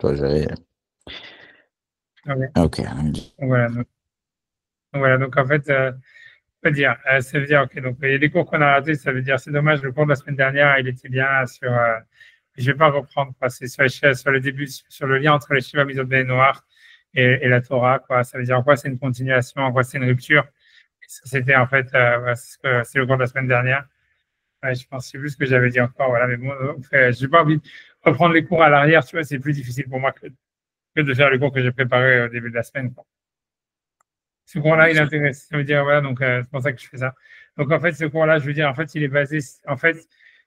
Toi, j'avais. Ok. Ok. Voilà, donc en fait, ça veut dire, ok, donc il y a des cours qu'on a ratés, ça veut dire, c'est dommage, le cours de la semaine dernière, il était bien sur, je vais pas reprendre, quoi, c'est sur le début, sur le lien entre les Shiva Mitzvot Noir et la Torah, quoi, ça veut dire en quoi c'est une continuation, en quoi c'est une rupture. Et ça, c'était en fait, voilà, c'est le cours de la semaine dernière. Ouais, je pense, c'est plus ce que j'avais dit encore, voilà, mais bon, j'ai pas envie de reprendre les cours à l'arrière, tu vois, c'est plus difficile pour moi que de faire les cours que j'ai préparés au début de la semaine, quoi. Ce cours-là, il est intéressant. Ça veut dire, voilà, donc c'est pour ça que je fais ça. Donc en fait, ce cours-là, je veux dire, en fait, il est basé, en fait,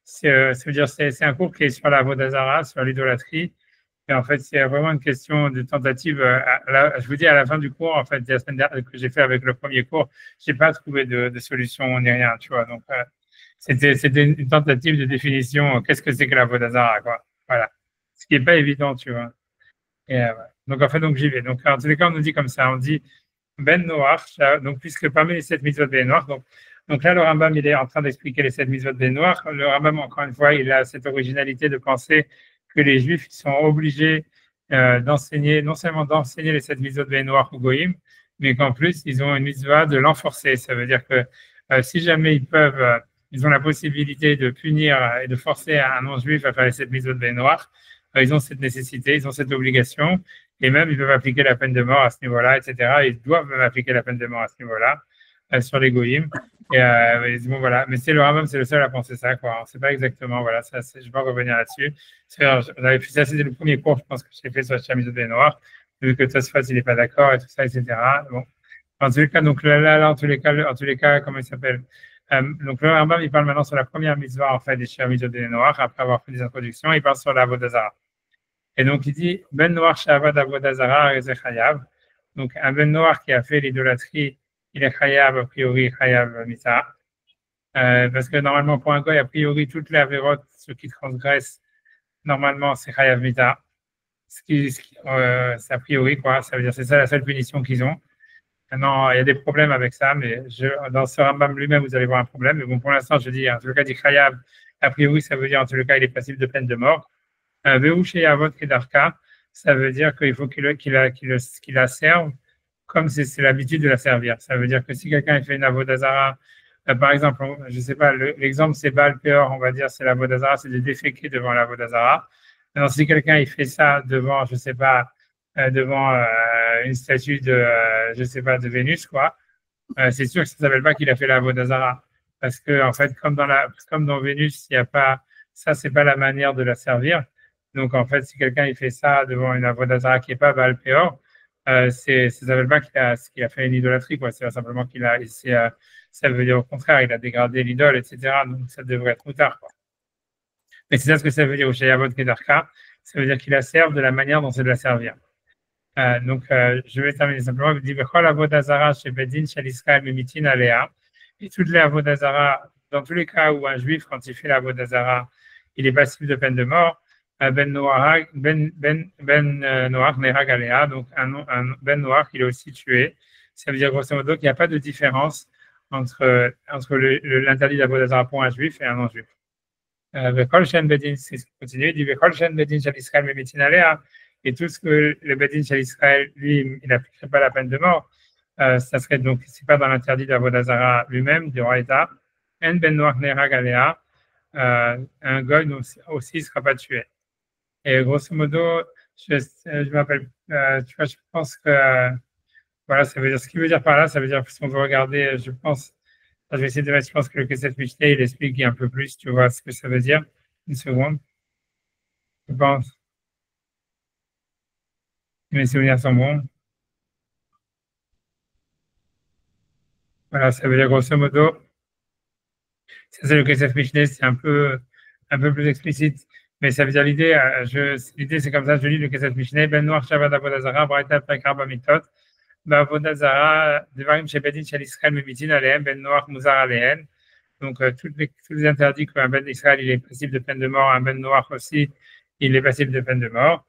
ça veut dire, c'est un cours qui est sur la Vodazara, sur l'idolâtrie. Et en fait, c'est vraiment une question de tentative. Je vous dis, à la fin du cours, en fait, la semaine dernière, que j'ai fait avec le premier cours, j'ai pas trouvé de solution ni rien, tu vois. Donc, c'était une tentative de définition. Qu'est-ce que c'est que la Vodazara, quoi. Voilà. Ce qui est pas évident, tu vois. Et, voilà. Donc, en fait, donc j'y vais. Donc, en tous les cas, on nous dit comme ça. On dit, ben Noach, donc puisque parmi les 7 mitzvot Ben Noach, donc là le Rambam il est en train d'expliquer les 7 mitzvot Ben Noach. Le Rambam encore une fois il a cette originalité de penser que les Juifs ils sont obligés d'enseigner, non seulement d'enseigner les 7 mitzvot Ben Noach ou Goïm, mais qu'en plus ils ont une mitzvah de l'enforcer. Ça veut dire que si jamais ils peuvent, ils ont la possibilité de punir et de forcer un non-juif à faire les 7 mitzvot Ben Noach, ils ont cette nécessité, ils ont cette obligation. Et même, ils peuvent appliquer la peine de mort à ce niveau-là, etc. Ils doivent même appliquer la peine de mort à ce niveau-là, sur les goïms. Bon, voilà. Mais c'est le Rambam, c'est le seul à penser ça, quoi. On ne sait pas exactement, voilà. Ça, je ne vais pas revenir là-dessus. Ça, c'était le premier cours, je pense, que j'ai fait sur la chemise des Noirs, vu que Tosfot, il n'est pas d'accord et tout ça, etc. Bon. En tous les cas, donc là, en tous les cas, comment il s'appelle? Donc le Rambam, il parle maintenant sur la première mitzvah, en fait, des chemises des Noirs, après avoir fait des introductions, il parle sur la Vodazara. Et donc, il dit Ben Noir Shavad Avodazara Chayav. Donc, un Ben Noir qui a fait l'idolâtrie, il est Chayav, a priori, Chayav Mita. Parce que normalement, pour un goy, a priori, toutes les avérotes, ceux qui transgressent, normalement, c'est Chayav Mita. C'est a priori, quoi. Ça veut dire c'est ça la seule punition qu'ils ont. Maintenant, il y a des problèmes avec ça, mais dans ce Rambam lui-même, vous allez voir un problème. Mais bon, pour l'instant, je dis, en tout cas, dit Chayav, a priori, ça veut dire, en tout cas, il est passible de peine de mort. Veouché Avot Kedarka, ça veut dire qu'il faut qu'il la serve comme c'est l'habitude de la servir. Ça veut dire que si quelqu'un fait une Avodazara, par exemple, je ne sais pas, l'exemple c'est Baal Peor, on va dire, c'est l'Avodazara, c'est de déféquer devant l'Avodazara. Alors, si quelqu'un il fait ça devant, je ne sais pas, devant une statue de, je ne sais pas, de Vénus, quoi, c'est sûr que ça ne s'appelle pas qu'il a fait la Vodazara. Parce que, en fait, comme dans Vénus, il n'y a pas, ça, c'est pas la manière de la servir. Donc, en fait, si quelqu'un il fait ça devant une Vodazara qui n'est pas Baal Peor, ça ne s'appelle pas qu'il a fait une idolâtrie, quoi. C'est simplement ça veut dire au contraire, il a dégradé l'idole, etc. Donc, ça devrait être tard, quoi. Mais c'est ça ce que ça veut dire au Shayavot Kedarka. Ça veut dire qu'il la sert de la manière dont c'est de la servir. Je vais terminer simplement. Il dit Bechol Avodazara chez Bedin, chez l'Israël, Mimitin, Aléa. Et toutes les Avodazara, dans tous les cas où un juif, quand il fait l'Avodazara, il est passible de peine de mort. Noach, Nerag Aléa, donc Ben Noach, il est aussi tué. Ça veut dire grosso modo qu'il n'y a pas de différence entre l'interdit d'Avodazara pour un juif et un non-juif. Vechol Shen Bedin, c'est ce qui continue. Il dit Vechol Shen Bedin, chez l'Israël, Mimitin, Aléa. Et tout ce que le Bedin chez l'Israël, lui, il n'appliquerait pas la peine de mort. Ça serait donc, c'est pas dans l'interdit d'Avodazara lui-même, du roi État. En Ben Noach Nera Galéa, un goy aussi ne sera pas tué. Et grosso modo, je m'appelle, tu vois, je pense que, voilà, ça veut dire, ce qui veut dire par là, ça veut dire, si on veut regarder, je pense, je vais essayer de mettre, je pense que le Kesef Mishneh, il explique un peu plus, tu vois, ce que ça veut dire. Une seconde, je pense. Mes souvenirs sont bons. Voilà, ça veut dire grosso modo, ça c'est le Kesef Mishneh, c'est un peu plus explicite, mais ça veut dire l'idée c'est comme ça, je lis le Kesef Mishneh, Ben Noach Shabbat Avodazara, Braïta Pek Arba Mitot, Ba'avodazara, Devarim Shebedin Shel Israël Memitin Alehem, Ben Noach Muzar Alehem. Donc, tous les interdits qu'un Ben Israël, il est passible de peine de mort, un Ben Noach aussi, il est passible de peine de mort.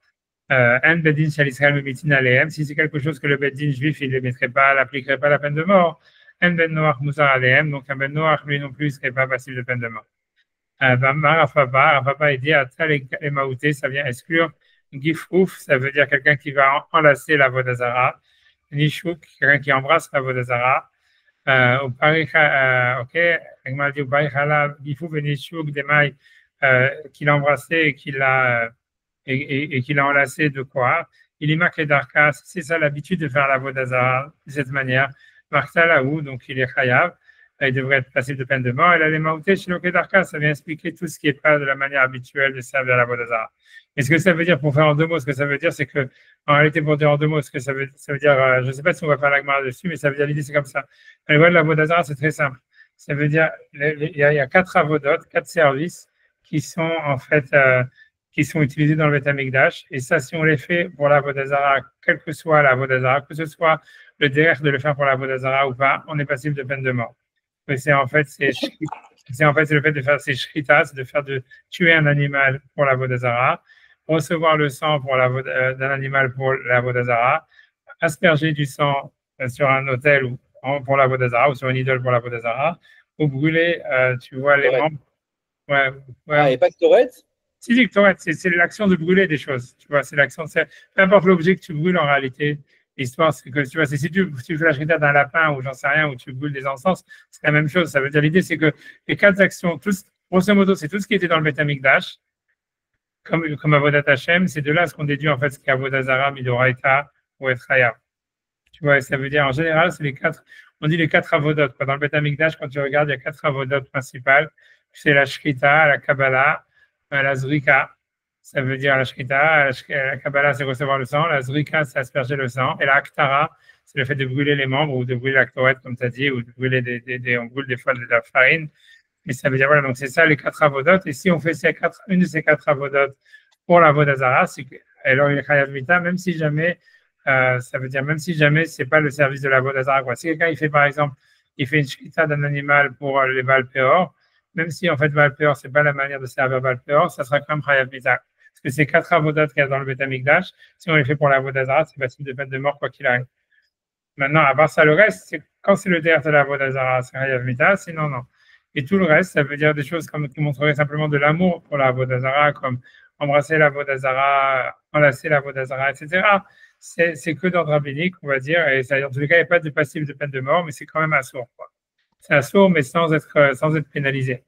Un Bedin Shel Israël Memitin Alehem, si c'est quelque chose que le Bedin juif, il ne mettrait pas, l'appliquerait pas la peine de mort, un Ben Noach Muzar Alehem, donc un Ben Noach, lui non plus, ne serait pas passible de peine de mort. Rafapa, il dit, Atal et Maouté, ça vient exclure Gifrouf, ça veut dire quelqu'un qui va enlacer la Vodazara. Nishuk, quelqu'un qui embrasse la Vodazara. Au Paricha, ok, Agma dit au Paricha, Gifrouf et Nishuk, des mailles qu'il a embrassé et qu'il a enlacé de quoi? Il y marque les darkas, c'est ça l'habitude de faire la Vodazara de cette manière. Marque là-haut, donc il est chayav. Il devrait être passible de peine de mort. Et là, les maoutés, chez l'Okedarka, ça vient expliquer tout ce qui n'est pas de la manière habituelle de servir la Vodazara. Et ce que ça veut dire, pour faire en deux mots, ce que ça veut dire, c'est que, en réalité, pour dire en deux mots, ce que ça veut dire, je ne sais pas si on va faire la gmara dessus, mais ça veut dire, l'idée, c'est comme ça. Le voie de la Vodazara, c'est très simple. Ça veut dire, il y a 4 avodotes, 4 services qui sont, en fait, qui sont utilisés dans le Beth Amikdash. Et ça, si on les fait pour la Vodazara, quelle que soit la Vodazara, que ce soit le derrière de le faire pour la Vodazara ou pas, on est passible de peine de mort. Mais c'est en fait, c'est le fait de faire ces shritas, de tuer un animal pour la Vodazara, recevoir le sang d'un animal pour la Vodazara, asperger du sang sur un autel pour la Vodazara ou sur une idole pour la Vodazara, ou brûler, tu vois, les membres. Ouais, ouais. Ah, et pas Ktoret? Si, Ktoret, c'est l'action de brûler des choses. Tu vois, c'est l'action, peu importe l'objet que tu brûles en réalité. L'histoire, c'est que tu vois, si tu fais la shrita d'un lapin ou j'en sais rien, ou tu brûles des encens, c'est la même chose. Ça veut dire, l'idée, c'est que les 4 actions, grosso modo, c'est tout ce qui était dans le Beth Amikdash, comme Avodat Hashem, c'est de là ce qu'on déduit en fait ce qu'est Avodah Zara, Midoraita ou Etraya. Tu vois, ça veut dire en général, c'est on dit les 4 avodot. Dans le Beth Amikdash, quand tu regardes, il y a 4 avodot principales. C'est la Shrita, la Kabbalah, la Zrika. Ça veut dire la Shrita, la Kabbalah, c'est recevoir le sang. La Zrika, c'est asperger le sang. Et la Aktara, c'est le fait de brûler les membres ou de brûler la Ktoret, comme tu as dit, ou de brûler on brûle des fois de la farine. Mais ça veut dire, voilà, donc c'est ça les 4 avodotes. Et si on fait une de ces 4 avodotes pour la Vodazara, alors il est chayav mita, même si jamais, ça veut dire, même si jamais c'est pas le service de la Vodazara, quoi. Si quelqu'un, il fait par exemple, il fait une shkita d'un animal pour les Valpéor, même si en fait Valpéor, c'est pas la manière de servir Valpéor, ça sera quand même chayav mita. Parce que ces 4 avodotes qu'il y a dans le Beth Amikdash, si on les fait pour la Vodazara, c'est facile de peine de mort, quoi qu'il arrive. Maintenant, à part ça, le reste, quand c'est le derrière de la Vodazara, c'est chayav mita, sinon, non. Et tout le reste, ça veut dire des choses qui montreraient simplement de l'amour pour la Vodazara, comme embrasser la Vodazara, enlacer la Vodazara, etc. C'est que d'ordre rabbinique, on va dire. Et ça, en tous les cas, il n'y a pas de passif de peine de mort, mais c'est quand même assourd. C'est assourd, mais sans être pénalisé.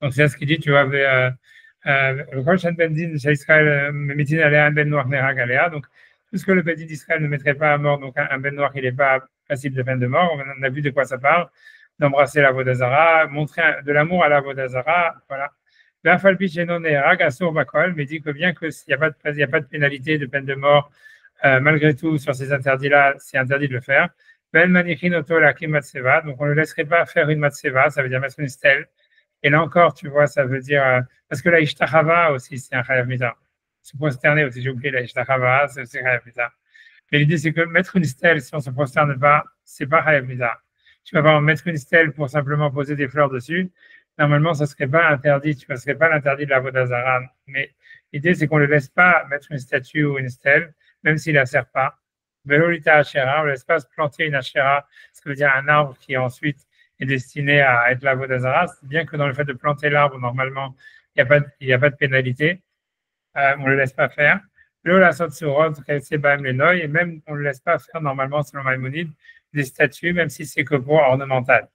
Donc, c'est ce qu'il dit, tu vois, le Kol Bendin, Israël, Métine Aléa, un Ben Noir, Nera Galéa. Donc, tout ce que le Bendin d'Israël ne mettrait pas à mort, donc un Ben Noir, il n'est pas passible de peine de mort. On a vu de quoi ça parle. D'embrasser la Vodazara, montrer de l'amour à la Vodazara, voilà. Mais dit que bien qu'il n'y a pas de pénalité, de peine de mort, malgré tout, sur ces interdits-là, c'est interdit de le faire. Donc, on ne le laisserait pas faire une matseva, ça veut dire mettre une stèle. Et là encore, tu vois, ça veut dire, parce que la ishtachava aussi, c'est un chayav mita. Se prosterner aussi, j'ai oublié la ishtachava, c'est aussi un chayav mita. Mais l'idée, c'est que mettre une stèle, si on ne se prosterne pas, c'est pas chayav mita. Tu vas pas mettre une stèle pour simplement poser des fleurs dessus. Normalement, ça ne serait pas interdit. Ce ne serait pas l'interdit de la Vodazara. Mais l'idée, c'est qu'on ne le laisse pas mettre une statue ou une stèle, même s'il ne la sert pas. Velolita Hachera, on ne laisse pas se planter une Hachera, ce qui veut dire un arbre qui ensuite est destiné à être la Vodazara. Bien que dans le fait de planter l'arbre, normalement, il n'y a pas de pénalité. On ne le laisse pas faire. Et même on ne le laisse pas faire normalement, selon Maïmonide, des statues, même si c'est que pour ornemental.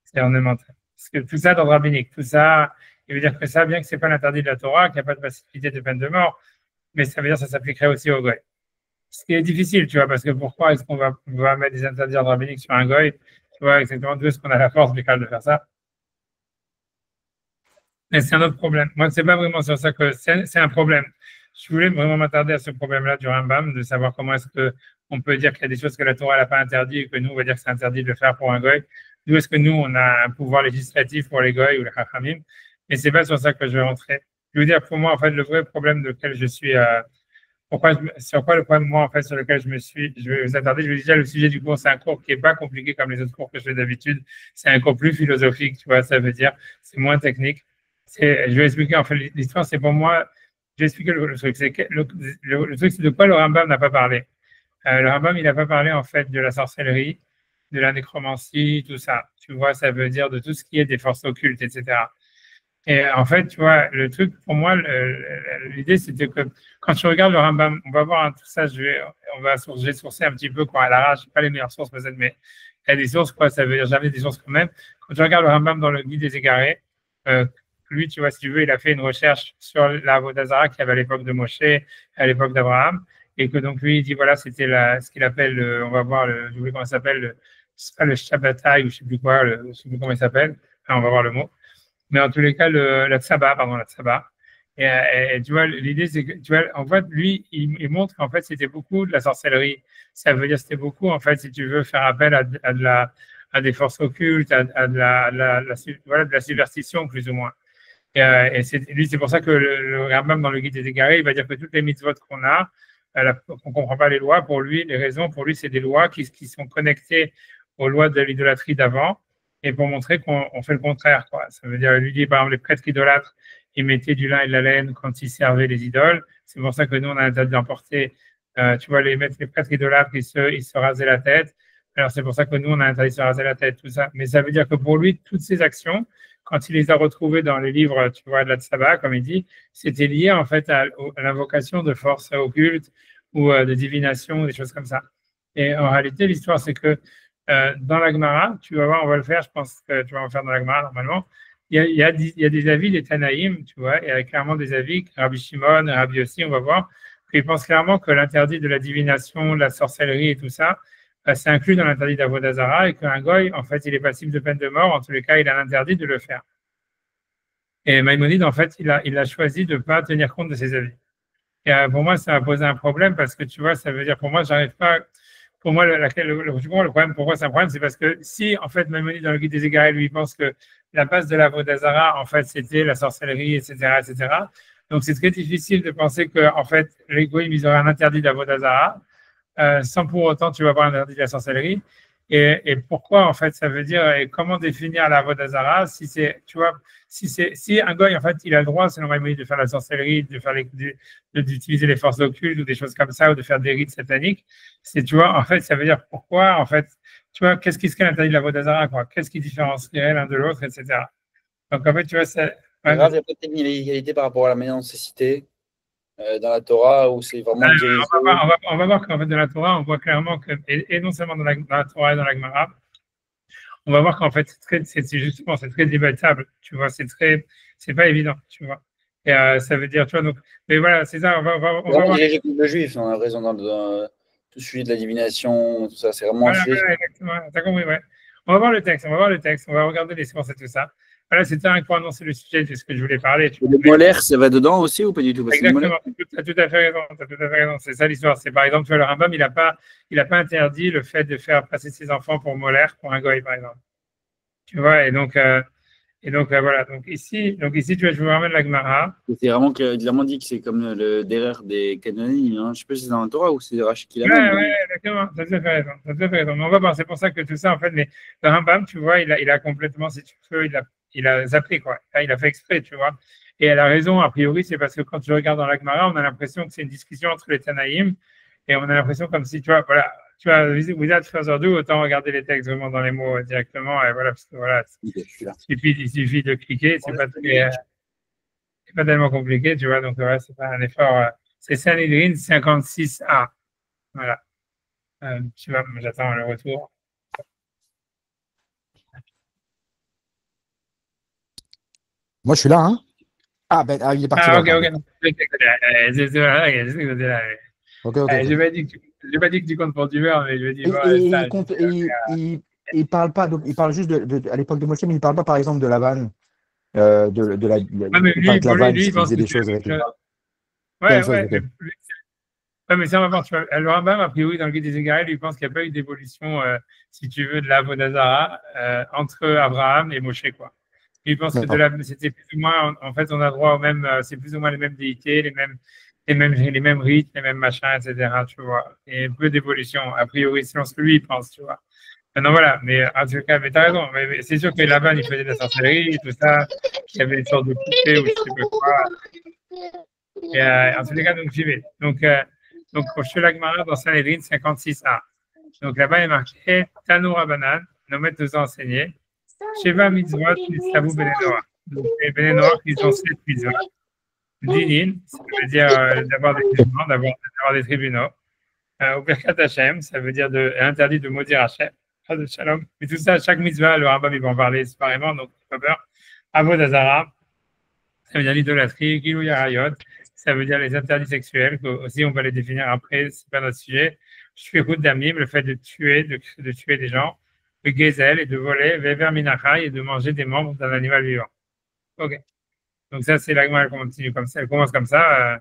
C'est ornemental. Parce que tout ça dans le rabbinique, tout ça, il veut dire que ça, bien que ce n'est pas l'interdit de la Torah, qu'il n'y a pas de possibilité de peine de mort, mais ça veut dire que ça s'appliquerait aussi au goy. Ce qui est difficile, tu vois, parce que pourquoi est-ce qu'on va mettre des interdits en rabbinique sur un goy? Tu vois, exactement d'où est-ce qu'on a la force de faire ça? Mais c'est un autre problème. Moi, c'est pas vraiment sur ça que c'est un problème. Je voulais vraiment m'attarder à ce problème-là du Rambam, de savoir comment est-ce qu'on peut dire qu'il y a des choses que la Torah n'a pas interdit et que nous, on va dire que c'est interdit de le faire pour un goy. D'où est-ce que nous, on a un pouvoir législatif pour les goy ou les chachamim. Mais c'est pas sur ça que je vais rentrer. Je veux dire, pour moi, en fait, le vrai problème lequel je suis, sur quoi le problème, moi, en fait, sur lequel je vais vous attarder, je vais dire, le sujet du cours, c'est un cours qui est pas compliqué comme les autres cours que je fais d'habitude. C'est un cours plus philosophique, tu vois, ça veut dire, c'est moins technique. Je vais expliquer, en fait, l'histoire, c'est pour moi, je vais expliquer le truc. Le truc, c'est de quoi le Rambam n'a pas parlé. Le Rambam, il n'a pas parlé, en fait, de la sorcellerie, de la nécromancie, tout ça. Tu vois, ça veut dire de tout ce qui est des forces occultes, etc. Et en fait, tu vois, le truc, pour moi, l'idée, c'était que quand tu regardes le Rambam, on va voir tout ça, je vais sourcer un petit peu, quoi, à l'arrache, pas les meilleures sources peut-être, mais il y a des sources, quoi, ça veut dire jamais des sources quand même. Quand tu regardes le Rambam dans le Guide des Égarés, euh, lui, tu vois, si tu veux, il a fait une recherche sur la Avodah qu'il y avait à l'époque de Moshe, à l'époque d'Abraham, et que donc lui, il dit, voilà, c'était ce qu'il appelle, on va voir, je sais comment ça s'appelle, c'est pas le Shabbatai ou je sais plus quoi, je sais plus comment il s'appelle, enfin, on va voir le mot. Mais en tous les cas, la tsaba, pardon, la tsaba. Et tu vois, l'idée, c'est que, tu vois, en fait, lui, il montre qu'en fait, c'était beaucoup de la sorcellerie. Ça veut dire c'était beaucoup, en fait, si tu veux faire appel à des forces occultes, à voilà, de la superstition, plus ou moins. Lui, c'est pour ça que le Rambam, dans le Guide des Égarés, il va dire que toutes les mitzvot qu'on a, qu'on ne comprend pas les lois, pour lui, les raisons, pour lui, c'est des lois qui sont connectées aux lois de l'idolâtrie d'avant, et pour montrer qu'on fait le contraire, quoi. Ça veut dire, lui dit, par exemple, les prêtres idolâtres, ils mettaient du lin et de la laine quand ils servaient les idoles. C'est pour ça que nous, on a interdit d'emporter, tu vois, les prêtres idolâtres, ils se rasaient la tête. Alors, c'est pour ça que nous, on a interdit de se raser la tête, tout ça. Mais ça veut dire que pour lui, toutes ces actions, quand il les a retrouvés dans les livres, tu vois, de la Tsaba, comme il dit, c'était lié en fait à l'invocation de forces occultes ou de divination, des choses comme ça. Et en réalité, l'histoire, c'est que dans la Gemara, tu vas voir, on va le faire, je pense que tu vas en faire dans la Gemara normalement, il y a des avis des Tanaïm, tu vois, et il y a clairement des avis, Rabbi Shimon, Rabbi aussi, on va voir, qu'ils pensent clairement que l'interdit de la divination, de la sorcellerie et tout ça, c'est inclus dans l'interdit d'Avodazara et qu'un goy, en fait, il est passible de peine de mort. En tous les cas, il a l'interdit de le faire. Et Maïmonide, en fait, il a choisi de ne pas tenir compte de ses avis. Et pour moi, ça a posé un problème parce que, tu vois, ça veut dire, pour moi, j'arrive pas. Pour moi, le problème, pourquoi c'est un problème, c'est parce que si, en fait, Maïmonide, dans le guide des égarés, lui, pense que la base de l'Avodazara, en fait, c'était la sorcellerie, etc., etc. Donc, c'est très difficile de penser que, en fait, les goïms, ils auraient un interdit d'Avodazara sans pour autant, tu vas avoir un interdit de la sorcellerie. Et pourquoi, en fait, ça veut dire, et comment définir la Vodazara si c'est, tu vois, si un goy, en fait, il a le droit, selon Maïmonide, de faire la sorcellerie, d'utiliser les forces occultes ou des choses comme ça, ou de faire des rites sataniques, c'est, tu vois, en fait, ça veut dire pourquoi, en fait, tu vois, qu'est-ce qui serait l'interdit de la Vodazara, quoi, qu'est-ce qui différencierait l'un de l'autre, etc. Donc, en fait, tu vois, c'est. C'est grave, il y a peut-être une inégalité par rapport à la manière c'est cité dans la Torah où c'est vraiment dirigé. On va voir qu'en fait, dans la Torah, on voit clairement que, et non seulement dans la Torah et dans la Gemara, on va voir qu'en fait, c'est justement, c'est très débattable, tu vois, c'est pas évident, tu vois. Et ça veut dire, tu vois, donc, mais voilà, c'est ça, on va voir. Dirigé contre le juif, on a raison dans tout sujet de la divination, tout ça, c'est vraiment Voilà, voilà, exactement, t'as compris, ouais. On va voir le texte, on va regarder les sources et tout ça. Voilà, c'était un pour annoncer le sujet de ce que je voulais parler. Le molaire, ça va dedans aussi ou pas du tout? Exactement, tu as tout à fait raison, c'est ça l'histoire. C'est par exemple, tu vois, le Rambam, il a pas interdit le fait de faire passer ses enfants pour molaire, pour un goy, par exemple. Tu vois, voilà. Donc ici, tu vois, je vous ramène la Gemara. C'est vraiment clairement dit que c'est comme le derrière des canonies. Hein. Je ne sais pas si c'est dans la Torah ou c'est Rachid qui l'amène. Ouais, exactement. Ça te fait raison. Mais on va voir. C'est pour ça que tout ça, en fait, mais le Rambam, tu vois, il a complètement, si tu veux, il a zappé, quoi. Il a fait exprès, tu vois. Et elle a raison, a priori, c'est parce que quand tu regardes dans la Gemara, on a l'impression que c'est une discussion entre les Tanaïm et on a l'impression comme si, tu vois, voilà, tu vois, without further ado, autant regarder les textes vraiment dans les mots directement. Et voilà, parce que voilà, il suffit de cliquer. C'est pas tellement compliqué, tu vois. Donc, ouais, c'est pas un effort. C'est Sanhedrin 56A. Voilà. Tu vois, j'attends le retour. Moi, je suis là, hein? Ah, ben, il est parti là. Ok. Non. Ok. J'ai pas dit que tu comptes pour du beurre, mais je me dis, Il parle pas, il parle juste à l'époque de Moshe, mais il parle pas, par exemple, de la vanne. mais lui, il pense faisait que des choses avec lui. Mais ça, on va voir. Tu vois, le Rambam, a priori, dans le Guide des Égarés, lui pense qu'il n'y a pas eu d'évolution, si tu veux, de la Vodazara entre Abraham et Moshe, quoi. Il pense que c'était plus ou moins, en fait, on a droit au même, c'est plus ou moins les mêmes déités, les mêmes rites, les mêmes machins, etc., tu vois. Et peu d'évolution, a priori, selon ce que lui, il pense, tu vois. Maintenant, voilà, mais en tout cas, mais t'as raison, mais c'est sûr que là-bas, il faisait de la sorcellerie, tout ça, qu'il y avait une sorte de poupée ou je sais pas quoi. Et en tous les cas, donc j'y vais. Donc, je fais la Gemara dans Sanhedrin 56a. Donc là-bas, il est marqué Tanoura Banan, nos maîtres nous ont enseigné, Sheva Mitzvot, Nistavu Benenoa. Donc, les béné noirs, ils ont 7 mitzvot. Dinin, ça veut dire d'avoir des jugements, d'avoir des tribunaux. Au Birkat Hashem, ça veut dire interdit de maudire Hashem. De shalom. Mais tout ça, chaque mitzvah, le rabbin, il va en parler séparément, donc pas peur. Avod Hazara, ça veut dire l'idolâtrie. Gilou Yarayot, ça veut dire les interdits sexuels, aussi on va les définir après, c'est pas notre sujet. Shfichut Damim, le fait de tuer des gens. Le Gezel, et de voler. Vever Minachai, et de manger des membres d'un animal vivant. Ok. Donc ça, c'est l'agma, elle continue comme ça, elle commence comme ça.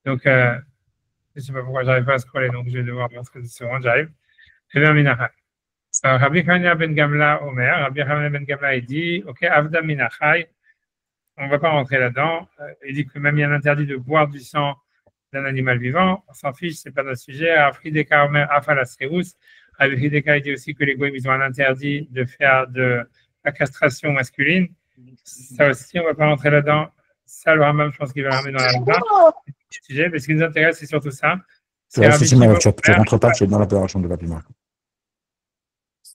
Donc, je ne sais pas pourquoi j'arrive pas à scroller, donc je vais devoir parce que c'est bon, j'arrive. Vever Minachai. Rabbi Hanina ben Gamla Omer, Rabbi Hanina ben Gamla, il dit, ok, Avda Minachai, on ne va pas rentrer là-dedans. Il dit que même il y a un interdit de boire du sang d'un animal vivant, on s'en fiche, c'est pas notre sujet. Afrideka Omer Afalasreus, Rabbi Hideka, il dit aussi que les goïms, ils ont un interdit de faire de la castration masculine. Ça aussi, on ne va pas rentrer là-dedans. Ça, le Rambam, je pense qu'il va ramener dans la Rambam. Mais ce qui nous intéresse, c'est surtout ça. Tu rentres pas, tu es dans l'opération de la piment.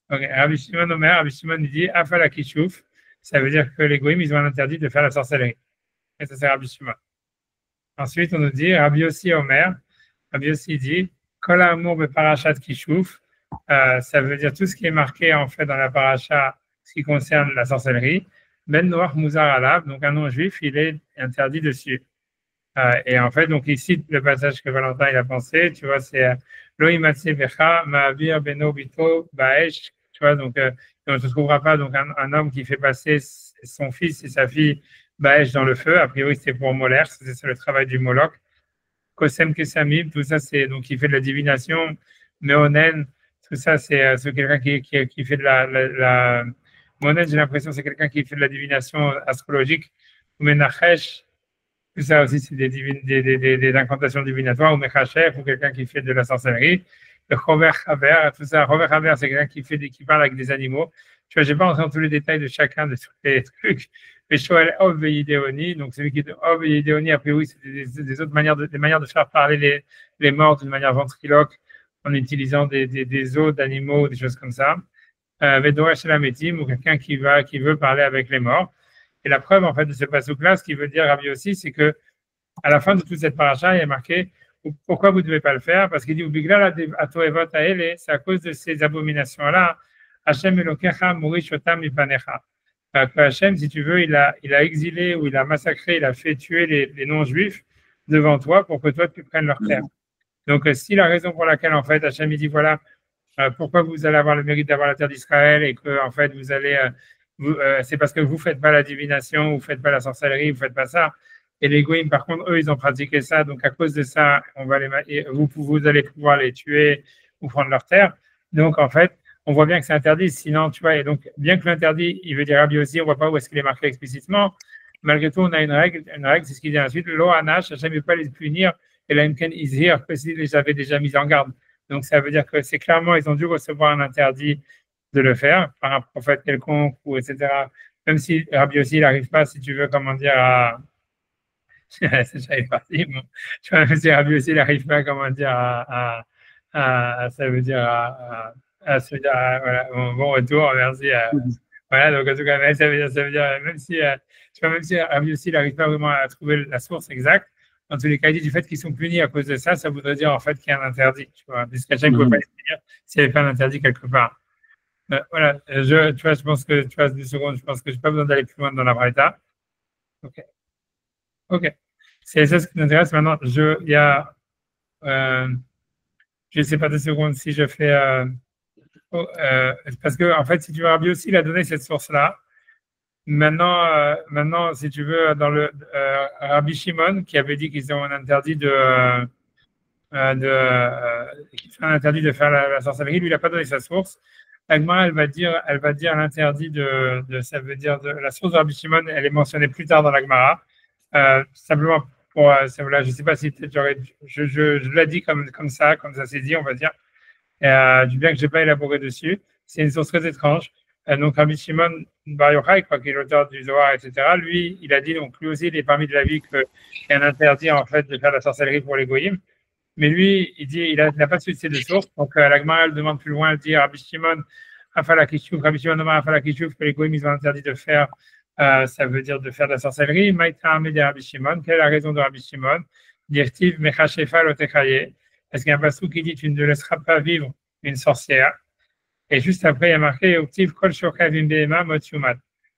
Ok, Rabbi Shimon Omer, Rabbi Shimon dit Afala Kishouf, ça veut dire que les goïms, ils ont un interdit de faire la sorcellerie. Et ça, c'est Rabbi Shimon. Ensuite, on nous dit Rabbi Yossi Omer, Rabbi Yossi dit Kol Amour be Parashat Kishouf, ça veut dire tout ce qui est marqué en fait dans la paracha, ce qui concerne la sorcellerie. Ben Noach Mouzar Alab, donc un non-juif, il est interdit dessus. Et en fait, donc il cite le passage que Valentin il a pensé, tu vois, c'est Loïmatse Becha, Ma'avir Beno Bito Baesh, tu vois, donc on ne se trouvera pas donc un homme qui fait passer son fils et sa fille Baesh dans le feu, a priori c'est pour Moler, c'est le travail du Moloch. Kosem Kesamim, tout ça c'est donc il fait de la divination, Meonen, tout ça c'est quelqu'un qui fait de la Monen, j'ai l'impression c'est quelqu'un qui fait de la divination astrologique, Menachesh, tout ça aussi, c'est des incantations divinatoires, ou Mechachef, ou quelqu'un qui fait de la sorcellerie. Le Chover Haber, tout ça. Chover Haber, c'est quelqu'un qui parle avec des animaux. Tu vois, je n'ai pas entré dans tous les détails de chacun de tous les trucs. Mais Shoel Ov Yidéoni, donc celui qui est Ov Yidéoni, a priori, c'est des autres manières de faire parler les morts d'une manière ventriloque, en utilisant des os d'animaux, des choses comme ça. Vedoresh Lametim, ou quelqu'un qui veut parler avec les morts. Et la preuve, en fait, de ce passouk-là, ce qui veut dire Rabbi aussi, c'est que à la fin de toute cette paracha, il est marqué pourquoi vous ne devez pas le faire, parce qu'il dit c'est à cause de ces abominations-là. Hashem Elokecha Morish Otam Mipanecha. Hashem, si tu veux, il a exilé ou il a massacré, il a fait tuer les non-juifs devant toi pour que toi tu prennes leur terre. Donc, si la raison pour laquelle, en fait, Hashem il dit voilà, pourquoi vous allez avoir le mérite d'avoir la terre d'Israël et que, en fait, vous allez c'est parce que vous ne faites pas la divination, vous ne faites pas la sorcellerie, vous ne faites pas ça. Et les goïms, par contre, eux, ils ont pratiqué ça. Donc, à cause de ça, vous allez pouvoir les tuer ou prendre leur terre. Donc, en fait, on voit bien que c'est interdit. Sinon, tu vois, et donc, bien que l'interdit, il veut dire Rabbi aussi, on ne voit pas où est-ce qu'il est marqué explicitement. Malgré tout, on a une règle, c'est ce qu'il dit ensuite. Lo Anash, Hachem ne peut pas les punir. Et la Imken Izhir, que s'ils les avaient déjà mis en garde. Donc, ça veut dire que c'est clairement, ils ont dû recevoir un interdit de le faire par un prophète quelconque ou etc. Même si Rabbi aussi il n'arrive pas, si tu veux, comment dire, à j'avais parti, bon. Tu vois, même si Rabbi aussi il n'arrive pas, comment dire, ça veut dire se dire, voilà, bon retour, merci. Voilà, donc en tout cas, ça veut dire même si tu vois, même si Rabbi aussi il n'arrive pas vraiment à trouver la source exacte, dans tous les cas, il dit du fait qu'ils sont punis à cause de ça, ça voudrait dire en fait qu'il y a un interdit, tu vois, puisqu'à chaque fois, il ne peut pas les punir s'il n'y avait pas un interdit quelque part. Voilà, tu vois, je pense que tu as 2 secondes, je pense que je n'ai pas besoin d'aller plus loin dans la braïta. Ok. C'est ça ce qui nous intéresse. Maintenant, je ne sais pas 2 secondes si je fais. Parce que, en fait, si tu veux, Rabbi aussi, il a donné cette source-là. Maintenant, si tu veux, dans le Rabbi Shimon, qui avait dit qu'ils ont un interdit de faire la sorcellerie, lui, il n'a pas donné sa source. L'Agma, elle va dire l'interdit ça veut dire la source de Rabbi Shimon, elle est mentionnée plus tard dans l'Agmara. Simplement pour, je ne sais pas si je l'ai dit comme ça c'est dit, on va dire. Du bien que je n'ai pas élaboré dessus. C'est une source très étrange. Donc Rabbi Shimon Bar Yochai, qui est l'auteur du Zohar, etc., lui, il a dit, donc lui aussi, il est parmi de l'avis qu'il y a un interdit en fait de faire la sorcellerie pour les goyim. Mais lui, il dit, il n'a pas de succès de source. Donc, l'Agmara, elle demande plus loin, elle dit, Rabbi Shimon, Afalakishuf, Rabbi Shimon Omar Afalakishuf, que les goïms ils ont interdit de faire, ça veut dire de faire de la sorcellerie. Maïtra Ahmed de Rabbi Shimon, quelle est la raison de Rabbi Shimon? Dirtiv Mechashefa Lotechaye, parce qu'il y a un passage qui dit tu ne laisseras pas vivre une sorcière. Et juste après, il y a marqué Uktiv Kol Shokavim Behema Motsumat.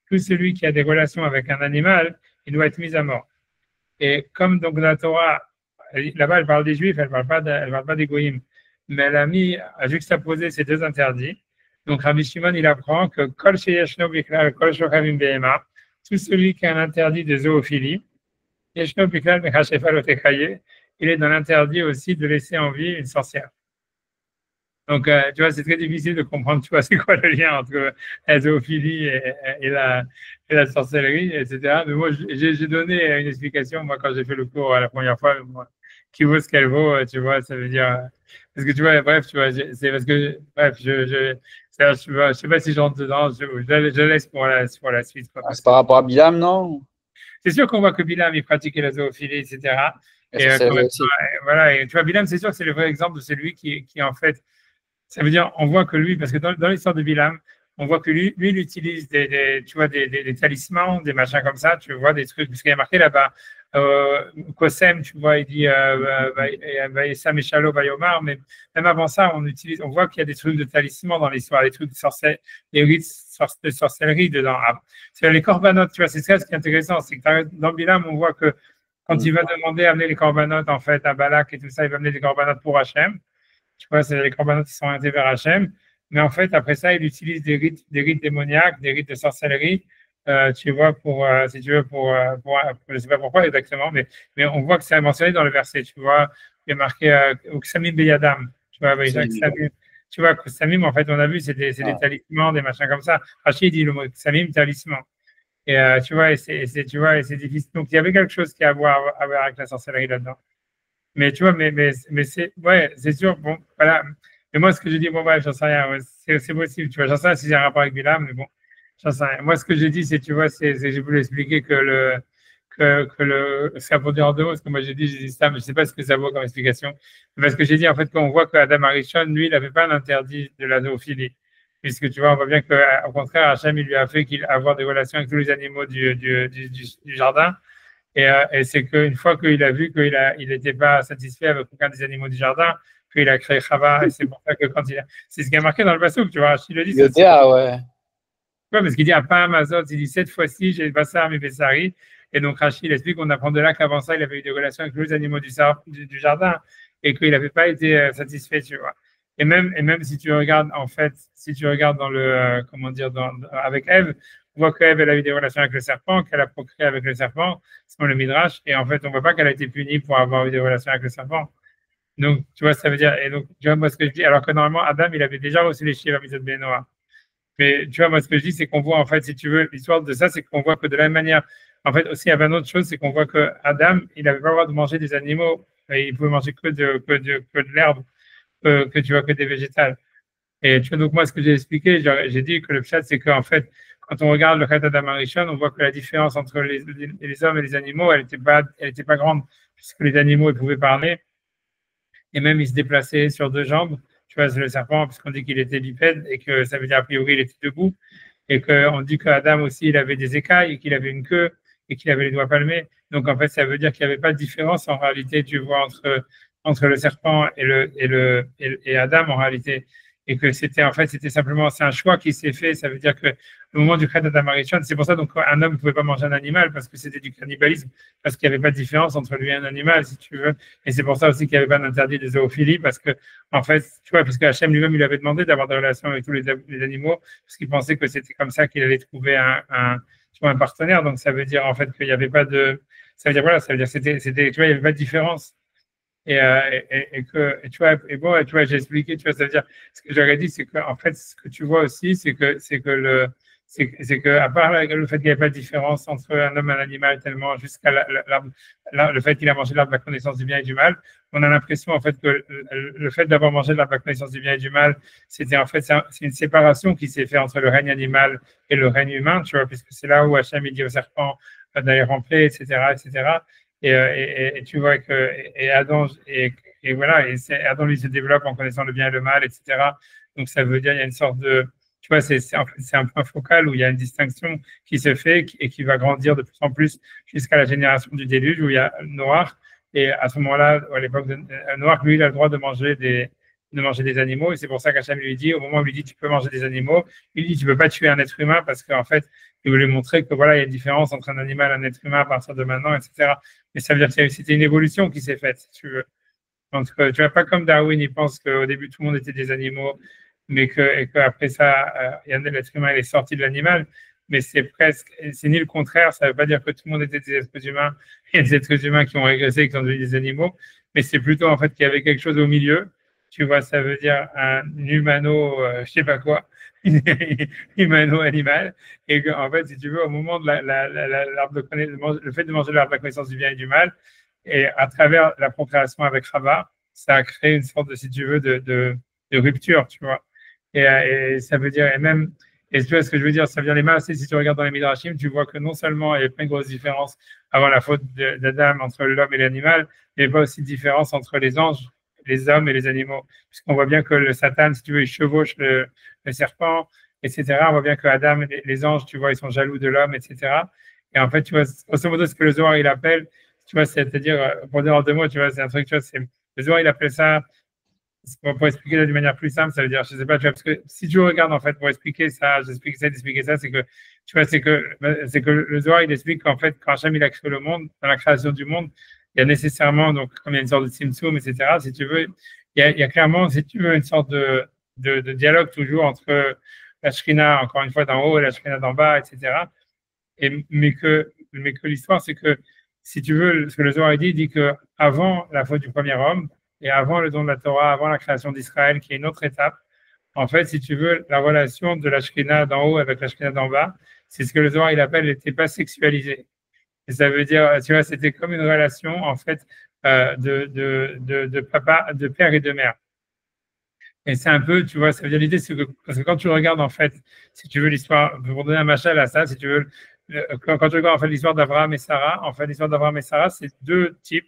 Tout celui qui a des relations avec un animal, il doit être mis à mort. Et comme donc la Torah, là-bas, elle parle des Juifs, elle parle pas des Goïms, mais elle a juxtaposé ces deux interdits. Donc Rabbi Shimon, il apprend que Kol Sheyeshno Biklal Kol Shokavim Behema, tout celui qui a un interdit de zoophilie, Yeshno Biklal Mechashefa Lotechaye, il est dans l'interdit aussi de laisser en vie une sorcière. Donc, tu vois, c'est très difficile de comprendre, tu vois, c'est quoi le lien entre la zoophilie et la sorcellerie, etc. Mais moi, j'ai donné une explication, moi, quand j'ai fait le cours la première fois, moi, qui vaut ce qu'elle vaut, tu vois, ça veut dire, parce que tu vois, bref, tu vois, c'est parce que, bref, je sais pas si j'entre dedans, je laisse pour la suite, quoi. C'est par rapport à Bilam, non? C'est sûr qu'on voit que Bilam, il pratiquait la zoophilie, etc. Et voilà, et tu vois, Bilam, c'est sûr que c'est le vrai exemple de celui qui en fait, ça veut dire, on voit que lui, parce que dans l'histoire de Bilam, on voit que lui il utilise tu vois, des talismans, des machins comme ça, tu vois, des trucs, parce qu'il y a marqué là-bas, Kosem, tu vois, il dit Sam et Shalo, Bayomar, mais même avant ça, on voit qu'il y a des trucs de talismans dans l'histoire, des trucs de sorcellerie, des rites de sorcellerie dedans. C'est les corbanotes, tu vois, c'est ça ce qui est intéressant, c'est que dans Bilam, on voit que quand il va demander à amener les corbanotes, en fait, à Balak et tout ça, il va amener des corbanotes pour Hachem. Tu vois, c'est les corbanotes qui sont orientés vers Hachem. Mais en fait, après ça, il utilise des rites démoniaques, des rites de sorcellerie, tu vois, si tu veux, je ne sais pas pourquoi exactement, mais on voit que c'est mentionné dans le verset, tu vois, il y a marqué Ksamim Beyadam, tu vois, tu vois, Ksamim, en fait, on a vu, c'est des talismans, des machins comme ça. Rachid dit le mot Ksamim, talisman. Et tu vois, c'est difficile. Donc, il y avait quelque chose qui a à voir avec la sorcellerie là-dedans. Mais tu vois, mais c'est sûr, bon, voilà. Mais moi, ce que je dis, bon, bref, j'en sais rien, c'est possible, tu vois, j'en sais rien si j'ai un rapport avec Bilam, mais bon, j'en sais rien. Moi, ce que j'ai dit, c'est, tu vois, j'ai voulu expliquer que c'est pour dire en deux mots, parce que moi, j'ai dit ça, mais je sais pas ce que ça vaut comme explication. Mais parce que j'ai dit, en fait, qu'on voit qu'Adam Arishon, lui, il n'avait pas l'interdit de la zoophilie. Puisque tu vois, on voit bien qu'au contraire, Hachem, il lui a fait avoir des relations avec tous les animaux du jardin. Et c'est qu'une fois qu'il a vu qu'il n'était pas satisfait avec aucun des animaux du jardin, qu'il a créé Chava, et c'est pour ça que c'est ce qui a marqué dans le Passouk, tu vois, il le dit. Ouais, parce qu'il dit à pas Amazon, il dit cette fois-ci, j'ai Bassar mais Bessari. Et donc Rachid explique qu'on apprend de là qu'avant ça, il avait eu des relations avec tous les animaux du jardin et qu'il n'avait pas été satisfait, tu vois. Et même si tu regardes, en fait, dans le, comment dire, avec Ève, on voit qu'Ève, elle a eu des relations avec le serpent, qu'elle a procréé avec le serpent, selon le Midrash, et en fait, on ne voit pas qu'elle a été punie pour avoir eu des relations avec le serpent. Donc, tu vois, ça veut dire, et donc, tu vois, moi, ce que je dis, alors que normalement, Adam, il avait déjà reçu les chiffres à Mitzvot Benoît. Mais tu vois, moi, ce que je dis, c'est qu'on voit, en fait, si tu veux, l'histoire de ça, c'est qu'on voit que de la même manière, en fait, aussi, il y avait une autre chose, c'est qu'on voit que Adam, il n'avait pas le droit de manger des animaux, et il pouvait manger que de l'herbe, que tu vois, que des végétales. Et tu vois, donc moi, ce que j'ai expliqué, j'ai dit que le pshat, c'est qu'en fait, quand on regarde le Chet Adam Arishon, on voit que la différence entre les hommes et les animaux, elle était pas grande, puisque les animaux, ils pouvaient parler, et même ils se déplaçaient sur deux jambes. Tu vois, c'est le serpent, puisqu'on dit qu'il était bipède, et que ça veut dire, a priori, il était debout, et qu'on dit qu'Adam aussi, il avait des écailles, et qu'il avait une queue, et qu'il avait les doigts palmés. Donc, en fait, ça veut dire qu'il n'y avait pas de différence, en réalité, tu vois, entre le serpent et Adam, en réalité. Et que c'était simplement, c'est un choix qui s'est fait. Ça veut dire que au moment du Chet Adam Arishon, c'est pour ça donc un homme ne pouvait pas manger un animal parce que c'était du cannibalisme, parce qu'il n'y avait pas de différence entre lui et un animal, si tu veux. Et c'est pour ça aussi qu'il n'y avait pas d'interdit de zoophilie parce que, en fait, tu vois, parce que Hachem lui-même, il avait demandé d'avoir des relations avec tous les animaux parce qu'il pensait que c'était comme ça qu'il allait trouver un partenaire. Donc, ça veut dire, en fait, qu'il n'y avait pas de, ça veut dire, voilà, ça veut dire, tu vois, il n'y avait pas de différence. Tu vois, j'ai expliqué, tu vois, ça veut dire, ce que j'aurais dit, c'est que, en fait, ce que tu vois aussi, c'est que à part le fait qu'il n'y ait pas de différence entre un homme et un animal, tellement jusqu'à le fait qu'il a mangé l'arbre de la connaissance du bien et du mal, on a l'impression, en fait, que le fait d'avoir mangé l'arbre de la connaissance du bien et du mal, c'était, en fait, c'est une séparation qui s'est faite entre le règne animal et le règne humain, tu vois, puisque c'est là où Hachem, il dit au serpent d'aller remplir, etc. Et tu vois que Adam voilà, Adam lui se développe en connaissant le bien et le mal, etc. Donc ça veut dire il y a une sorte de tu vois, en fait, c'est un point focal où il y a une distinction qui se fait et qui va grandir de plus en plus jusqu'à la génération du déluge où il y a Noir. Et à ce moment-là, à l'époque de Noir, lui, il a le droit de manger des animaux. Et c'est pour ça qu'Hachem lui dit, au moment où il lui dit, tu peux manger des animaux, il dit, tu peux pas tuer un être humain parce qu'en fait, il voulait montrer que voilà, il y a une différence entre un animal et un être humain à partir de maintenant, etc. Mais ça veut dire que c'était une évolution qui s'est faite, si tu veux. Donc, tu vois, pas comme Darwin, il pense qu'au début, tout le monde était des animaux, mais qu'après ça, l'être humain il est sorti de l'animal. Mais c'est ni le contraire. Ça ne veut pas dire que tout le monde était des êtres humains. Il y a des êtres humains qui ont régressé, qui sont devenus des animaux. Mais c'est plutôt, en fait, qu'il y avait quelque chose au milieu. Tu vois, ça veut dire un humano, je sais pas quoi, humano-animal. Et en fait, si tu veux, au moment de l'arbre le fait de manger l'arbre de la connaissance du bien et du mal, et à travers la procréation avec Chava, ça a créé une sorte de, si tu veux, de rupture, tu vois. Et ça veut dire, et tu vois ce que je veux dire, ça veut dire les mâles, si tu regardes dans les Midrashim, tu vois que non seulement il y a plein de grosses différences avant la faute d'Adam entre l'homme et l'animal, mais il y a pas aussi de différence entre les anges, les hommes et les animaux. Puisqu'on voit bien que le Satan, si tu veux, il chevauche le serpent, etc. On voit bien que Adam, les anges, tu vois, ils sont jaloux de l'homme, etc. Et en fait, tu vois, grosso modo, ce que le Zohar, il appelle, tu vois, c'est-à-dire, pour dire en deux mots, tu vois, c'est un truc, tu vois, le Zohar, il appelle ça, pour expliquer ça d'une manière plus simple, ça veut dire, je sais pas, tu vois, parce que si tu regardes, en fait, pour expliquer ça, d'expliquer ça, c'est que, tu vois, c'est que le Zohar, il explique qu'en fait, quand Hachem, il a créé le monde, dans la création du monde, il y a nécessairement, donc, comme il y a une sorte de Tzimtzum, etc., si tu veux, il y a clairement, si tu veux, une sorte de dialogue toujours entre la Shrina, encore une fois, d'en haut et la Shrina d'en bas, etc. Mais que l'histoire, c'est que, si tu veux, ce que le Zohar dit que avant la faute du premier homme et avant le don de la Torah, avant la création d'Israël, qui est une autre étape, en fait, si tu veux, la relation de la Shrina d'en haut avec la Shrina d'en bas, c'est ce que le Zohar il appelle n'était pas sexualisé. Et ça veut dire, tu vois, c'était comme une relation, en fait, de papa, de père et de mère. Et c'est un peu, tu vois, ça veut dire l'idée, c'est que, parce que quand tu regardes, en fait, si tu veux l'histoire, pour donner un machal à ça, si tu veux, quand tu regardes, en fait, l'histoire d'Abraham et Sarah, en fait, l'histoire d'Abraham et Sarah, c'est deux types,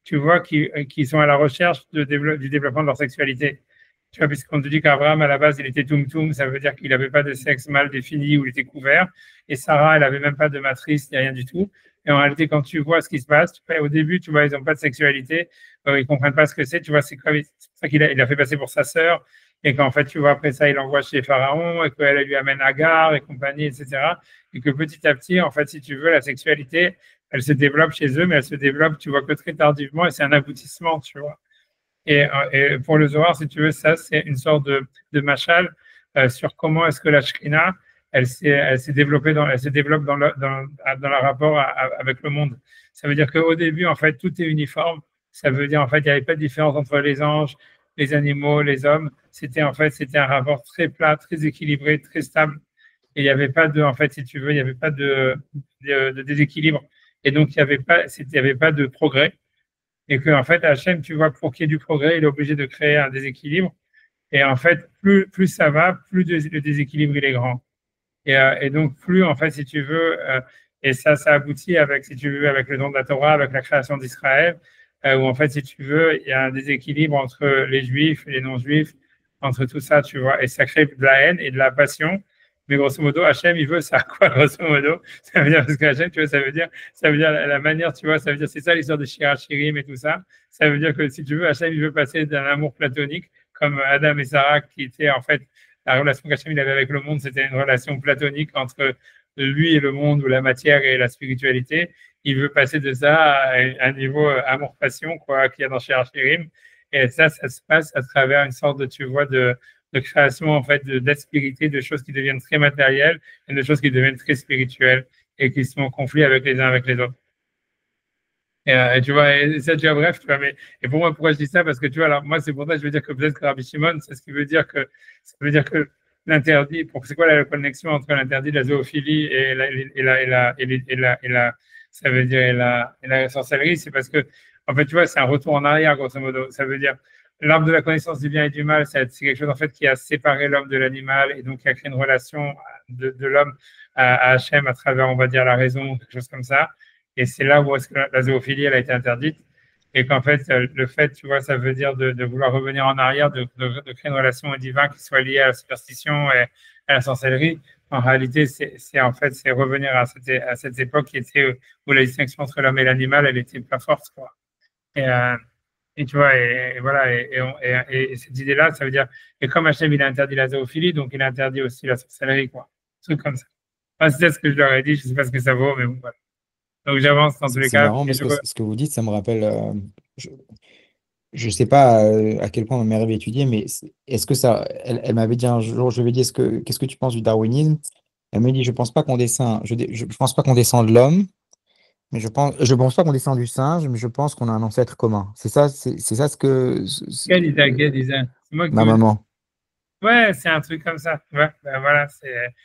tu vois, qui sont à la recherche du développement de leur sexualité. Tu vois, puisqu'on te dit qu'Abraham, à la base, il était tum-tum, ça veut dire qu'il n'avait pas de sexe mal défini ou il était couvert. Et Sarah, elle n'avait même pas de matrice, ni rien du tout. Et en réalité, quand tu vois ce qui se passe, au début, tu vois, ils n'ont pas de sexualité, ils ne comprennent pas ce que c'est. Tu vois, c'est pour ça qu'il a fait passer pour sa sœur. Et qu'en fait, tu vois, après ça, il l'envoie chez Pharaon et qu'elle lui amène Agar et compagnie, etc. Et que petit à petit, en fait, si tu veux, la sexualité, elle se développe chez eux, mais elle se développe, tu vois, que très tardivement et c'est un aboutissement, tu vois. Et pour le Zohar, si tu veux, ça, c'est une sorte de machal sur comment est-ce que la Shrina, elle s'est développée elle se développe dans le rapport avec le monde. Ça veut dire qu'au début, en fait, tout est uniforme. Ça veut dire, en fait, il n'y avait pas de différence entre les anges, les animaux, les hommes. C'était un rapport très plat, très équilibré, très stable. Et il n'y avait pas en fait, si tu veux, il n'y avait pas de déséquilibre. Et donc, il n'y avait pas de progrès. Et que, en fait, Hachem, tu vois, pour qu'il y ait du progrès, il est obligé de créer un déséquilibre. Et en fait, plus ça va, plus le déséquilibre il est grand. Et donc, plus, en fait, si tu veux, et ça aboutit avec, si tu veux, avec le don de la Torah, avec la création d'Israël, où, en fait, si tu veux, il y a un déséquilibre entre les Juifs et les non-Juifs, entre tout ça, tu vois. Et ça crée de la haine et de la passion. Mais grosso modo, Hachem, il veut ça, quoi, grosso modo. Ça veut dire, parce que Hachem, tu vois, ça veut dire la manière, tu vois, ça veut dire, c'est ça l'histoire de Shirachirim et tout ça. Ça veut dire que si tu veux, Hachem, il veut passer d'un amour platonique, comme Adam et Sarah, qui était en fait, la relation qu'Hachem il avait avec le monde, c'était une relation platonique entre lui et le monde, ou la matière et la spiritualité. Il veut passer de ça à un niveau amour-passion, quoi, qu'il y a dans Shirachirim. Et ça se passe à travers une sorte de, tu vois, de création, en fait, d'aspérité, de choses qui deviennent très matérielles et de choses qui deviennent très spirituelles et qui sont en conflit avec les uns avec les autres. Et tu vois, et ça, tu vois, bref, tu vois, et pour moi, pourquoi je dis ça? Parce que tu vois, alors, moi, c'est pour ça que je veux dire que peut-être que Rabbi Shimon, c'est ce qui veut dire ça veut dire que l'interdit, c'est quoi la connexion entre l'interdit de la zoophilie et ça veut dire, et la sorcellerie? C'est parce que, en fait, tu vois, c'est un retour en arrière, grosso modo. Ça veut dire, l'arbre de la connaissance du bien et du mal, c'est quelque chose en fait qui a séparé l'homme de l'animal et donc qui a créé une relation de l'homme à Hachem à travers, on va dire, la raison, quelque chose comme ça. Et c'est là où est-ce que la zoophilie elle a été interdite. et qu'en fait, le fait, tu vois, ça veut dire de vouloir revenir en arrière, de créer une relation au divin qui soit liée à la superstition et à la sorcellerie. En réalité, en fait, c'est revenir à cette époque qui était où la distinction entre l'homme et l'animal, elle était pas forte, quoi. Et, euh, et tu vois, et voilà, et cette idée-là, ça veut dire, et comme Hachem, il a interdit la zoophilie, donc il a interdit aussi la sorcellerie, quoi. Un truc comme ça. Enfin, c'est ce que je leur ai dit, je sais pas ce que ça vaut, mais bon, voilà. Donc j'avance dans tous les C'est cas. marrant parce que ce que vous dites, ça me rappelle. Je ne sais pas à quel point ma mère avait étudié, mais est-ce que ça. Elle m'avait dit un jour, je lui ai dit, qu'est-ce que tu penses du darwinisme? Elle m'a dit, je pense pas qu'on descend, je pense pas qu'on descend de l'homme, mais je pense pas qu'on descend du singe, mais je pense qu'on a un ancêtre commun. C'est ça ce que Quel disait. C'est moi qui ma vous dis. maman. Ouais, c'est un truc comme ça. Ouais, ben voilà,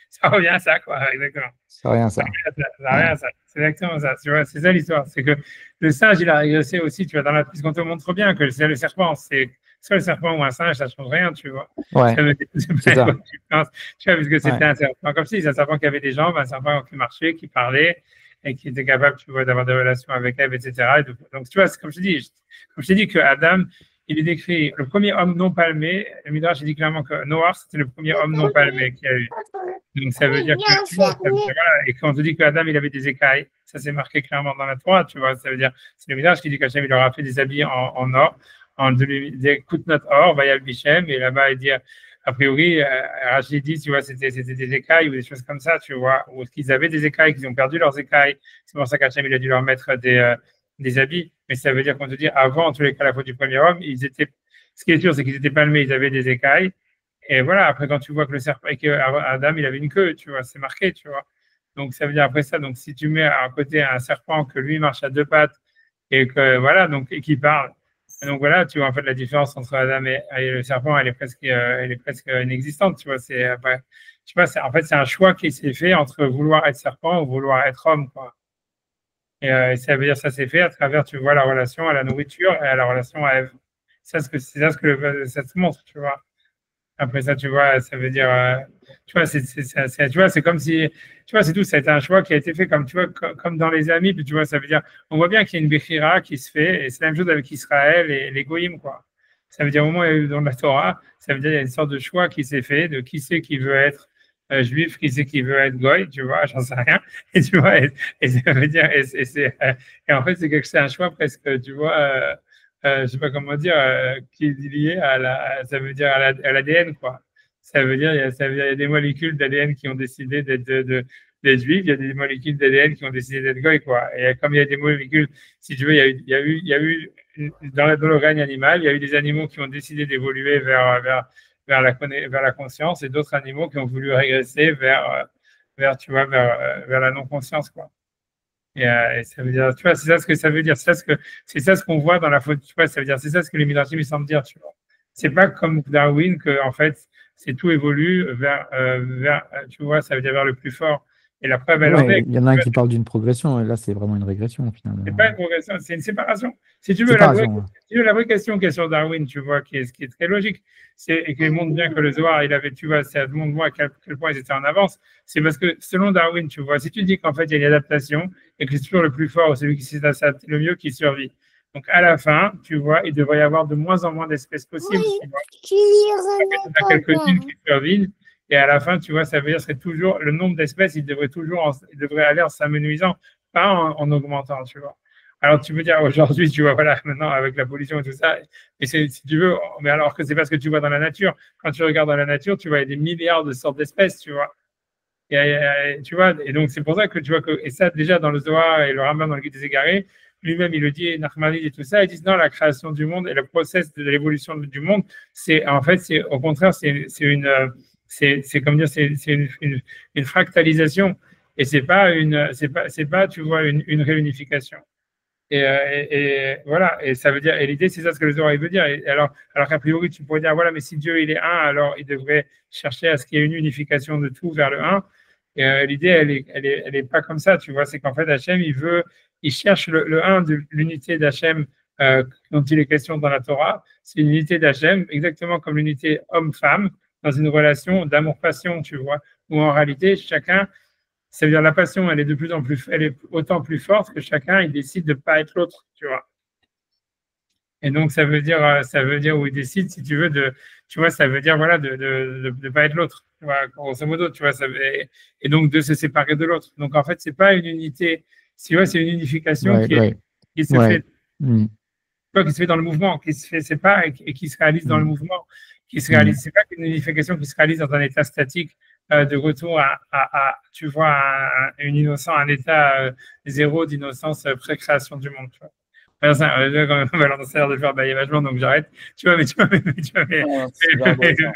ça revient à ça, quoi, exactement. C'est rien ça. Ça Ouais. revient à ça. C'est exactement ça. Tu vois, c'est ça l'histoire. C'est que le singe, il a régressé aussi, tu vois, puisqu'on te montre bien que c'est le serpent. C'est soit le serpent ou un singe, ça change rien, tu vois. Ouais, Ça veut dire, c'est c'est pas quoi ça. que tu penses. Tu vois, puisque c'était Ouais. un serpent comme si, c'est un serpent qui avait des jambes, un serpent qui marchait, qui parlait et qui était capable, tu vois, d'avoir des relations avec Ève, etc. Donc, tu vois, c'est comme je t'ai dit que Adam, il est décrit le premier homme non palmé. Le Midrash il dit clairement que Noah, c'était le premier homme non palmé qu'il y a eu. Donc ça veut dire que, tu vois, voilà, et quand on te dit qu'Adam, il avait des écailles, ça c'est marqué clairement dans la Torah, tu vois, ça veut dire, c'est le Midrash qui dit qu'Hachem, il leur a fait des habits en or, des coutenotes or, Vayal Bichem, et là-bas, il dit, a priori, Rachid dit, tu vois, c'était des écailles ou des choses comme ça, tu vois, ou qu'ils avaient des écailles, qu'ils ont perdu leurs écailles, c'est pour ça qu'Hachem, il a dû leur mettre des habits, mais ça veut dire qu'on te dit, avant, en tous les cas, la faute du premier homme, ce qui est sûr, c'est qu'ils étaient palmés, ils avaient des écailles, et voilà, après, quand tu vois que le serpent, et que Adam, il avait une queue, tu vois, c'est marqué, tu vois. Donc, ça veut dire après ça, donc si tu mets à côté un serpent que lui marche à deux pattes et que, voilà, donc, et qui parle, donc voilà, tu vois, en fait, la différence entre Adam et le serpent, elle est presque inexistante, tu vois. Tu vois, en fait, c'est un choix qui s'est fait entre vouloir être serpent ou vouloir être homme, quoi. Et ça veut dire, ça s'est fait à travers, tu vois, la relation à la nourriture et à la relation à Ève. C'est ça ce que ça te montre, tu vois. Après ça, tu vois, ça veut dire, tu vois, tu vois, c'est comme si, tu vois, c'est tout, ça a été un choix qui a été fait comme, tu vois, comme dans les amis, puis tu vois, ça veut dire, on voit bien qu'il y a une Bechira qui se fait, et c'est la même chose avec Israël et les Goïms, quoi. Ça veut dire, au moment où il y a eu dans la Torah, ça veut dire, il y a une sorte de choix qui s'est fait, de qui c'est qui veut être juif, qui c'est qui veut être goy, tu vois, j'en sais rien, et tu vois, et ça veut dire, et en fait, c'est un choix presque, tu vois, je sais pas comment dire, qui est lié ça veut dire à l'ADN, quoi. Ça veut dire, il y a des molécules d'ADN qui ont décidé d'être juives, il y a des molécules d'ADN qui ont décidé d'être goy, quoi. Et comme il y a des molécules, si tu veux, il y a eu dans le règne animal, il y a eu des animaux qui ont décidé d'évoluer vers la conscience et d'autres animaux qui ont voulu régresser tu vois, vers la non-conscience, quoi. Et ça veut dire, tu vois, c'est ça ce que ça veut dire. C'est ça ce qu'on voit dans la faute. Tu vois, ça veut dire, c'est ça ce que les Midrashim ils semblent dire. Tu vois, c'est pas comme Darwin que en fait, c'est tout évolue tu vois, ça veut dire vers le plus fort. Et la preuve, elle en Ouais, est. il y en a un qui parle d'une progression, et là, c'est vraiment une régression, C'est pas finalement. une progression, c'est une séparation. Si tu veux, Séparation, ouais. la vraie question qui est sur Darwin, tu vois, ce qui est très logique, et qui montre bien que le Zohar, il avait, tu vois, ça montre bien à quel point ils étaient en avance, c'est parce que selon Darwin, tu vois, si tu dis qu'en fait, il y a une adaptation et que c'est toujours le plus fort, celui qui s'adapte le mieux qui survit. Donc, à la fin, tu vois, il devrait y avoir de moins en moins d'espèces possibles, tu vois. Il y en a quelques-unes qui survivent, et à la fin, tu vois, ça veut dire que toujours, le nombre d'espèces, il devrait aller en s'amenuisant, pas en augmentant, tu vois. Alors, tu peux dire aujourd'hui, tu vois, voilà, maintenant avec la pollution et tout ça, et si tu veux, mais alors que c'est pas ce que tu vois dans la nature. Quand tu regardes dans la nature, tu vois, il y a des milliards de sortes d'espèces, tu vois. Tu vois, et donc c'est pour ça que tu vois que, et ça déjà dans le Zohar et le Rambam dans le Guide des Égarés, lui-même il le dit, Nachmanides et tout ça, ils disent non, la création du monde et le process de l'évolution du monde, c'est en fait, c'est au contraire, c'est comme dire, une fractalisation et c'est pas, tu vois, une réunification. Et voilà, et ça veut dire, et l'idée, c'est ça ce que le Zohar il veut dire. Alors qu'a priori, tu pourrais dire, voilà, mais si Dieu il est un, alors il devrait chercher à ce qu'il y ait une unification de tout vers le un. Et l'idée, elle est pas comme ça, tu vois, c'est qu'en fait, Hachem, il cherche le un de l'unité d'Hachem dont il est question dans la Torah. C'est une unité d'Hachem, exactement comme l'unité homme-femme, dans une relation d'amour-passion, tu vois, où en réalité, chacun ça veut dire la passion, elle est de plus en plus, elle est autant plus forte que chacun, il décide de ne pas être l'autre, tu vois. Et donc, ça veut dire, où il décide, si tu veux, tu vois, ça veut dire, voilà, de pas être l'autre. Tu vois, grosso modo, tu vois, et donc de se séparer de l'autre. Donc, en fait, c'est pas une unité, tu vois, c'est une unification Ouais, ouais, qui se ouais. fait, qui se fait dans le mouvement, qui se fait, c'est pas, et qui se réalise dans le mouvement, qui se réalise, c'est pas une unification qui se réalise dans un état statique, de retour tu vois, une innocence, un état zéro d'innocence pré-création du monde, tu vois. Enfin, ça, quand même, ça a l'air de faire bailler vachement, donc j'arrête. Tu vois, Ah, c'est super intéressant.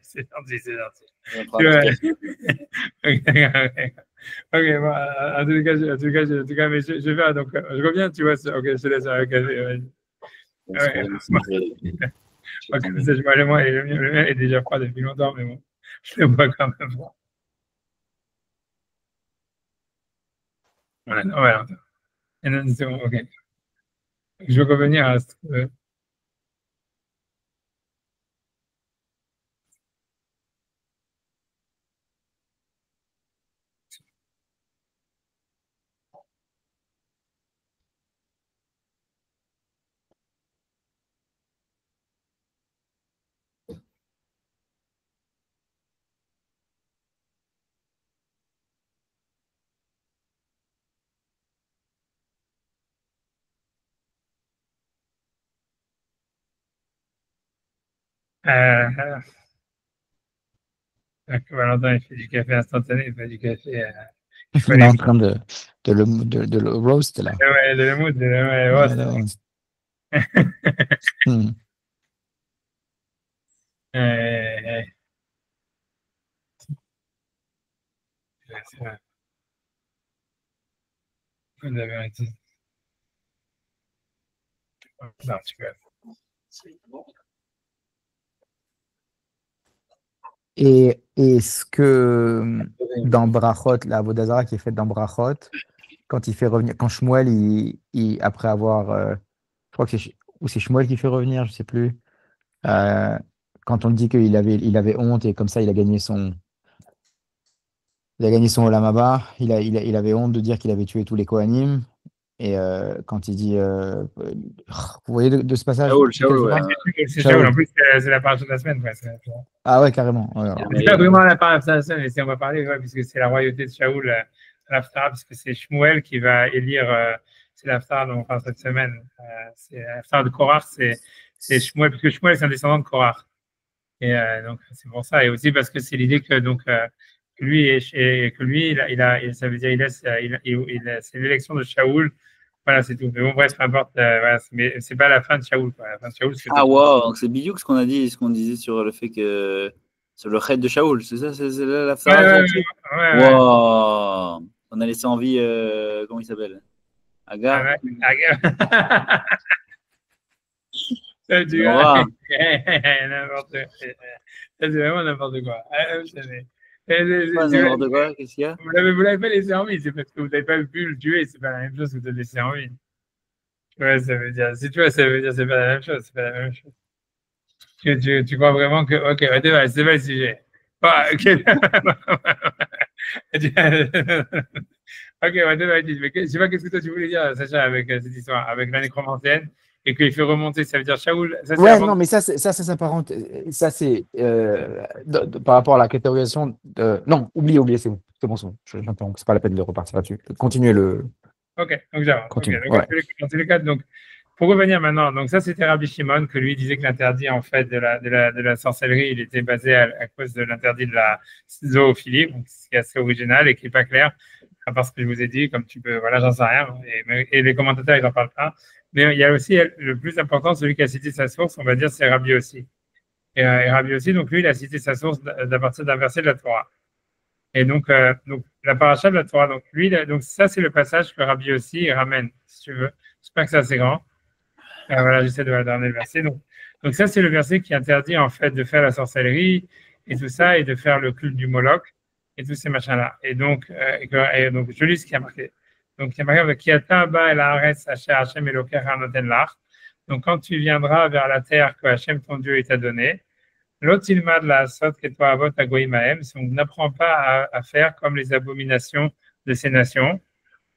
c'est gentil, c'est gentil. Je vais prendre un petit café. Ok, bon, en tout cas, mais je vais, donc, je reviens, tu vois, ok, je te laisse avec le café, vas-y. Bon, c'est Ouais. pour ça que je vais Ok, tomber. ça, je vois, le mien est déjà froid depuis longtemps, mais bon, je le vois quand même froid. Voilà, non, voilà. Et non, c'est bon, ok. Je vais revenir à Valentin, il fait du café instantané, il fait du café qu'il faut Il est aller. en train de le roast là. Ouais, de l'émoute, ouais, Ouais, là, ouais. Euh, c'est vrai. Vous avez arrêté. Non, tu peux. Et est-ce que dans Brachot, la Vodazara qui est faite dans Brachot, quand il fait revenir, quand Shmuel, après avoir, je crois que ou c'est Shmuel qui fait revenir, je sais plus, euh, quand on dit il avait honte et comme ça il a gagné son Olam Haba, il avait honte de dire qu'il avait tué tous les Kohanim. Et quand il dit, vous voyez de ce passage duquel Shaoul, je ouais. parle? C'est Shaoul, en Shaul. plus, c'est la partie de la semaine. Ouais, Ah ouais, carrément. Ouais, C'est alors. c'est pas vraiment la partie de la semaine, mais si on va parler, ouais, puisque c'est la royauté de Shaoul, l'Aftar, parce que c'est Shmuel qui va élire, c'est l'Aftar dont on parle cette semaine. C'est l'Aftar de Korach, c'est Shmuel, parce que Shmuel, c'est un descendant de Korach. Et donc, c'est pour ça. Et aussi parce que c'est l'idée que, donc, que lui, ça veut dire, c'est l'élection de Shaoul. Voilà, c'est tout. Mais bon, bref, peu importe. Voilà, mais c'est pas la fin de Shaoul, quoi. La fin de Shaoul, c'est Ah, wow, donc c'est Bidiouk ce qu'on a dit, ce qu'on disait sur le fait que. Sur le raid de Shaoul, c'est ça, c'est là la Ouais, phrase ouais, là-dessus? ouais, ouais. Wow, on a laissé en vie, comment il s'appelle? Ah, Agar? ouais. Ah, ça, tu vois, Nora? n'importe quoi. Ça, c'est vraiment n'importe quoi. Pas n'importe quoi, qu'est-ce qu'il y a? Vous l'avez pas laissé en vie, c'est parce que vous n'avez pas pu le tuer, c'est pas la même chose que de le laisser en vie. Ouais, ça veut dire, si tu vois, ça veut dire, c'est pas la même chose, c'est pas la même chose. Tu crois vraiment que, ok, ouais, c'est pas le sujet. Ah, ok. Ok, ouais, mais je sais pas qu'est-ce que toi tu voulais dire, Sacha, avec cette histoire, avec la nécromancienne, et qu'il fait remonter, ça veut dire Shaoul, ça c'est Ouais, avant. non, mais ça s'apparente. Ça, c'est par rapport à la catégorisation. Non, oubliez, c'est bon. C'est bon, c'est bon. J'entends. C'est pas la peine de repartir là-dessus. Continuez le. Ok, donc j'avance. Ok, Continue. donc Ouais. dans tous les cas, donc, pour revenir maintenant, donc ça c'était Rabbi Shimon, que lui disait que l'interdit en fait de la sorcellerie, il était basé à cause de l'interdit de la zoophilie, donc ce qui est assez original et qui n'est pas clair, à part ce que je vous ai dit, comme tu peux, voilà, j'en sais rien, et les commentateurs ils n'en parlent pas. Mais il y a aussi le plus important, celui qui a cité sa source, on va dire, c'est Rabbi aussi. Et Rabbi aussi, donc lui, il a cité sa source à partir d'un verset de la Torah. Et donc la paracha de la Torah, donc lui, donc ça c'est le passage que Rabbi aussi ramène, si tu veux. J'espère que c'est assez grand. Voilà, j'essaie de regarder le verset. Donc ça c'est le verset qui interdit en fait de faire la sorcellerie et tout ça et de faire le culte du Moloch et tous ces machins-là. Et donc je lis ce qui a marqué. Donc il y a marqué qui ba el haaretz asher Hashem Elokecha noten lach. Donc quand tu viendras vers la terre que Hashem ton Dieu t'a donnée. L'otilmad la sot que toi avot agoïmaem, si on n'apprend pas à faire comme les abominations de ces nations.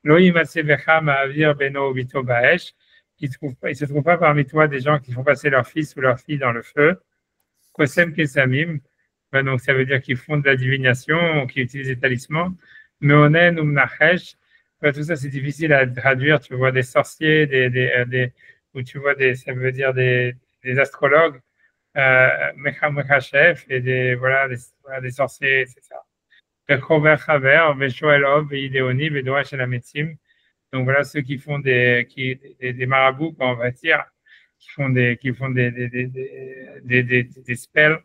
Loïmatse vecha ma'avir beno vito baesh, il se trouve pas parmi toi des gens qui font passer leur fils ou leur fille dans le feu. Kosem Kesamim, donc ça veut dire qu'ils font de la divination, qu'ils utilisent des talismans. Meonen ou Mnachesh, tout ça c'est difficile à traduire. Tu vois des sorciers, ou tu vois ça veut dire des astrologues, Mechachef, et voilà, des sorciers, etc. Rechover Chaver, Veshoelov, Ideoni, Vedoach et la médecine. Donc voilà ceux qui font des marabouts, on va dire, qui font des spells,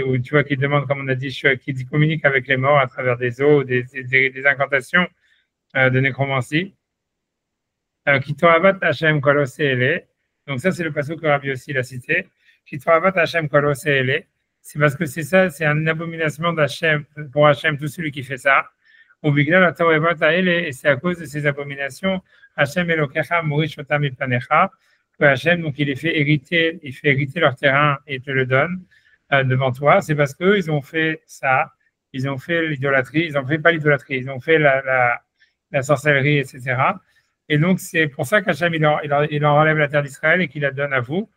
où tu vois, qui demandent, comme on a dit, qui communiquent avec les morts à travers des eaux, des incantations de nécromancie. Qui Toavat Hashem Kolosele. Donc ça, c'est le passage que Rabbi aussi l'a cité. Qui Toavat Hashem Kolosele. C'est parce que c'est ça, c'est une abomination d'Hachem, pour Hachem, tout celui qui fait ça. Ou Bigla la Toavat Aele, et c'est à cause de ces abominations, Hachem Elokecha Morish Otam Ipanecha, que Hachem, donc il fait hériter leur terrain et te le donne devant toi. C'est parce qu'eux, ils ont fait ça, ils ont fait l'idolâtrie, ils ont fait pas l'idolâtrie, ils ont fait la sorcellerie, etc. Et donc, c'est pour ça qu'Hachem, il en enlève la terre d'Israël et qu'il la donne à vous.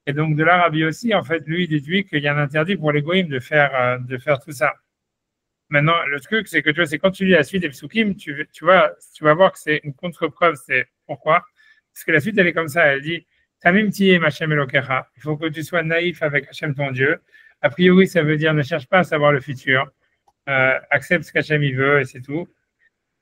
Et donc, de là, Rabbi aussi, en fait, lui, il déduit qu'il y a un interdit pour les goïms de faire tout ça. Maintenant, le truc, c'est que tu vois, c'est quand tu lis la suite des psukim, tu vas voir que c'est une contre-preuve. C'est pourquoi? Parce que la suite, elle est comme ça. Elle dit Tamim tiyem Hachem Elokecha. Il faut que tu sois naïf avec Hachem ton Dieu. A priori, ça veut dire ne cherche pas à savoir le futur. Accepte ce qu'Hachem il veut et c'est tout.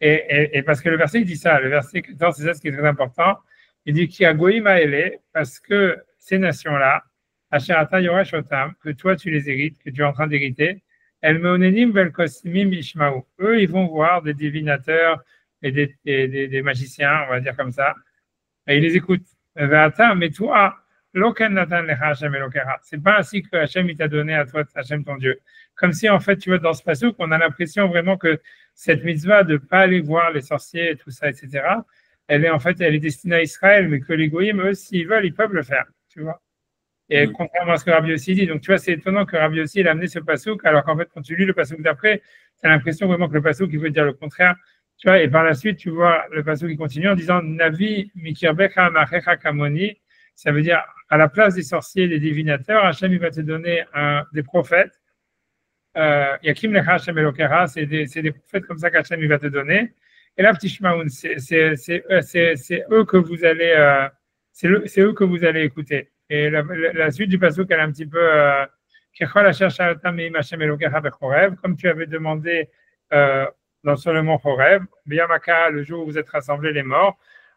Et parce que le verset il dit ça, le verset 14, c'est ça ce qui est très important. Il dit qu'il y a Goïm Aele, parce que ces nations-là, Asherata Yoresh Otam, que toi tu les hérites, que tu es en train d'hériter, El Meonenim Vel Kosmim Ishmaou. Eux, ils vont voir des divinateurs et des magiciens, on va dire comme ça, et ils les écoutent. Mais toi, Loken Natan Lecha Hashem Elokera. C'est pas ainsi que Hashem il t'a donné à toi, Hashem ton Dieu. Comme si en fait, tu vois, dans ce passouk, on a l'impression vraiment que cette mitzvah de ne pas aller voir les sorciers et tout ça, etc., elle est destinée à Israël, mais que les goïms, eux, s'ils veulent, ils peuvent le faire, tu vois. Et contrairement à ce que Rabbi aussi dit, donc tu vois, c'est étonnant que Rabbi aussi ait amené ce passouk, alors qu'en fait, quand tu lis le passouk d'après, tu as l'impression vraiment que le passouk, il veut dire le contraire, tu vois, et par la suite, tu vois, le passouk qui continue en disant Navi mikirbecha machecha kamoni, ça veut dire à la place des sorciers, des divinateurs, Hachem, il va te donner des prophètes. Yakim lecha Hashem Elokera, c'est des prophètes comme ça qu'Hachem il va te donner. Et là, petit Shmaoun, c'est eux que vous allez, c'est eux que vous allez écouter. Et la suite du pasuk, elle est un petit peu comme tu avais demandé sur le mont Horeb, Biyamaka, le jour où vous êtes rassemblés les morts,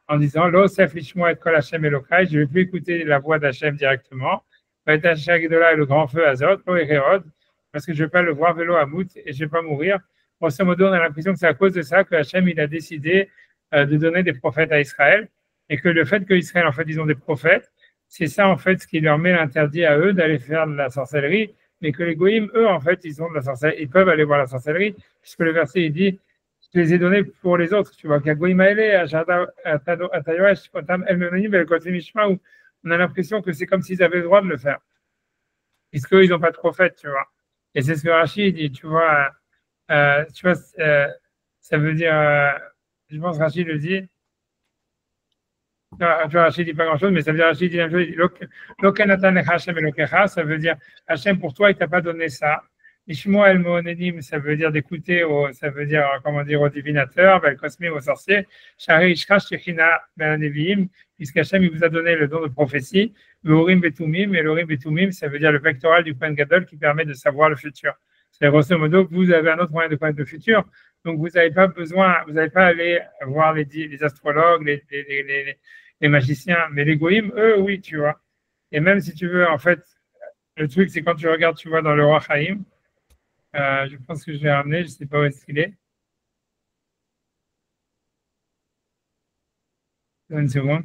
en disant Lo sef lishmo et kol Hashem Elokai, je ne vais plus écouter la voix d'Hachem directement. Va être Hashagdola et le grand feu Azot, Lo Erod, parce que je ne vais pas le voir vélo à Mout et je ne vais pas mourir. Grosso modo, on a l'impression que c'est à cause de ça que Hachem il a décidé de donner des prophètes à Israël et que le fait qu'Israël, en fait, ils ont des prophètes, c'est ça, en fait, ce qui leur met l'interdit à eux d'aller faire de la sorcellerie, mais que les goïms, eux, en fait, ils ont de la sorcellerie, ils peuvent aller voir la sorcellerie, puisque le verset, il dit, je les ai donnés pour les autres, tu vois, on a l'impression que c'est comme s'ils avaient le droit de le faire, puisqu'eux, ils n'ont pas de prophète, tu vois. Et c'est ce que Rachid dit, tu vois, ça veut dire, je pense Rachid le dit, Rachid dit pas grand-chose, mais ça veut dire Rachid dit la même chose, ça veut dire Hachem pour toi, il t'a pas donné ça. Ishmo el Monedim, ça veut dire d'écouter, ça veut dire, comment dire, aux divinateurs, ben Kosmim, aux sorciers, Shari Ishkash Shechina ben Neviim, puisqu'Hachem il vous a donné le don de prophétie, L'Orim Betumim, et l'Orim Betumim, ça veut dire le pectoral du Kohen Gadol qui permet de savoir le futur. C'est grosso modo que vous avez un autre moyen de connaître le futur, donc vous n'avez pas besoin, vous n'avez pas à aller voir les astrologues, les magiciens, mais les goïms, eux, oui, tu vois. Et même si tu veux, en fait, le truc, c'est quand tu regardes, tu vois, dans le Roi Chaim, je pense que je l'ai ramené, je ne sais pas où est-ce qu'il est. Une seconde.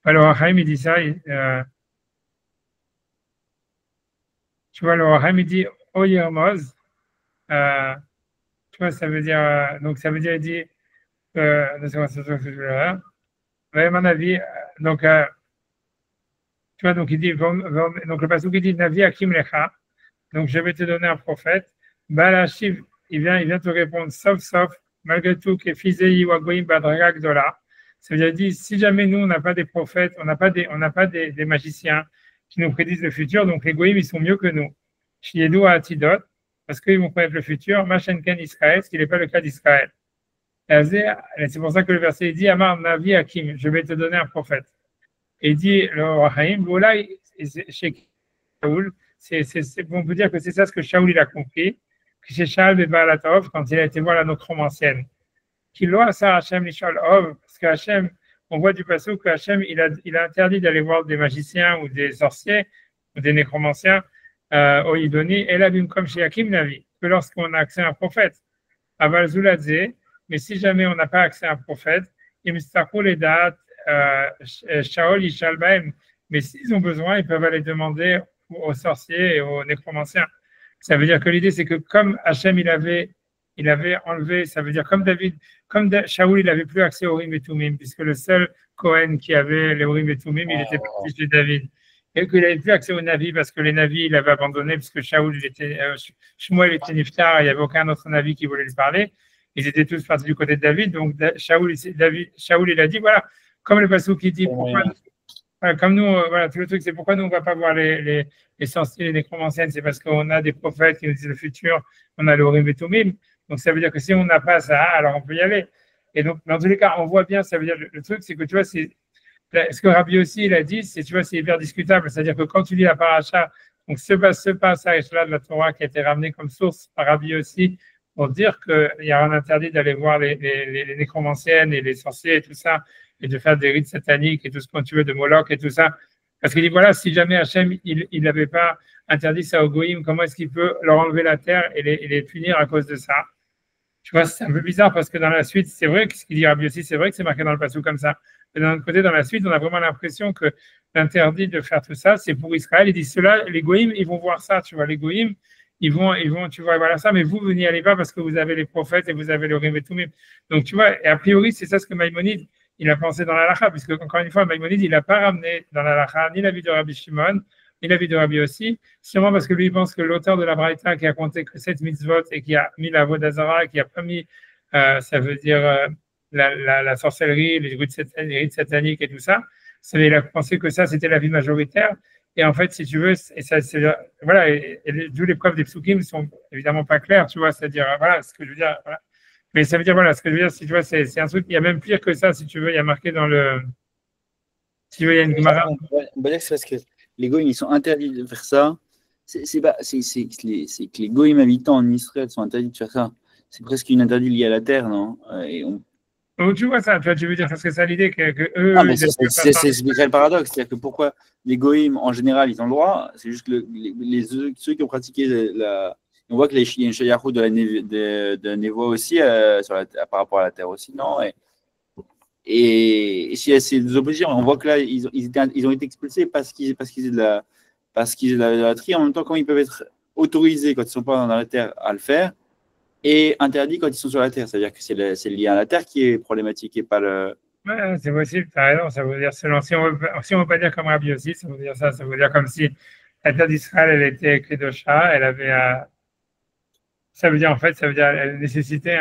Le Roi Chaim, il dit ça, tu vois, le Roi Chaim, il dit « O Yermoz », tu vois, ça veut dire, donc ça veut dire, il dit, à mon avis, donc, tu vois, donc il dit, donc le passage qui dit Navi Akim Lecha, donc je vais te donner un prophète. Balachiv, il vient te répondre, sauf, malgré tout, que Fizei Wagoim Badraga Gdola, Ça veut dire, si jamais nous, on n'a pas des prophètes, on n'a pas des magiciens qui nous prédisent le futur, donc les goïms, ils sont mieux que nous. Shiedou à Atidot, parce qu'ils vont connaître le futur, Machenken Israël, ce qui n'est pas le cas d'Israël. C'est pour ça que le verset dit, Amar Navi Hakim, je vais te donner un prophète. Et il dit, le Rahaim, voilà, chez Shaoul, on peut dire que c'est ça ce que Shaoul il a compris, que chez Shaul et Baalatov, quand il a été voir la nécromancienne, qu'il doit ça Hachem Lishol Ov, parce que Hachem, on voit du passage que Hachem, il a interdit d'aller voir des magiciens ou des sorciers ou des nécromanciens au Idoni, et là, comme chez Hakim Navi, que lorsqu'on a accès à un prophète, Aval Zuladze, mais si jamais on n'a pas accès à un prophète, Imstakou les dates, Shaol Yishalbaem, mais s'ils ont besoin, ils peuvent aller demander aux sorciers et aux nécromanciens. Ça veut dire que l'idée, c'est que comme Hachem, il avait enlevé, ça veut dire comme David, Shaoul, il n'avait plus accès aux Urim et Tumim, puisque le seul Cohen qui avait les Urim et Tumim, il était parti chez David. Et qu'il n'avait plus accès aux Navis, parce que les Navis, il avait abandonné, puisque Shaoul, Shmuel était Niftar, il n'y avait aucun autre Navi qui voulait lui parler. Ils étaient tous partis du côté de David. Donc, Shaoul, il a dit, voilà, comme le passage qui dit, pourquoi, comme nous, voilà, tout le truc, c'est pourquoi nous, on ne va pas voir les sorciers, les nécromanciennes, c'est parce qu'on a des prophètes qui nous disent le futur, on a le Urim et Tumim. Donc, ça veut dire que si on n'a pas ça, alors on peut y aller. Et donc, dans tous les cas, on voit bien, ça veut dire, le truc, c'est que, tu vois, ce que Rabbi aussi, il a dit, c'est, tu vois, c'est hyper discutable. C'est-à-dire que quand tu lis la paracha, donc ce passage-là de la Torah qui a été ramené comme source par Rabbi aussi, pour dire qu'il y a un interdit d'aller voir les nécromanciennes et les sorciers et tout ça, et de faire des rites sataniques et tout ce qu'on tu veux de Moloch et tout ça. Parce qu'il dit, voilà, si jamais Hachem, il n'avait pas interdit ça aux Goïm, comment est-ce qu'il peut leur enlever la terre et les punir à cause de ça? Tu vois, c'est un peu bizarre parce que dans la suite, c'est vrai que ce qu'il dit Rabbi aussi, c'est vrai que c'est marqué dans le passage comme ça. Mais d'un autre côté, dans la suite, on a vraiment l'impression que l'interdit de faire tout ça, c'est pour Israël. Il dit, ceux-là, les Goïm, ils vont voir ça, tu vois, les Goïm, ils vont, tu vois, voilà ça, mais vous n'y allez pas parce que vous avez les prophètes et vous avez le Urim et Tumim. Donc, tu vois, et a priori, c'est ça ce que Maïmonide, il a pensé dans la Lacha, puisque, encore une fois, Maïmonide, il n'a pas ramené dans la Lacha ni l'avis de Rabbi Shimon, ni l'avis de Rabbi aussi, sûrement parce que lui, il pense que l'auteur de la Braïta qui a compté que 7 mitzvot et qui a mis la Vodazara, qui a pas mis, ça veut dire la sorcellerie, les rites sataniques et tout ça, il a pensé que ça, c'était l'avis majoritaire. Et en fait, si tu veux, et ça, voilà, et d'où les preuves des psukim ne sont évidemment pas claires, tu vois, c'est-à-dire, voilà, ce que je veux dire, voilà. Mais ça veut dire, voilà, ce que je veux dire, si tu vois, c'est un truc, il y a même pire que ça, si tu veux, il y a marqué dans le, si tu veux, il y a une Gemara. On va dire que c'est parce que les goïms, ils sont interdits de faire ça. C'est que les goïms habitants en Israël sont interdits de faire ça. C'est presque une interdit liée à la terre, non? Donc, tu vois ça, tu veux dire, parce que c'est l'idée que eux. Ah, mais c'est le paradoxe. C'est-à-dire que pourquoi les goïms, en général, ils ont le droit, c'est juste que ceux qui ont pratiqué on voit qu'il y a une shayachou de Nevo aussi par rapport à la terre aussi, non? Et s'il y a ces oppositions, on voit que là, ils ont été expulsés parce qu'ils faisaient de la tri. En même temps, comment ils peuvent être autorisés quand ils ne sont pas dans la terre à le faire et interdits quand ils sont sur la terre? C'est-à-dire que c'est lié à la terre qui est problématique et pas le. Ouais, c'est possible, tu as raison. Ça veut dire, si on ne veut pas dire comme Rabbi aussi, ça veut dire ça. Ça veut dire comme si la terre d'Israël, elle était Kedosha, elle avait ça veut dire, en fait, ça veut dire elle nécessitait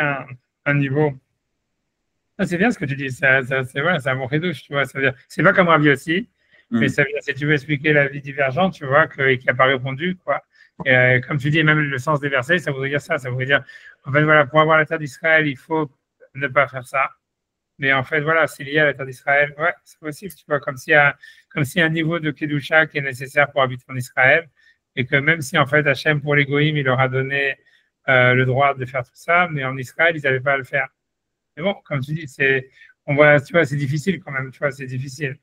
un niveau. Ah, c'est bien ce que tu dis, c'est un bon redouche, tu vois. Ça veut dire, c'est pas comme Rabbi aussi, mais ça veut dire, si tu veux expliquer la vie divergente, tu vois, qui n'a pas répondu, quoi. Et comme tu dis, même le sens des versets, ça voudrait dire ça. Ça voudrait dire, en fait, voilà, pour avoir la terre d'Israël, il faut ne pas faire ça. Mais en fait, voilà, c'est lié à la terre d'Israël. Ouais, c'est possible, tu vois, comme s'il y a un niveau de Kedusha qui est nécessaire pour habiter en Israël, et que même si, en fait, Hachem, pour les Goïm, il leur a donné le droit de faire tout ça, mais en Israël, ils n'avaient pas à le faire. Mais bon, comme tu dis, on voit, tu vois, c'est difficile quand même, tu vois, c'est difficile.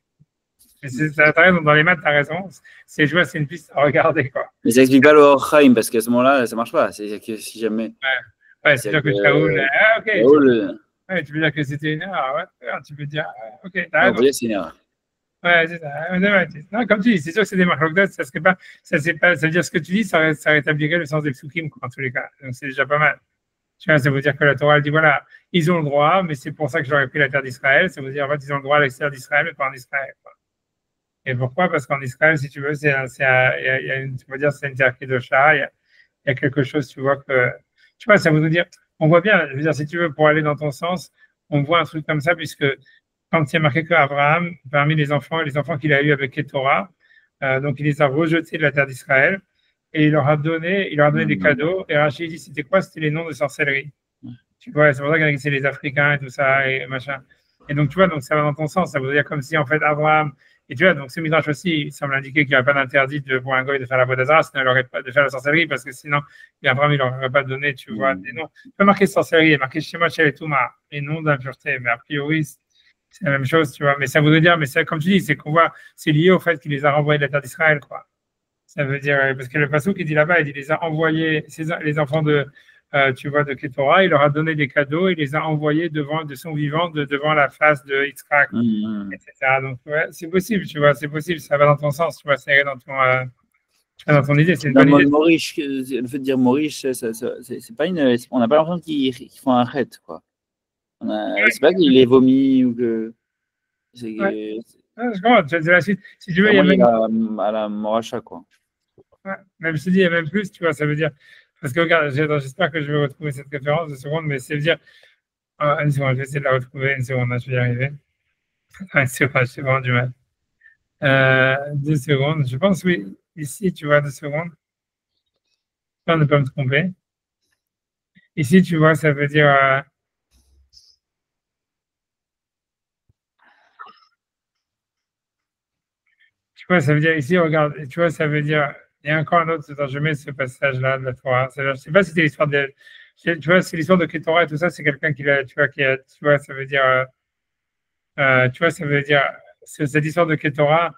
Mais t'as raison, dans les maths, t'as raison. C'est une piste à regarder, quoi. Mais ça explique pas le Orchaim, parce qu'à ce moment-là, ça marche pas. C'est que si jamais. Ouais, c'est-à-dire que Shaoul. Ok. Ouais, tu peux dire que c'était une erreur. Ouais, tu peux dire, ok, t'as raison. On peut dire que c'est une erreur. Ouais, c'est ça. Non, comme tu dis, c'est sûr que c'est des marques ça veut dire ce que tu dis, ça rétablirait le sens des psukim, en tous les cas. Donc, c'est déjà pas mal. Tu vois, ça veut dire que la Torah, elle dit, voilà, ils ont le droit, mais c'est pour ça que j'aurais pris la terre d'Israël. Ça veut dire, en fait, ils ont le droit à l'extérieur d'Israël, mais pas en Israël, quoi. Et pourquoi? Parce qu'en Israël, si tu veux, tu peux dire, c'est une terre qui est de chat, il y a quelque chose, tu vois, tu vois, ça veut dire, on voit bien, je veux dire, si tu veux, pour aller dans ton sens, on voit un truc comme ça, puisque quand il y a marqué qu'Abraham, parmi les enfants qu'il a eus avec Ketora, donc il les a rejetés de la terre d'Israël et il leur a donné des cadeaux. Et Rachid dit, c'était quoi? C'était les noms de sorcellerie. Tu vois, c'est pour ça qu'il y a c'est les Africains et tout ça et machin. Et donc, tu vois, donc ça va dans ton sens. Ça veut dire comme si, en fait, Abraham, et tu vois, donc ce Midrash aussi, il semble indiquer qu'il n'y a pas d'interdit pour un goy de faire la Vodazara, sinon il n'aurait pas de faire la sorcellerie, parce que sinon, Abraham, il leur aurait pas donné, tu vois, des noms. Il peut marquer sorcellerie, il est marqué Shema Shel Touma, et nom d'impureté, mais a priori, c'est la même chose, tu vois. Mais ça voudrait dire, mais c'est comme tu dis, c'est qu'on voit, c'est lié au fait qu'il les a renvoyés de la terre d'Israël, quoi. Ça veut dire, parce que le passage qui dit là-bas, il les a envoyés, les enfants tu vois, de Ketora, il leur a donné des cadeaux, il les a envoyés de son vivant, devant la face de Yitzhak, etc. Donc, ouais, c'est possible, tu vois, c'est possible, ça va dans ton sens, tu vois, c'est dans ton idée, c'est une Dans bonne le mode idée. Morish, le fait de dire Morish, c'est pas on n'a pas l'impression qu'ils font un ret, quoi. C'est pas qu'il est vomi ou que. Ouais. Je comprends, la suite. Si tu veux, il y a vraiment même. à la Moracha, quoi. Ouais, même si il y a même plus, tu vois, ça veut dire. Parce que regarde, j'espère que je vais retrouver cette référence de seconde, mais c'est dire. Une seconde, je vais essayer de la retrouver, une seconde, je vais y arriver. Une seconde, j'ai vraiment du mal. 2 secondes, je pense, oui, ici, tu vois, 2 secondes. J'espère ne pas me tromper. Ici, tu vois, ça veut dire. Tu vois, ça veut dire ici, regarde, tu vois, ça veut dire. Il y a encore un autre, je mets ce passage-là de la Torah. Je ne sais pas si c'était l'histoire de. Tu vois, c'est l'histoire de Ketora et tout ça, c'est quelqu'un qui l'a, tu vois, ça veut dire. Tu vois, ça veut dire. Cette histoire de Ketora,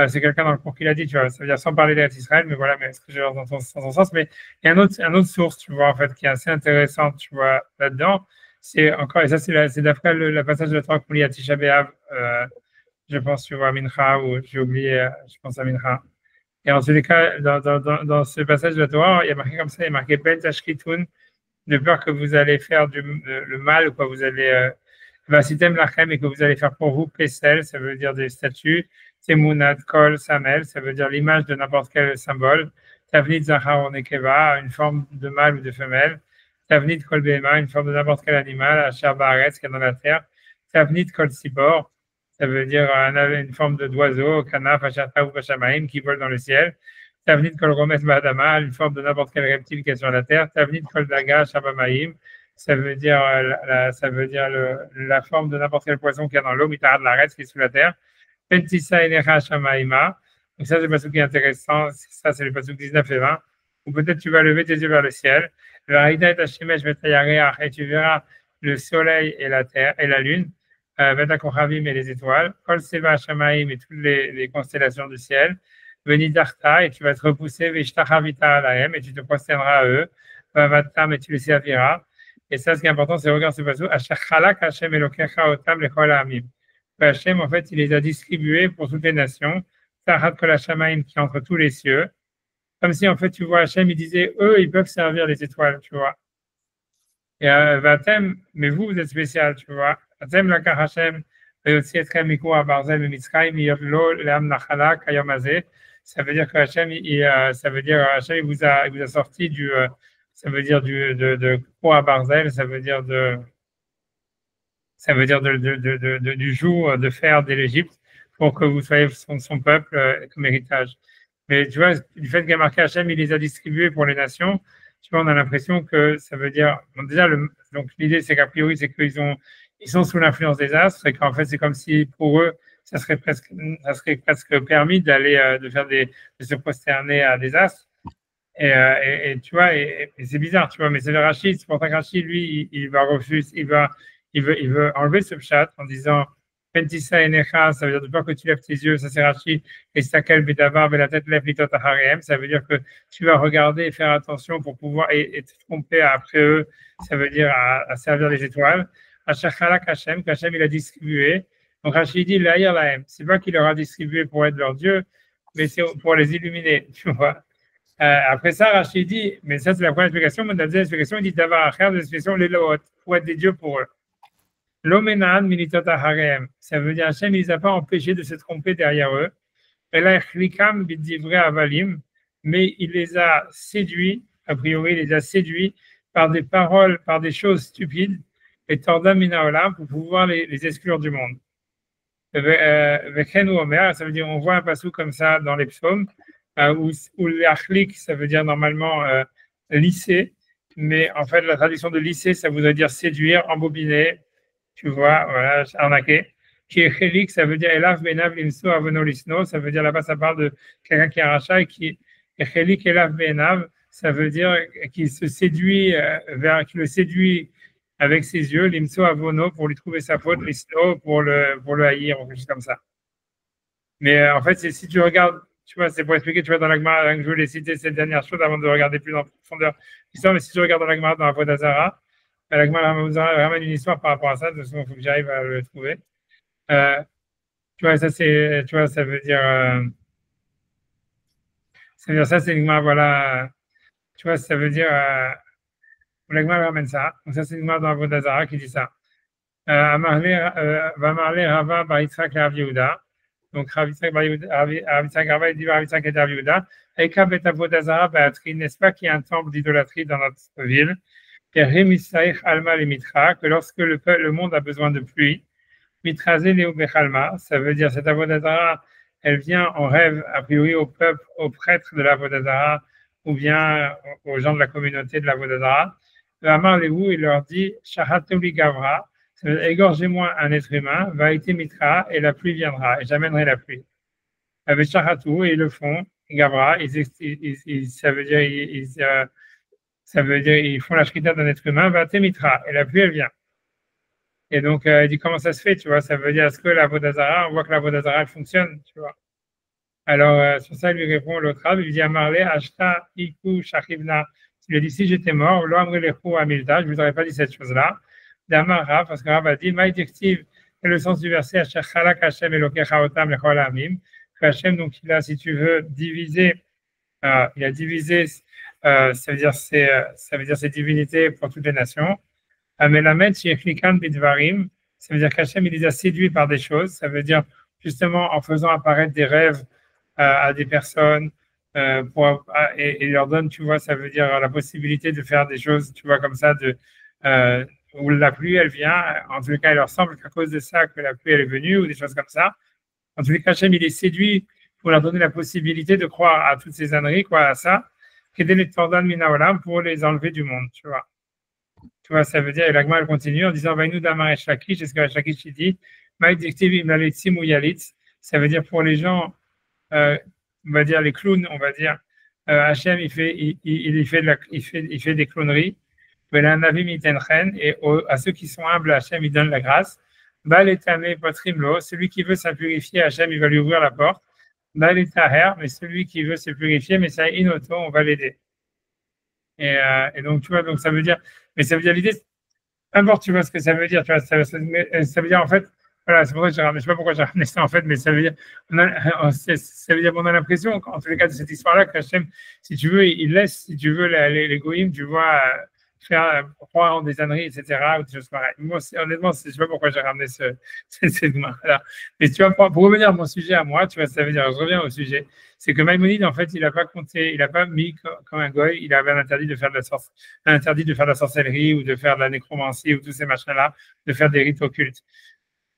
c'est quelqu'un dans le cours qui l'a dit, tu vois, ça veut dire sans parler d'Israël, mais voilà, mais est-ce que j'ai dans ton sens, mais il y a un autre source, tu vois, en fait, qui est assez intéressante, tu vois, là-dedans. C'est encore, et ça, c'est d'après le passage de la Torah qu'on lit à Tisha B'Av, je pense, tu vois, à Mincha, ou j'ai oublié, je pense à Mincha. Et en tous les cas, dans ce passage de la Torah, il y a marqué comme ça, il y a marqué Ben Tashkitun, de peur que vous allez faire le mal, quoi, vous allez, Vasitem Lachem, et que vous allez faire pour vous Pesel, ça veut dire des statues, Temunat Kol Samel, ça veut dire l'image de n'importe quel symbole, Tavnit Zachar ou Nekeva, une forme de mâle ou de femelle, Tavnit Kol Behema, une forme de n'importe quel animal, Asher Baaretz, qui est dans la terre, Tavnit Kol Sibor, ça veut dire une forme d'oiseau, Kanaf, Ashata ou Pashamaim, qui vole dans le ciel, Tavnit Kol Romet Bahadama, une forme de n'importe quel reptile qui est sur la terre, Tavnit Kol Daga, Shabamaim, ça veut dire, la forme de n'importe quel poisson qui est dans l'eau, Mitahad Laretz, qui est sous la terre. Pentissa Enecha Shamaima. Donc ça, c'est le passage qui est intéressant. Ça, c'est le passage 19 et 20. Ou peut-être tu vas lever tes yeux vers le ciel. Et tu verras le soleil et la terre et la lune, Betakochavim et les étoiles, Kol Seva Shamaim et toutes les constellations du ciel. Venidarta, et tu vas te repousser, Vishtachavita Alahem, et tu te prosterneras à eux. Vavatam, et tu les serviras. Et ça, ce qui est important, c'est regarder ce passage. Ashachalak Hashem Elokecha Otam Lechol Amim. Hashem, en fait, il les a distribués pour toutes les nations. Tahat Kol Hashamaim, qui est entre tous les cieux. Comme si, en fait, tu vois, Hashem, il disait, eux, ils peuvent servir les étoiles, tu vois. Et Vatem, mais vous êtes spécial, tu vois. Vatem Lakar Hashem, Vayotzi Etchem Mikou Abarzel Mitzrayim, Yotlo Leam Nachala Kayom Hazeh. Ça veut dire que Hashem, Hashem, il vous a sorti ça veut dire de Kour Barzel, ça veut dire du joug de fer de l'Égypte pour que vous soyez son peuple comme héritage. Mais tu vois, du fait qu'il y a marqué Hachem, il les a distribués pour les nations, tu vois, on a l'impression que ça veut dire. Bon, déjà, donc l'idée, c'est qu'a priori, c'est ils sont sous l'influence des astres et qu'en fait, c'est comme si pour eux, ça serait presque permis de se prosterner à des astres. Et tu vois, et c'est bizarre, tu vois, mais c'est le Rachid, c'est pour ça que Rachid, lui, il va refuser, il veut enlever ce pshat en disant Pentissa Enecha, ça veut dire de peur que tu lèves tes yeux, ça c'est Rachid, et Stakel Bedavar, la tête lève litot Harem, ça veut dire que tu vas regarder et faire attention pour pouvoir et te tromper après eux, ça veut dire à servir les étoiles. Hachachalak Hashem, qu'Hachem il a distribué. Donc Rachid dit Laïr Lahem, c'est pas qu'il leur a distribué pour être leur Dieu, mais c'est pour les illuminer, tu vois. Après ça, Rachid dit, mais ça c'est la première explication, mais la deuxième explication, il dit d'avoir à faire des expressions les loot, pour être des dieux pour eux. L'omenan militata harem, ça veut dire Hachem, il ne les a pas empêchés de se tromper derrière eux. Et là, chlikam bidivre avalim, mais il les a séduits, a priori, il les a séduits par des paroles, par des choses stupides, et tordam minaolam, pour pouvoir les exclure du monde. Veken ou Omer, ça veut dire on voit un passou comme ça dans les psaumes, où l'achlik, ça veut dire normalement lisser, mais en fait la traduction de lisser, ça voudrait dire séduire, embobiner, tu vois, voilà, arnaquer. Qui est chelik, ça veut dire elaf benav limso avono lisno, ça veut dire là-bas ça parle de quelqu'un qui est un rachat et qui est chelik elaf benav, ça veut dire qu'il se séduit qui le séduit avec ses yeux, limso avono pour lui trouver sa faute, lisno pour le haïr ou quelque chose comme ça. Mais en fait, si tu regardes, tu vois, c'est pour expliquer, tu vois, dans la Gemara, je voulais citer cette dernière chose avant de regarder plus en profondeur l'histoire, mais si tu regardes dans la Gemara, dans la Avodah Zarah, la Gemara ramène une histoire par rapport à ça, de toute façon, il faut que j'arrive à le trouver. Tu vois, ça, c'est, tu vois, ça veut dire, ça, c'est une Gemara, voilà, tu vois, ça veut dire, la Gemara ramène ça. Donc, ça, c'est une Gemara dans la Avodah Zarah qui dit ça. Va marler Rava bar Yitzhak le Rav Yehuda. Donc, Rav Yitzhak Rava, il dit Rav Yitzhak et Rav Yehuda. Eka bet Avodah Zarah ba'atri, n'est-ce pas qu'il y a un temple d'idolâtrie dans notre ville? Et Remisaïch Alma le Mitra, que lorsque le monde a besoin de pluie, Mitrazé Leo Bechalma, ça veut dire cette Avodah Zarah, elle vient en rêve, a priori, au peuple, aux prêtres de l'Avodah Zarah, ou bien aux gens de la communauté de l'Avodah Zarah. Amar Lehu, il leur dit Shahatoli Gavra, égorgez-moi un être humain, va être mitra, et la pluie viendra, et j'amènerai la pluie. Avec Shahatou, et ils le font, Gavra, ça veut dire ils font la shrita d'un être humain, va être mitra, et la pluie elle vient. Et donc il dit comment ça se fait, tu vois, ça veut dire est-ce que la Avodah Zarah, on voit que la Avodah Zarah elle fonctionne, tu vois. Alors sur ça il lui répond l'autre rab, il lui dit Amarle, Ashta, Iku, Shachivna, il lui a dit si j'étais mort, l'Oamrelechu Amilta, je ne vous aurais pas dit cette chose-là. D'Amar Rav, parce que Rav a dit, Maïdiktiv, c'est le sens du verset, Asher Chalak Hashem Elokecha Otam Lechol Amim, que Hashem, donc il a, si tu veux, divisé, il a divisé, ça veut dire ses divinités pour toutes les nations. Amelamed Shechlikan Bidvarim, ça veut dire qu'Hashem, il les a séduits par des choses, ça veut dire justement en faisant apparaître des rêves à des personnes, et leur donne, tu vois, ça veut dire la possibilité de faire des choses, tu vois, comme ça, où la pluie, elle vient. En tous les cas, il leur semble qu'à cause de ça, que la pluie, elle est venue, ou des choses comme ça. En tous les cas, Hachem, il est séduit pour leur donner la possibilité de croire à toutes ces âneries, quoi, à ça, pour les enlever du monde, tu vois. Tu vois, ça veut dire, et l'agma, elle continue en disant, Vainu damar eshlakish, c'est ce que Eshlakish dit, ça veut dire pour les gens, on va dire les clowns, on va dire, Hachem, il fait des clowneries, et à ceux qui sont humbles, Hachem, il donne la grâce. Celui qui veut se purifier, Hachem, il va lui ouvrir la porte. Mais celui qui veut se purifier, mais ça inoto, on va l'aider. Et donc, tu vois, donc ça veut dire l'idée, peu importe, tu vois ce que ça veut dire, tu vois, ça veut dire en fait, voilà, c'est pour ça que je ne sais pas pourquoi j'ai ramené ça en fait, mais ça veut dire, ça veut dire qu'on a l'impression, en tous les cas de cette histoire-là, qu'Hachem, si tu veux, il laisse, si tu veux, les goïms, tu vois, faire croire en des âneries, etc., ou des choses pareilles. Moi, honnêtement, je ne sais pas pourquoi j'ai ramené cette là. Mais tu vois, pour revenir à mon sujet à moi, tu vois, ça veut dire, je reviens au sujet, c'est que Maïmonide, en fait, il n'a pas compté, il n'a pas mis comme un goy, il avait un interdit de faire de la sorcellerie ou de faire de la nécromancie ou tous ces machins-là, de faire des rites occultes.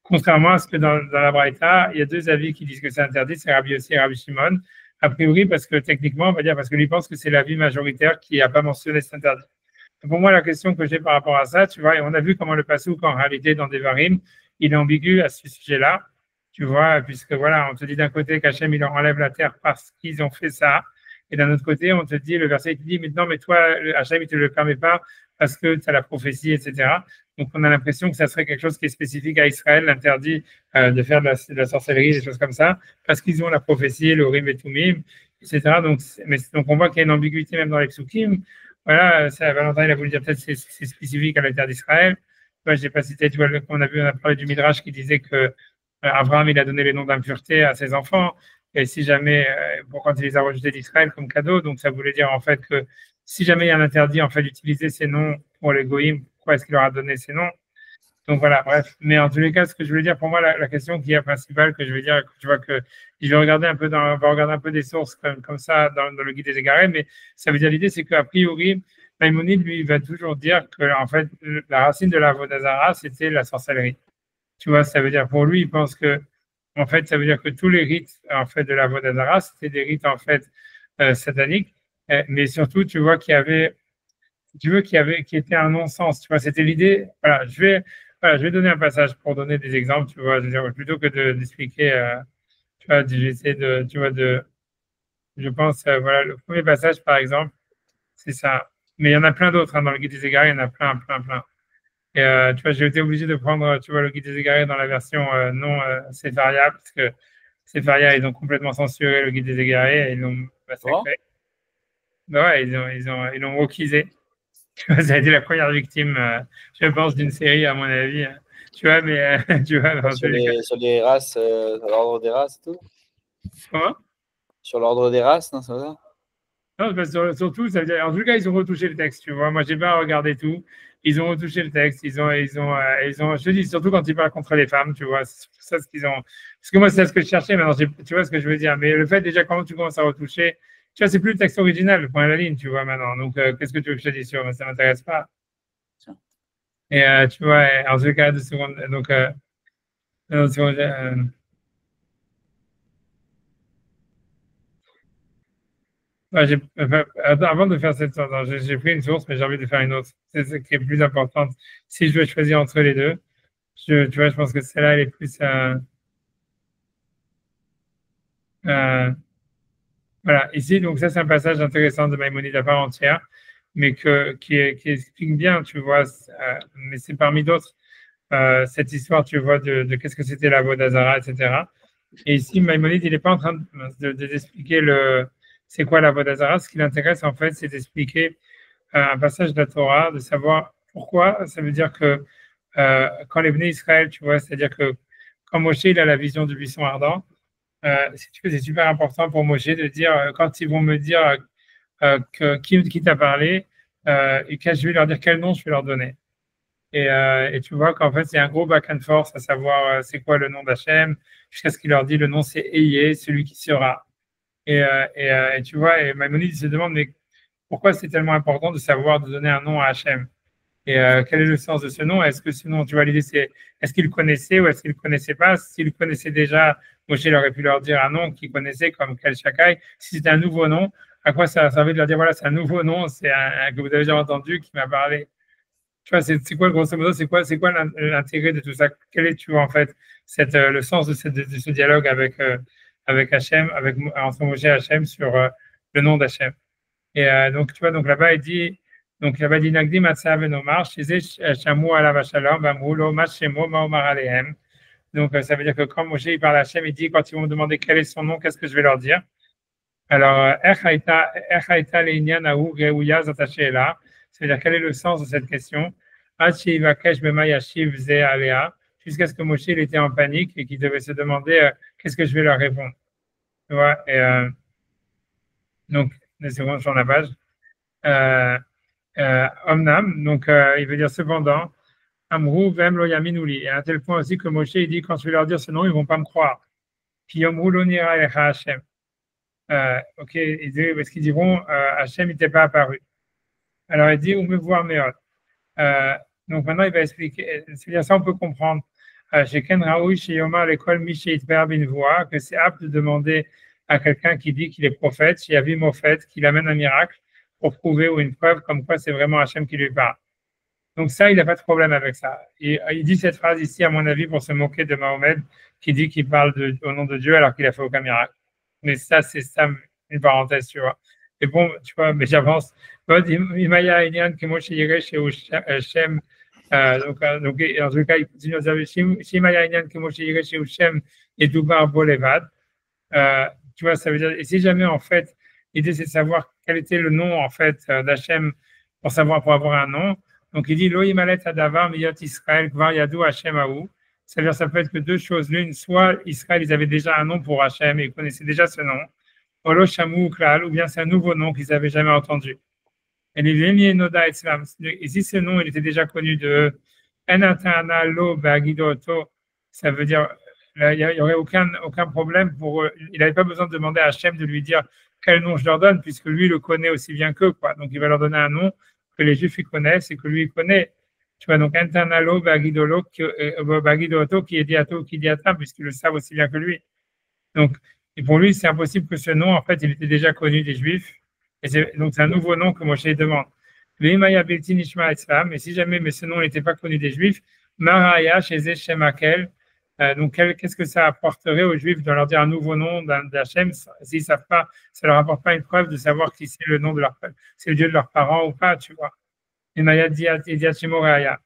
Contrairement à ce que dans la Braïta, il y a deux avis qui disent que c'est interdit, c'est Rabbi Yossi et Rabbi Shimon. A priori, parce que techniquement, on va dire, parce que lui pense que c'est l'avis majoritaire qui n'a pas mentionné cet interdit. Pour moi, la question que j'ai par rapport à ça, tu vois, et on a vu comment le Passouk, en réalité, dans Devarim, il est ambigu à ce sujet-là, tu vois, puisque voilà, on te dit d'un côté qu'Hachem, il leur enlève la terre parce qu'ils ont fait ça, et d'un autre côté, on te dit, le verset, il te dit, mais non, mais toi, Hachem, il ne te le permet pas parce que tu as la prophétie, etc. Donc, on a l'impression que ça serait quelque chose qui est spécifique à Israël, l'interdit de faire de la sorcellerie, des choses comme ça, parce qu'ils ont la prophétie, le Rim et Tumim, etc. Donc, on voit qu'il y a une ambiguïté même dans les psukim. Voilà, ça, Valentin, il a voulu dire peut-être que c'est spécifique à la terre d'Israël. Moi, je n'ai pas cité, tu vois, on a parlé du Midrash qui disait que Abraham, il a donné les noms d'impureté à ses enfants. Et si jamais, quand il les a rejetés d'Israël comme cadeau, donc ça voulait dire en fait que si jamais il y a un interdit en fait d'utiliser ces noms pour les goïms, pourquoi est-ce qu'il leur a donné ces noms? Donc voilà, bref. Mais en tous les cas, ce que je voulais dire, pour moi, la question qui est principale, que je veux dire, tu vois, que je vais regarder un peu des sources comme ça dans le guide des égarés, mais ça veut dire l'idée, c'est qu'a priori, Maïmonide, lui, il va toujours dire que, en fait, la racine de la Avodah Zarah, c'était la sorcellerie. Tu vois, ça veut dire, pour lui, il pense que en fait, ça veut dire que tous les rites en fait de la Avodah Zarah, c'était des rites en fait sataniques, mais surtout, tu vois qu'il y avait, tu veux qui était un non-sens. Tu vois, c'était l'idée. Voilà, je vais donner un passage pour donner des exemples. Tu vois, je veux dire, plutôt que d'expliquer. Tu vois, j'essaie de, tu vois, je pense, voilà, le premier passage, par exemple, c'est ça. Mais il y en a plein d'autres dans le Guide des Égarés. Il y en a plein, plein, plein. Et tu vois, j'ai été obligé de prendre, tu vois, le Guide des Égarés dans la version non Sefaria, parce que Sefaria, ils ont complètement censuré le Guide des Égarés et ils l'ont massacré. Ben ouais, ils l'ont wokisé. Tu vois, ça a été la première victime, je pense, d'une série, à mon avis. Tu vois, mais tu vois, sur les races, l'ordre des races et tout. Comment? Sur l'ordre des races, non, c'est ça? Non, parce que surtout, ça veut dire, en tout cas, ils ont retouché le texte, tu vois. Moi, j'ai pas regardé tout. Ils ont retouché le texte. Ils ont, je te dis, surtout quand ils parlent contre les femmes, tu vois. C'est ça ce qu'ils ont. Parce que moi, c'est ce que je cherchais, maintenant, tu vois ce que je veux dire. Mais le fait, déjà, quand tu commences à retoucher, tu vois, c'est plus le texte original, le point à la ligne, tu vois, maintenant. Donc, qu'est-ce que tu veux que je te dise sur? Ça m'intéresse pas. Et tu vois, en tout cas, 2 secondes. Donc, 2 secondes. Avant de faire cette sorte, j'ai pris une source, mais j'ai envie de faire une autre. C'est ce qui est plus importante. Si je dois choisir entre les deux, tu vois, je pense que celle-là, elle est plus. Voilà, ici, donc ça, c'est un passage intéressant de Maïmonide à part entière, mais qui explique bien, tu vois, mais c'est parmi d'autres, cette histoire, tu vois, de qu'est-ce que c'était la Vodazara, etc. Et ici, Maïmonide, il n'est pas en train d'expliquer c'est quoi la Vodazara. Ce qui l'intéresse, en fait, c'est d'expliquer un passage de la Torah, de savoir pourquoi. Ça veut dire que quand les Bnei Israël, tu vois, c'est-à-dire que quand Moshe il a la vision du buisson ardent, c'est super important pour Moshe de dire, quand ils vont me dire qui t'a parlé, et que je vais leur dire quel nom je vais leur donner. Et tu vois qu'en fait, c'est un gros back and forth à savoir c'est quoi le nom d'Hachem, jusqu'à ce qu'il leur dit le nom c'est Eyé, celui qui sera. Et tu vois, et Maïmonide se demande, mais pourquoi c'est tellement important de savoir de donner un nom à Hachem? Et quel est le sens de ce nom? Est-ce que ce nom, tu vois, l'idée c'est, est-ce qu'il connaissait ou est-ce qu'il ne connaissait pas? S'il connaissait déjà, Moshe aurait pu leur dire un nom qu'il connaissait comme Kel Shakai. Si c'était un nouveau nom, à quoi ça servait de leur dire, voilà, c'est un nouveau nom, c'est un que vous avez déjà entendu, qui m'a parlé. Tu vois, c'est quoi, grosso modo, c'est quoi l'intérêt de tout ça? Quel est, tu vois, en fait, le sens de ce dialogue avec Hachem, entre Moshe et Hachem sur le nom d'Hachem? Et donc, tu vois, donc là-bas, il dit, Nagdi Matsav Enomar, Shizé Shamu Alav Shalom, Bamrulo, Mashemo, Maomar Alehem. Donc, ça veut dire que quand Moshe il parle à Hachem, il dit, quand ils vont me demander quel est son nom, qu'est-ce que je vais leur dire? Alors, Echaita Leinyan Aou Geuya Zatashela, ça veut dire quel est le sens de cette question? Achi Vakesh Bema Yashiv Ze Alea, jusqu'à ce que Moshe il était en panique et qu'il devait se demander qu'est-ce que je vais leur répondre. Tu vois, et donc, une seconde sur la page. Omnam, donc il veut dire cependant, Amrou Vem Lo Yaminouli. Et à tel point aussi que Moshe il dit quand je vais leur dire ce nom, ils ne vont pas me croire. Puis Omrou Lo Nira Elecha Hashem. Ok, parce qu'ils diront Hachem n'était pas apparu. Alors il dit, ou me voir meilleur. Donc maintenant il va expliquer, c'est-à-dire ça on peut comprendre. Chez Ken Raoui, chez Yomar, l'école Miché Itber Binvoa, que c'est apte de demander à quelqu'un qui dit qu'il est prophète, chez Yavi Mofet, qu'il amène un miracle pour prouver ou une preuve comme quoi c'est vraiment Hachem qui lui parle. Donc ça, il n'a pas de problème avec ça. Et il dit cette phrase ici, à mon avis, pour se moquer de Mahomet, qui dit qu'il parle au nom de Dieu alors qu'il n'a fait aucun miracle. Mais ça, c'est ça, une parenthèse, tu vois. Et bon, tu vois, mais j'avance. Imaya Enyan, que moi, chez Hachem, donc, en tout cas, il continue à dire Shimaya Enyan, que moi, chez Hachem, et Doubar Bolevad. Tu vois, ça veut dire, et si jamais, en fait, l'idée, c'est de savoir quel était le nom, en fait, d'Hachem, pour avoir un nom. Donc, il dit, Lo Imalet Adavar, Miyot Israël, Kvar Yadou Hachem Aou. C'est-à-dire, ça peut être que deux choses. L'une, soit Israël, ils avaient déjà un nom pour Hachem et ils connaissaient déjà ce nom. Olo Shamou Klal, ou bien c'est un nouveau nom qu'ils n'avaient jamais entendu. Et les Vémier Noda Islam. Et si ce nom, il était déjà connu de Enatana Lo Bagidoto, ça veut dire, il n'y aurait aucun problème pour eux. Il n'avait pas besoin de demander à Hachem de lui dire quel nom je leur donne, puisque lui le connaît aussi bien qu'eux, quoi. Donc, il va leur donner un nom que les Juifs ils connaissent et que lui il connaît. Tu vois, donc internalo, bagidolo, bagidoto, qui est diato, qui diata, puisqu'ils le savent aussi bien que lui. Donc, et pour lui, c'est impossible que ce nom, en fait, il était déjà connu des Juifs. Et donc, c'est un nouveau nom que Moshe demande. Mais si jamais mais ce nom n'était pas connu des Juifs, Maraya, chez Shemakel, donc qu'est-ce que ça apporterait aux Juifs de leur dire un nouveau nom d'Hachem s'ils ne savent pas, ça ne leur apporte pas une preuve de savoir qui c'est le nom de leur, c'est le Dieu de leurs parents ou pas, tu vois. Et Maya Diachimoraya.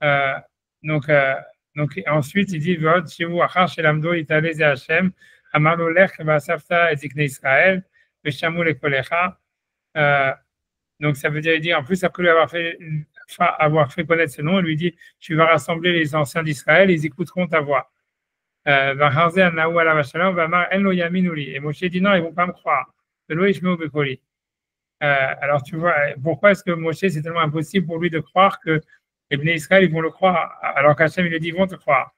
Euh, donc, euh, donc, ensuite, il dit Vod, Shivu, Achar, Shelamdo, Italé, Hachem, Amalo, Lech, Vasafta, et Zikne Israël, Veshamu, Lekolecha. Donc, ça veut dire, il dit, en plus, après lui avoir fait connaître ce nom, il lui dit tu vas rassembler les anciens d'Israël, ils écouteront ta voix. Et Moshe dit non, ils ne vont pas me croire. Alors, tu vois, pourquoi est-ce que Moshe, c'est tellement impossible pour lui de croire que les Bnei Israël, ils vont le croire, alors qu'Hachem, il lui dit, ils vont te croire.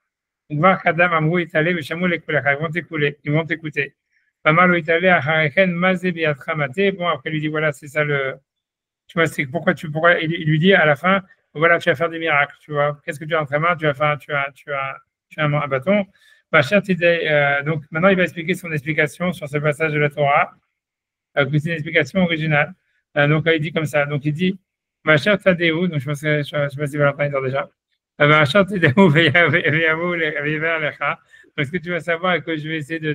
Donc, voir qu'Adam, Amrou, Italé, Veshamou, Lekolecha, ils vont t'écouter. Bon, après, il lui dit, voilà, c'est ça le. Tu vois, c'est pourquoi il lui dit à la fin, voilà, tu vas faire des miracles, tu vois. Qu'est-ce que tu as entre les mains? Tu as un bâton. Donc, maintenant, il va expliquer son explication sur ce passage de la Torah, c'est une explication originale. Donc, il dit comme ça. Donc, il dit, ma chère Tadéou, donc je ne sais pas si Valentin est déjà. Ma chère Tadéou, donc, ce que tu vas savoir et que je vais essayer de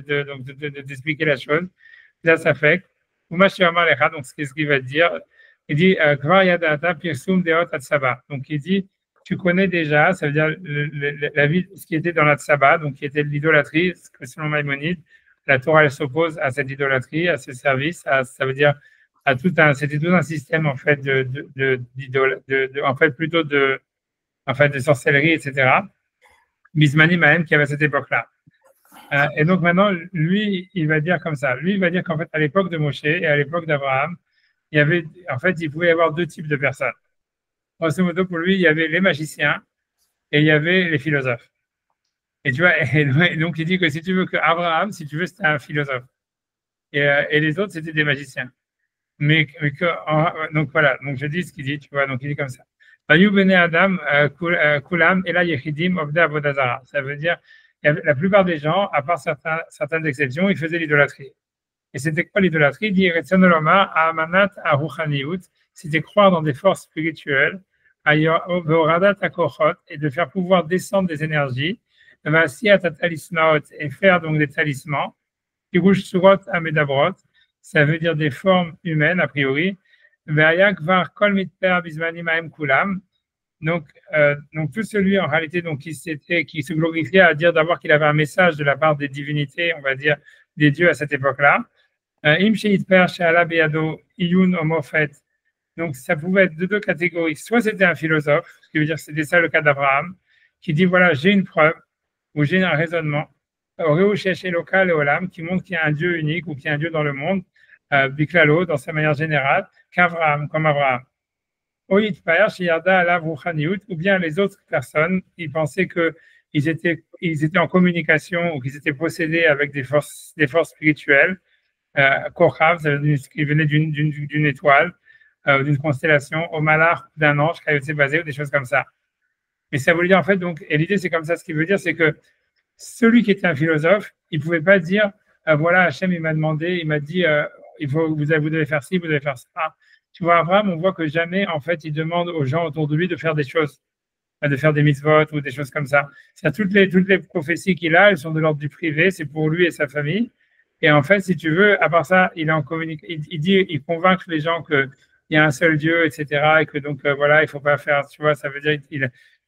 t'expliquer la chose, ça fait. Donc, ce qu'il va dire, il dit, donc, il dit, tu connais déjà, ça veut dire la vie, ce qui était dans la tsaba, donc qui était l'idolâtrie, que selon Maïmonide, la Torah elle s'oppose à cette idolâtrie, à ce service, ça veut dire c'était tout un système en fait en fait plutôt de sorcellerie, etc. Bismani Mahem qui avait à cette époque-là. Et donc maintenant, lui, il va dire comme ça. Lui, il va dire qu'en fait, à l'époque de Moshe et à l'époque d'Abraham, il pouvait y avoir deux types de personnes. Grosso modo, pour lui, il y avait les magiciens et il y avait les philosophes. Et tu vois, et donc il dit que si tu veux que Abraham, si tu veux, c'était un philosophe. Et les autres, c'était des magiciens. Donc voilà, donc je dis ce qu'il dit, tu vois, donc il dit comme ça. Adam, Kulam, et là, Yechidim, Obda, Avodazara. Ça veut dire, la plupart des gens, à part certaines exceptions, ils faisaient l'idolâtrie. Et c'était quoi l'idolâtrie? Il dit, Amanat, Aruchaniut, c'était croire dans des forces spirituelles, et de faire pouvoir descendre des énergies, et faire donc des talismans, ça veut dire des formes humaines a priori. Donc tout celui en réalité donc, qui se glorifiait à dire d'abord qu'il avait un message de la part des divinités, on va dire des dieux à cette époque-là. Donc ça pouvait être de deux catégories. Soit c'était un philosophe, ce qui veut dire que c'était ça le cas d'Abraham, qui dit voilà, j'ai une preuve ou j'ai un raisonnement local et olam qui montre qu'il y a un Dieu unique ou qu'il y a un Dieu dans le monde, Biklalo, dans sa manière générale, qu'Abraham, comme Abraham. Ou bien les autres personnes, ils pensaient qu'ils étaient en communication ou qu'ils étaient possédés avec des forces spirituelles, Kochav, qui venaient d'une étoile, d'une constellation, au malach d'un ange, qui avait basé, ou des choses comme ça. Mais ça voulait dire en fait, donc, et l'idée c'est comme ça, ce qui veut dire, c'est que celui qui était un philosophe, il ne pouvait pas dire voilà, Hachem, il m'a demandé, il m'a dit vous devez faire ci, vous devez faire ça. Tu vois, Abraham, on voit que jamais, en fait, il demande aux gens autour de lui de faire des choses, de faire des mitzvot ou des choses comme ça. Toutes les prophéties qu'il a, elles sont de l'ordre du privé, c'est pour lui et sa famille. Et en fait, si tu veux, à part ça, il convainc les gens qu'il y a un seul Dieu, etc. Et que donc, voilà, il ne faut pas faire, tu vois, ça veut dire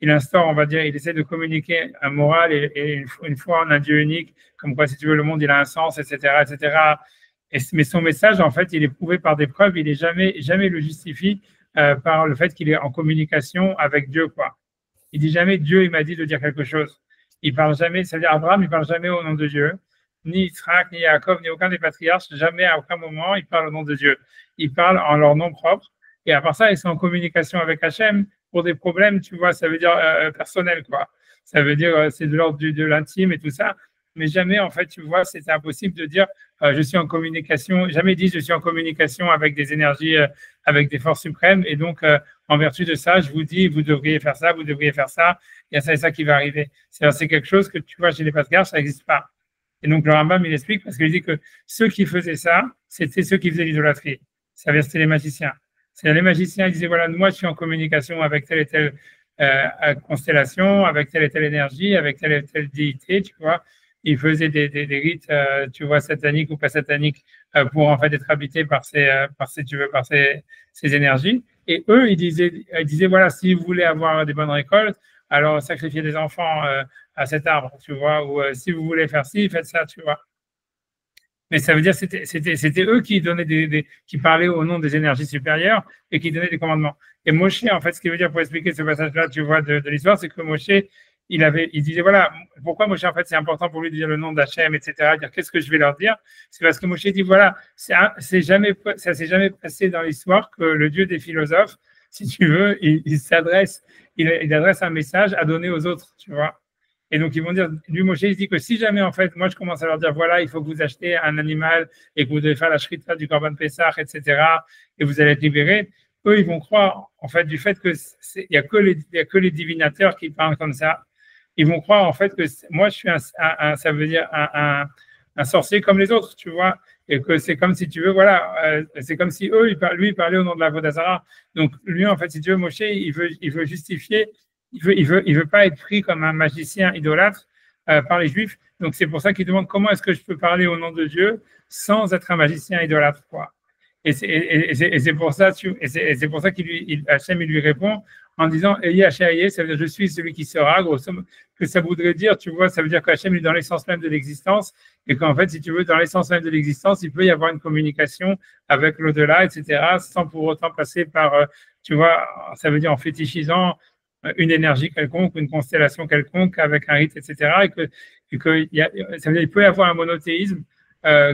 il instaure, on va dire, il essaie de communiquer un moral et une foi en un Dieu unique, comme quoi, si tu veux, le monde, il a un sens, etc., etc. Mais son message, en fait, il est prouvé par des preuves, il est jamais le justifie par le fait qu'il est en communication avec Dieu, quoi. Il dit jamais Dieu, il m'a dit de dire quelque chose. Il parle jamais, c'est-à-dire Abraham, il parle jamais au nom de Dieu, ni Israël, ni Jacob, ni aucun des patriarches, jamais à aucun moment il parle au nom de Dieu. Il parle en leur nom propre. Et à part ça, ils sont en communication avec Hachem pour des problèmes, tu vois, ça veut dire personnels, quoi. Ça veut dire c'est de l'ordre de l'intime et tout ça. mais jamais, en fait, tu vois, c'était impossible de dire je suis en communication, jamais dit je suis en communication avec des énergies, avec des forces suprêmes, et donc, en vertu de ça, je vous dis, vous devriez faire ça, vous devriez faire ça, il y a ça et ça qui va arriver. C'est quelque chose que tu vois chez les Pathgar, ça n'existe pas. Et donc, le Rambam, il explique parce qu'il dit que ceux qui faisaient ça, c'était ceux qui faisaient l'idolâtrie. Ça veut dire c'était les magiciens. C'est les magiciens, ils disaient voilà, moi, je suis en communication avec telle et telle constellation, avec telle et telle énergie, avec telle et telle déité, tu vois. Ils faisaient des rites, tu vois, sataniques ou pas sataniques, pour en fait être habités par ces énergies. Et eux, ils disaient voilà, si vous voulez avoir des bonnes récoltes, alors sacrifiez des enfants à cet arbre, tu vois, ou si vous voulez faire ci, faites ça, tu vois. Mais ça veut dire que c'était eux qui donnaient qui parlaient au nom des énergies supérieures et qui donnaient des commandements. Et Moshe, en fait, ce qui veut dire pour expliquer ce passage-là, tu vois, de l'histoire, c'est que Moshe, il disait, voilà, pourquoi Moshe, en fait, c'est important pour lui de dire le nom d'Hachem, etc., dire qu'est-ce que je vais leur dire. C'est parce que Moshe dit, voilà, ça s'est jamais passé dans l'histoire que le Dieu des philosophes, si tu veux, il adresse un message à donner aux autres, tu vois. Et donc, ils vont dire, lui, Moshe, il dit que si jamais, en fait, moi, je commence à leur dire, voilà, il faut que vous achetez un animal et que vous devez faire la shrita du Korban Pessah, etc., et vous allez être libérés, eux, ils vont croire, en fait, du fait que il y a que les divinateurs qui parlent comme ça. Ils vont croire, en fait, que moi, je suis ça veut dire un sorcier comme les autres, tu vois, et que c'est comme si tu veux, voilà, c'est comme si eux, lui, il parlait au nom de la Vodazara. Donc, lui, en fait, si tu veux, Moshe, il veut justifier. Il veut pas être pris comme un magicien idolâtre par les Juifs. Donc, c'est pour ça qu'il demande comment est-ce que je peux parler au nom de Dieu sans être un magicien idolâtre, quoi. Et c'est pour ça, Hachem, il lui répond en disant Eyi Hachem, ça veut dire je suis celui qui sera, grosso modo, que ça voudrait dire, tu vois, ça veut dire qu'Hachem est dans l'essence même de l'existence et qu'en fait, si tu veux, dans l'essence même de l'existence, il peut y avoir une communication avec l'au-delà, etc., sans pour autant passer par, tu vois, ça veut dire en fétichisant une énergie quelconque, une constellation quelconque avec un rite, etc. Ça veut dire qu'il peut y avoir un monothéisme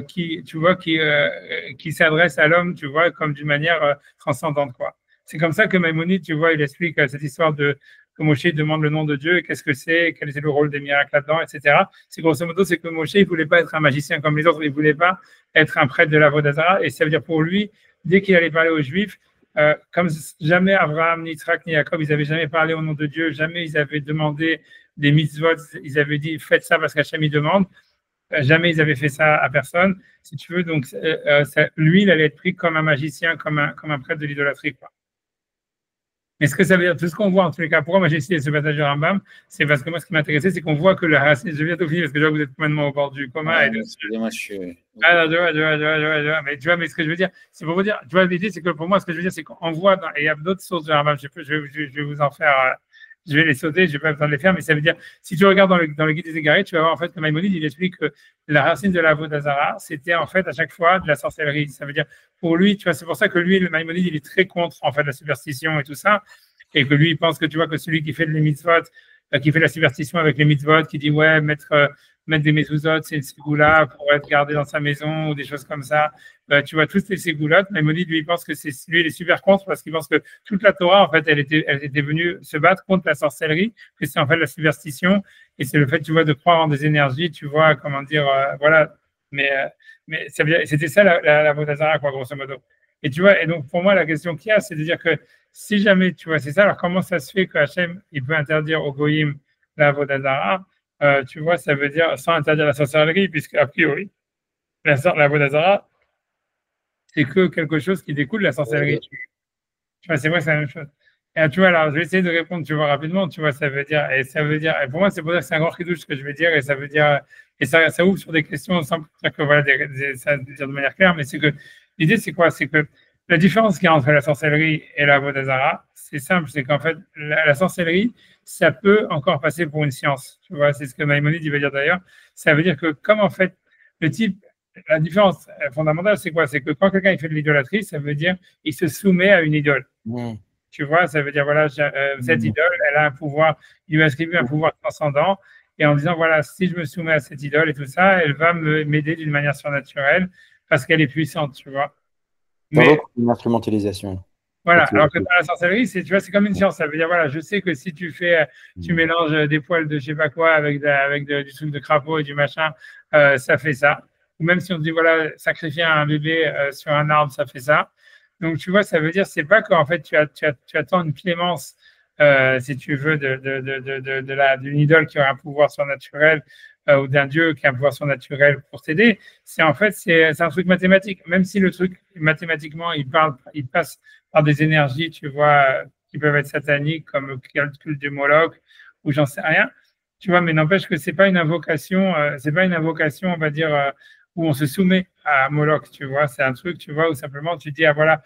qui, tu vois, qui s'adresse à l'homme, tu vois, comme d'une manière transcendante, quoi. C'est comme ça que Maïmonide, tu vois, il explique cette histoire que Moshe demande le nom de Dieu, qu'est-ce que c'est, quel est le rôle des miracles là-dedans, etc. C'est grosso modo, c'est que Moshe, il voulait pas être un magicien comme les autres, il voulait pas être un prêtre de la Vodazara, et ça veut dire pour lui, dès qu'il allait parler aux Juifs, comme jamais Abraham, ni Yitzhak, ni Jacob, ils n'avaient jamais parlé au nom de Dieu, jamais ils avaient demandé des mitzvot, ils avaient dit faites ça parce qu'Hachem il demande, jamais ils avaient fait ça à personne, si tu veux. Donc, lui, il allait être pris comme un magicien, comme un prêtre de l'idolâtrie, quoi. Mais ce que ça veut dire, tout ce qu'on voit en tous les cas, pourquoi moi j'ai cité ce passage de Rambam, c'est parce que moi ce qui m'intéressait, c'est qu'on voit que la racine, je viens de finir parce que je vois que vous êtes complètement au bord du coma. Excusez-moi, je suis. Ah, mais tu vois, mais ce que je veux dire, c'est pour vous dire, tu vois, l'idée, c'est que pour moi, ce que je veux dire, c'est qu'on voit, et il y a d'autres sources de Rambam, je vais vous en faire, je vais les sauter, je vais pas besoin de les faire, mais ça veut dire, si tu regardes dans le guide des égarés, tu vas voir en fait que Maïmonide, il explique que la racine de la Vodazara, c'était en fait à chaque fois de la sorcellerie. Ça veut dire, pour lui, tu vois, c'est pour ça que lui, le Maïmonide, il est très contre en fait la superstition et tout ça, et que lui, il pense que tu vois que celui qui fait les mitzvot, qui fait la superstition avec les mitzvot, qui dit ouais, mettre des mezuzot, c'est une ségoula pour être gardé dans sa maison ou des choses comme ça. Tu vois, toutes ces ségoulottes, Maïmonide, lui, il pense que lui, il est super contre parce qu'il pense que toute la Torah, en fait, elle était venue se battre contre la sorcellerie, que c'est en fait la superstition et c'est le fait, tu vois, de croire en des énergies, tu vois, comment dire, voilà. Mais c'était ça la Vodazara, quoi, grosso modo. Et tu vois, et donc pour moi, la question qu'il y a, c'est de dire que si jamais, tu vois, c'est ça, alors comment ça se fait que Hachem, il peut interdire au Goïm la Vodazara, tu vois, ça veut dire sans interdire la sorcellerie, puisque a priori, la Vodazara, c'est que quelque chose qui découle de la sorcellerie. Tu vois, c'est vrai, c'est la même chose. Et tu vois, alors, je vais essayer de répondre, tu vois, rapidement, tu vois, ça veut dire, et pour moi, c'est pour dire que c'est un grand chidouche ce que je vais dire, et ça veut dire, et ça ouvre sur des questions sans dire que, voilà, ça veut dire de manière claire, mais c'est que, l'idée, c'est quoi? C'est que la différence qu'il y a entre la sorcellerie et la Vodazara, c'est simple, c'est qu'en fait, la sorcellerie, ça peut encore passer pour une science, tu vois, c'est ce que Maïmonide, il va dire d'ailleurs. Ça veut dire que, comme en fait, la différence fondamentale, c'est quoi? C'est que quand quelqu'un il fait de l'idolâtrie, ça veut dire il se soumet à une idole. Tu vois, ça veut dire, voilà, cette idole, elle a un pouvoir, il lui attribue un pouvoir transcendant, et en disant, voilà, si je me soumets à cette idole et tout ça, elle va m'aider d'une manière surnaturelle parce qu'elle est puissante, tu vois. Mais une instrumentalisation. Voilà, Ok, alors que ok. dans la sorcellerie, c'est, tu vois, c'est comme une science. Ça veut dire, voilà, je sais que si tu mélanges des poils de je sais pas quoi du truc de crapaud et du machin, ça fait ça. Ou même si on te dit, voilà, sacrifier un bébé sur un arbre, ça fait ça. Donc, tu vois, ça veut dire, c'est pas qu'en fait, tu attends une clémence, si tu veux, d'une idole qui a un pouvoir surnaturel ou d'un dieu qui a un pouvoir surnaturel pour t'aider. C'est un truc mathématique. Même si le truc, mathématiquement, il passe par des énergies, tu vois, qui peuvent être sataniques, comme le culte du Moloch, ou j'en sais rien. Tu vois, mais n'empêche que c'est pas une invocation, on va dire, où on se soumet à Moloch, tu vois. C'est un truc, tu vois, où simplement tu dis, ah voilà,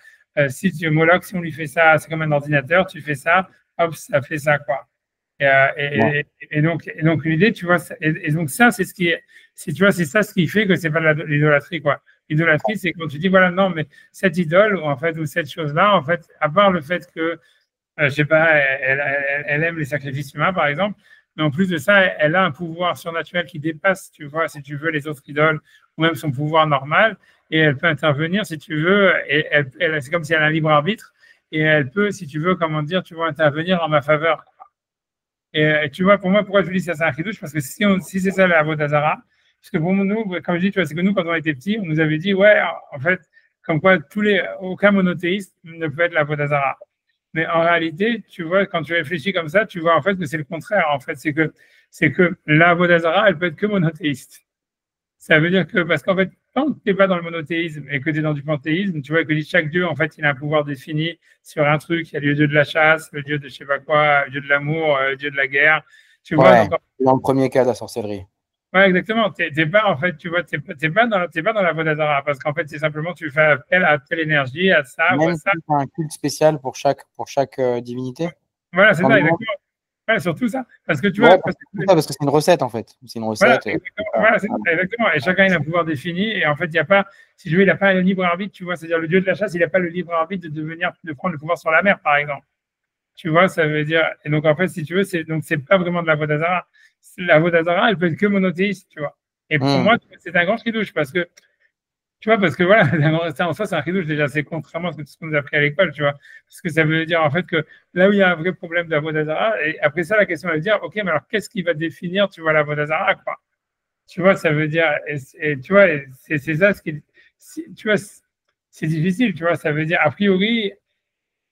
si tu Moloch, si on lui fait ça, c'est comme un ordinateur, tu fais ça, hop, ça fait ça, quoi. Ouais. Et donc l'idée, tu vois, et donc ça, c'est ce qui est, tu vois, c'est ça ce qui fait que c'est pas de l'idolâtrie, quoi. L'idolâtrie, c'est quand tu dis, voilà, non, mais cette idole, ou en fait, ou cette chose-là, en fait, à part le fait que, je sais pas, elle aime les sacrifices humains, par exemple, mais en plus de ça, elle a un pouvoir surnaturel qui dépasse, tu vois, si tu veux, les autres idoles, ou même son pouvoir normal, et elle peut intervenir, si tu veux, et c'est comme si elle a un libre arbitre, et elle peut, si tu veux, comment dire, tu vois, intervenir en ma faveur. Et tu vois, pour moi, pourquoi je dis que ça, c'est un chidouche? Parce que si c'est ça la Avodah, parce que pour nous, comme je dis, tu vois, c'est que nous, quand on était petits, on nous avait dit, ouais, en fait, comme quoi aucun monothéiste ne peut être la Avodah. Mais en réalité, tu vois, quand tu réfléchis comme ça, tu vois en fait que c'est le contraire. En fait, c'est que la Avodah, elle peut être que monothéiste. Ça veut dire que, parce qu'en fait, tant que tu n'es pas dans le monothéisme et que tu es dans du panthéisme, tu vois que chaque dieu, en fait, il a un pouvoir défini sur un truc. Il y a le dieu de la chasse, le dieu de je sais pas quoi, le dieu de l'amour, le dieu de la guerre. Tu vois, Ouais, donc, dans le premier cas de la sorcellerie. ouais, exactement. T'es pas, en fait, tu vois, t'es pas dans la Vodazara parce qu'en fait, c'est simplement, tu fais appel à telle énergie, à ça ou à Même ça. si tu as un culte spécial pour chaque divinité. Voilà, c'est Quand ça, même. exactement. Ouais, surtout ça. Parce que tu vois, Ouais, parce que c'est une recette en fait. C'est une voilà, recette. exactement, voilà, c'est ça, exactement. Et chacun il a un pouvoir défini. Et en fait, il n'y a pas, si tu veux, il n'a pas le libre arbitre, tu vois. C'est-à-dire, le dieu de la chasse, il n'a pas le libre arbitre de prendre le pouvoir sur la mer, par exemple. Tu vois, ça veut dire. Et donc, en fait, si tu veux, c'est pas vraiment de la Vodazara. La Vodazara, elle peut être que monothéiste, tu vois. Et pour Hmm. moi, c'est un grand chidouche parce que, tu vois, parce que voilà, ça, en soi, c'est un chidouche déjà, c'est contrairement à ce qu'on nous a appris à l'école, tu vois. Parce que ça veut dire, en fait, que là où il y a un vrai problème de la Vodazara, et après ça, la question va dire, OK, mais alors, qu'est-ce qui va définir, tu vois, la Vodazara, quoi? Tu vois, ça veut dire, et tu vois, c'est ça ce qui, tu vois, c'est difficile, tu vois, ça veut dire, a priori,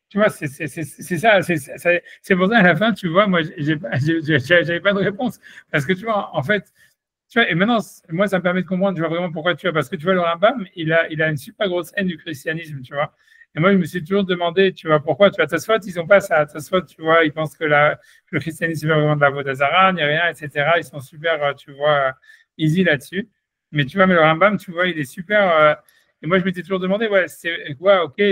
tu vois, c'est ça, c'est pour ça à la fin, tu vois, moi, j'avais pas de réponse. Parce que tu vois, en fait, tu vois, et maintenant, moi, ça me permet de comprendre, tu vois, vraiment pourquoi tu vois, parce que tu vois, le Rambam, il a une super grosse haine du christianisme, tu vois. Et moi, je me suis toujours demandé, tu vois, pourquoi, tu vois, Tosfot, ils ont pas ça. Tosfot, tu vois, ils pensent que le christianisme, c'est pas vraiment de la Vodazara, ni rien, etc. Ils sont super, tu vois, easy là-dessus. Mais tu vois, mais le Rambam, tu vois, il est super. Et moi, je m'étais toujours demandé, ouais, ok,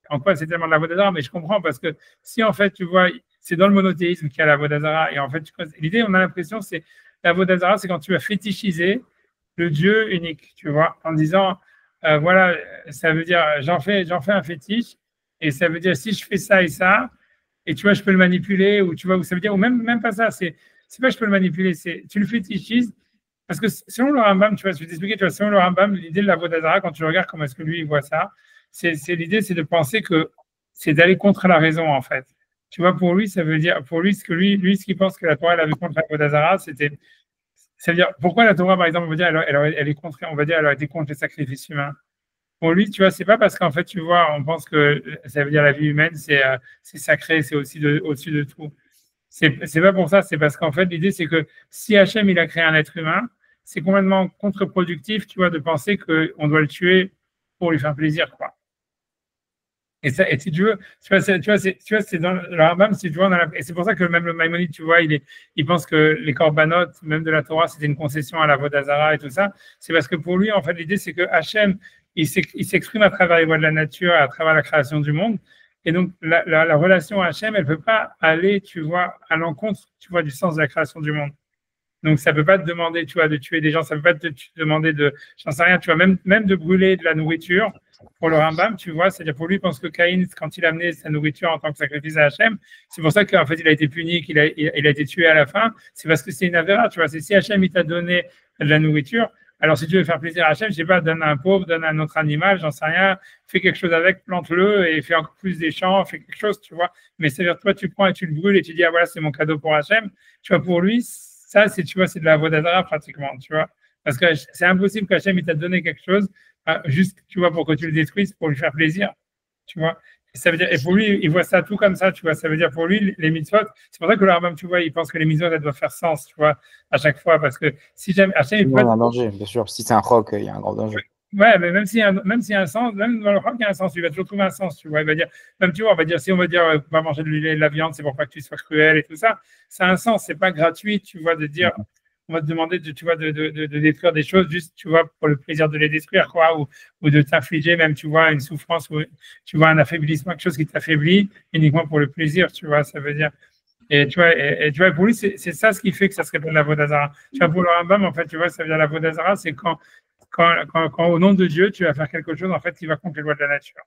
en quoi c'est tellement de la Vodazara, mais je comprends parce que si, en fait, tu vois, c'est dans le monothéisme qu'il y a la Vodazara, et en fait, l'idée, on a l'impression, c'est la Vodazara, c'est quand tu vas fétichiser le Dieu unique, tu vois, en disant, voilà, ça veut dire, j'en fais un fétiche, et ça veut dire, si je fais ça et ça, et tu vois, je peux le manipuler, ou tu vois, ou ça veut dire, ou même pas ça, c'est pas je peux le manipuler, c'est tu le fétichises, parce que selon le Rambam, tu vois, je vais t'expliquer, tu vois, selon le Rambam, l'idée de la Vodazara, quand tu regardes comment est-ce que lui, il voit ça, l'idée, c'est de penser que c'est d'aller contre la raison, en fait. Tu vois, pour lui, ça veut dire, pour lui, ce qu'il pense que la Torah, elle avait contre la Vodazara, ça veut dire, pourquoi la Torah, par exemple, on va dire, elle est contre, on va dire, elle a été contre les sacrifices humains. Pour lui, tu vois, c'est pas parce qu'en fait, tu vois, on pense que ça veut dire la vie humaine, c'est sacré, c'est au-dessus de tout. C'est pas pour ça, c'est parce qu'en fait, l'idée, c'est que si Hachem, il a créé un être humain, c'est complètement contre-productif, tu vois, de penser qu'on doit le tuer pour lui faire plaisir, quoi. Et ça, et si tu veux, tu vois, c'est dans le Rambam, si tu vois, et c'est pour ça que même le Maïmonide, tu vois, il pense que les corbanotes, même de la Torah, c'était une concession à la Vodazara et tout ça. C'est parce que pour lui, en fait, l'idée, c'est que Hachem, il s'exprime à travers les voies de la nature, à travers la création du monde. Et donc, la relation à Hachem, elle peut pas aller, tu vois, à l'encontre, tu vois, du sens de la création du monde. Donc, ça peut pas te demander, tu vois, de tuer des gens, ça peut pas te demander j'en sais rien, tu vois, même de brûler de la nourriture. Pour le Rambam, tu vois, c'est-à-dire pour lui, il pense que Caïn, quand il a amené sa nourriture en tant que sacrifice à Hachem, c'est pour ça qu'en fait, il a été puni, qu'il a été tué à la fin. C'est parce que c'est une avéra, tu vois. C'est si Hachem, il t'a donné de la nourriture, Alors, si tu veux faire plaisir à Hachem, je sais pas, donne à un pauvre, donne à un autre animal, j'en sais rien, fais quelque chose avec, plante-le et fais encore plus des champs, fais quelque chose, tu vois. Mais c'est-à-dire, toi, tu prends et tu le brûles et tu dis, ah voilà, c'est mon cadeau pour Hachem. Tu vois, pour lui, ça, c'est, tu vois, c'est de la avodat zara pratiquement, tu vois. Parce que c'est impossible qu'Hachem, il t'a donné quelque chose, juste, tu vois, pour que tu le détruises, pour lui faire plaisir, tu vois. Et ça veut dire, et pour lui, il voit ça tout comme ça, tu vois. Ça veut dire pour lui, les mitzvot, c'est pour ça que le Rambam, tu vois, il pense que les mitzvot, elles doivent faire sens, tu vois, à chaque fois. Parce que si jamais, Hachem, il Il peut y a un danger, bien sûr. Si c'est un roc, il y a un grand danger. Ouais, mais même s'il y a un sens, même dans le rock, il y a un sens, il va toujours trouver un sens, tu vois. Il va dire, même tu vois, on va dire, si on va dire, pas manger de l'huile et de la viande, c'est pour pas que tu sois cruel et tout ça, ça a un sens, c'est pas gratuit, tu vois, de dire, on va te demander de, tu vois, de détruire des choses juste, tu vois, pour le plaisir de les détruire, quoi, ou de t'infliger même, tu vois, une souffrance ou, tu vois, un affaiblissement, quelque chose qui t'affaiblit uniquement pour le plaisir, tu vois, ça veut dire. Et tu vois, pour lui, c'est ça ce qui fait que ça serait pas de la Vodazara. Tu vois, pour le Rambam, en fait, tu vois, ça veut dire la Vodazara, c'est quand, au nom de Dieu, tu vas faire quelque chose, en fait, qui va contre les lois de la nature,